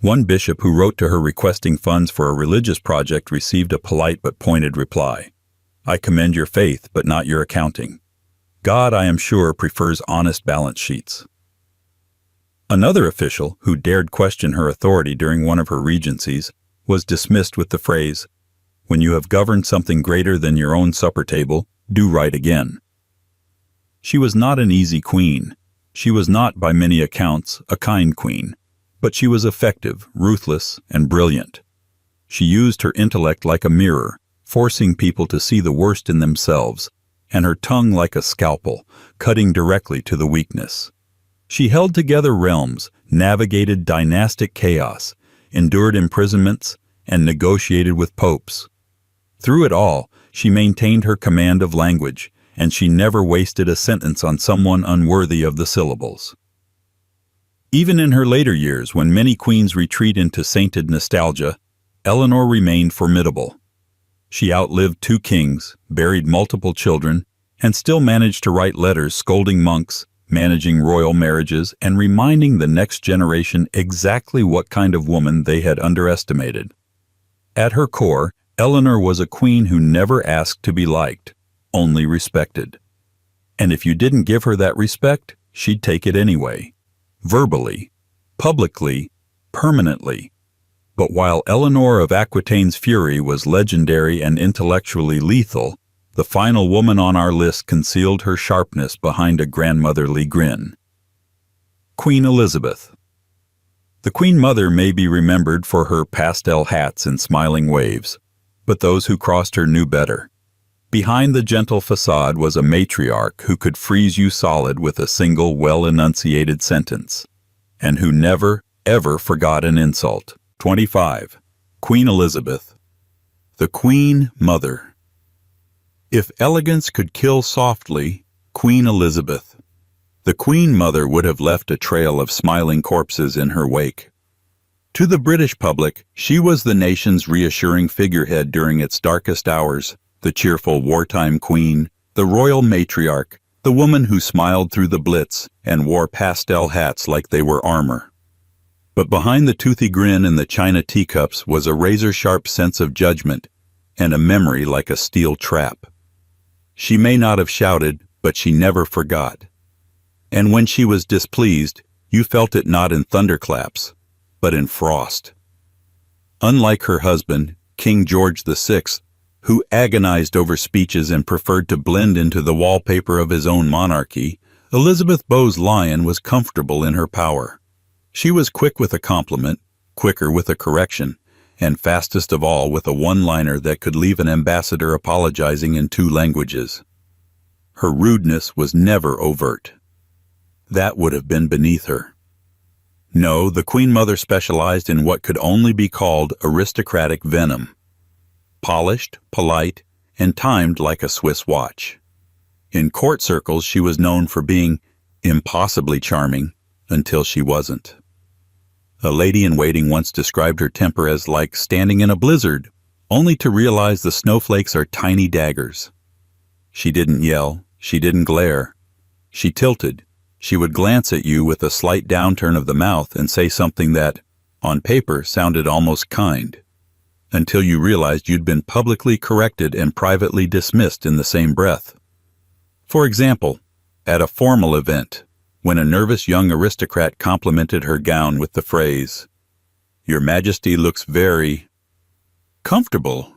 One bishop who wrote to her requesting funds for a religious project received a polite but pointed reply. "I commend your faith, but not your accounting. God, I am sure, prefers honest balance sheets." Another official who dared question her authority during one of her regencies was dismissed with the phrase, "When you have governed something greater than your own supper table, do right again." She was not an easy queen. She was not, by many accounts, a kind queen. But she was effective, ruthless, and brilliant. She used her intellect like a mirror, forcing people to see the worst in themselves, and her tongue like a scalpel, cutting directly to the weakness. She held together realms, navigated dynastic chaos, endured imprisonments, and negotiated with popes. Through it all, she maintained her command of language, and she never wasted a sentence on someone unworthy of the syllables. Even in her later years, when many queens retreat into sainted nostalgia, Eleanor remained formidable. She outlived 2 kings, buried multiple children, and still managed to write letters scolding monks, managing royal marriages, and reminding the next generation exactly what kind of woman they had underestimated. At her core, Eleanor was a queen who never asked to be liked, only respected. And if you didn't give her that respect, she'd take it anyway. Verbally, publicly, permanently. But while Eleanor of Aquitaine's fury was legendary and intellectually lethal, the final woman on our list concealed her sharpness behind a grandmotherly grin. Queen Elizabeth. The Queen Mother may be remembered for her pastel hats and smiling waves, but those who crossed her knew better. Behind the gentle facade was a matriarch who could freeze you solid with a single well-enunciated sentence, and who never, ever forgot an insult. 25. Queen Elizabeth. The Queen Mother. If elegance could kill softly, Queen Elizabeth. The Queen Mother would have left a trail of smiling corpses in her wake. To the British public, she was the nation's reassuring figurehead during its darkest hours, the cheerful wartime queen, the royal matriarch, the woman who smiled through the Blitz and wore pastel hats like they were armor. But behind the toothy grin and the china teacups was a razor-sharp sense of judgment and a memory like a steel trap. She may not have shouted, but she never forgot. And when she was displeased, you felt it not in thunderclaps, but in frost. Unlike her husband, King George VI, who agonized over speeches and preferred to blend into the wallpaper of his own monarchy, Elizabeth Bowes Lyon was comfortable in her power. She was quick with a compliment, quicker with a correction, and fastest of all with a one-liner that could leave an ambassador apologizing in 2 languages. Her rudeness was never overt. That would have been beneath her. No, the Queen Mother specialized in what could only be called aristocratic venom. Polished, polite, and timed like a Swiss watch. In court circles, she was known for being impossibly charming until she wasn't. A lady-in-waiting once described her temper as like standing in a blizzard, only to realize the snowflakes are tiny daggers. She didn't yell, she didn't glare. She tilted. She would glance at you with a slight downturn of the mouth and say something that, on paper, sounded almost kind, until you realized you'd been publicly corrected and privately dismissed in the same breath. For example, at a formal event, when a nervous young aristocrat complimented her gown with the phrase, "Your Majesty looks very comfortable,"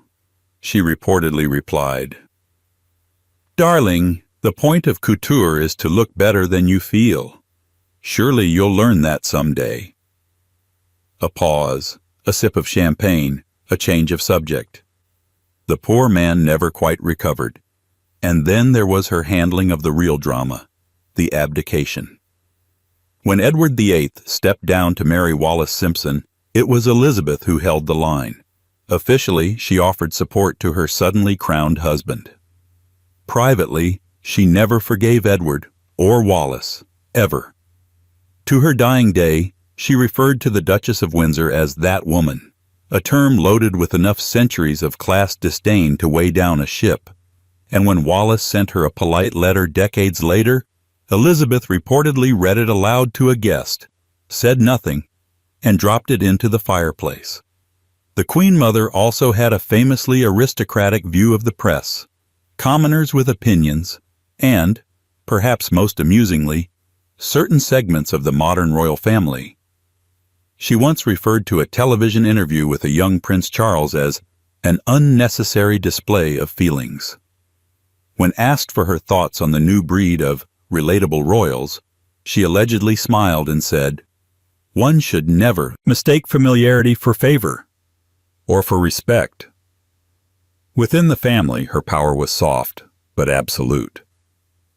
she reportedly replied, "Darling, the point of couture is to look better than you feel. Surely you'll learn that someday." A pause, a sip of champagne, a change of subject. The poor man never quite recovered. And then there was her handling of the real drama, the abdication. When Edward VIII stepped down to marry Wallis Simpson, it was Elizabeth who held the line. Officially, she offered support to her suddenly crowned husband. Privately, she never forgave Edward or Wallis, ever. To her dying day, she referred to the Duchess of Windsor as that woman, a term loaded with enough centuries of class disdain to weigh down a ship. And when Wallis sent her a polite letter decades later, Elizabeth reportedly read it aloud to a guest, said nothing, and dropped it into the fireplace. The Queen Mother also had a famously aristocratic view of the press, commoners with opinions, and, perhaps most amusingly, certain segments of the modern royal family. She once referred to a television interview with a young Prince Charles as an unnecessary display of feelings. When asked for her thoughts on the new breed of relatable royals, she allegedly smiled and said, "One should never mistake familiarity for favor or for respect." Within the family, her power was soft, but absolute.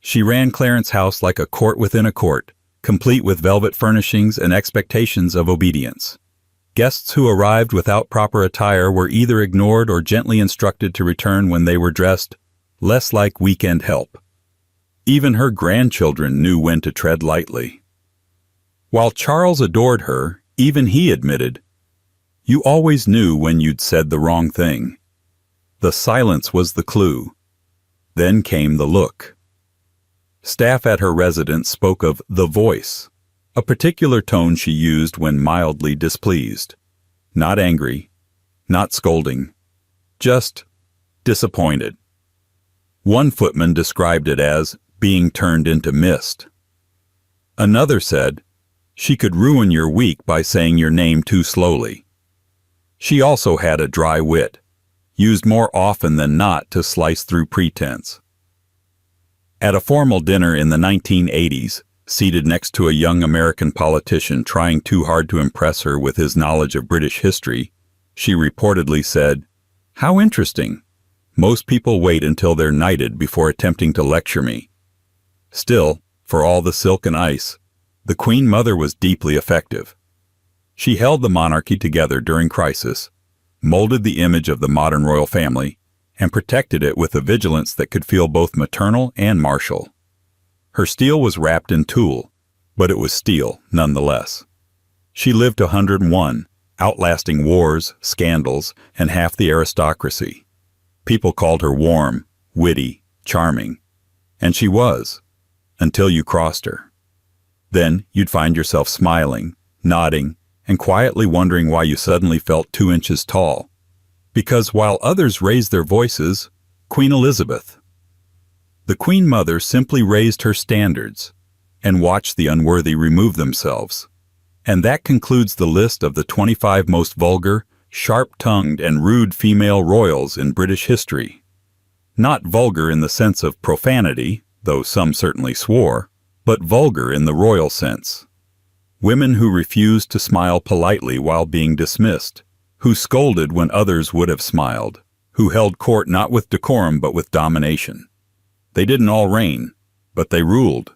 She ran Clarence House like a court within a court, complete with velvet furnishings and expectations of obedience. Guests who arrived without proper attire were either ignored or gently instructed to return when they were dressed less like weekend help. Even her grandchildren knew when to tread lightly. While Charles adored her, even he admitted, "You always knew when you'd said the wrong thing." The silence was the clue. Then came the look. Staff at her residence spoke of the voice, a particular tone she used when mildly displeased. Not angry, not scolding, just disappointed. One footman described it as being turned into mist. Another said, "She could ruin your week by saying your name too slowly." She also had a dry wit, used more often than not to slice through pretense. At a formal dinner in the 1980s, seated next to a young American politician trying too hard to impress her with his knowledge of British history, she reportedly said, "How interesting. Most people wait until they're knighted before attempting to lecture me." Still, for all the silk and ice, the Queen Mother was deeply effective. She held the monarchy together during crisis, molded the image of the modern royal family, and protected it with a vigilance that could feel both maternal and martial. Her steel was wrapped in tulle, but it was steel nonetheless. She lived to 101, outlasting wars, scandals, and half the aristocracy. People called her warm, witty, charming, and she was, until you crossed her. Then you'd find yourself smiling, nodding, and quietly wondering why you suddenly felt 2 inches tall. Because while others raised their voices, Queen Elizabeth, the Queen Mother, simply raised her standards and watched the unworthy remove themselves. And that concludes the list of the 25 most vulgar, sharp-tongued, and rude female royals in British history. Not vulgar in the sense of profanity, though some certainly swore, but vulgar in the royal sense. Women who refused to smile politely while being dismissed, who scolded when others would have smiled, who held court not with decorum but with domination. They didn't all reign, but they ruled.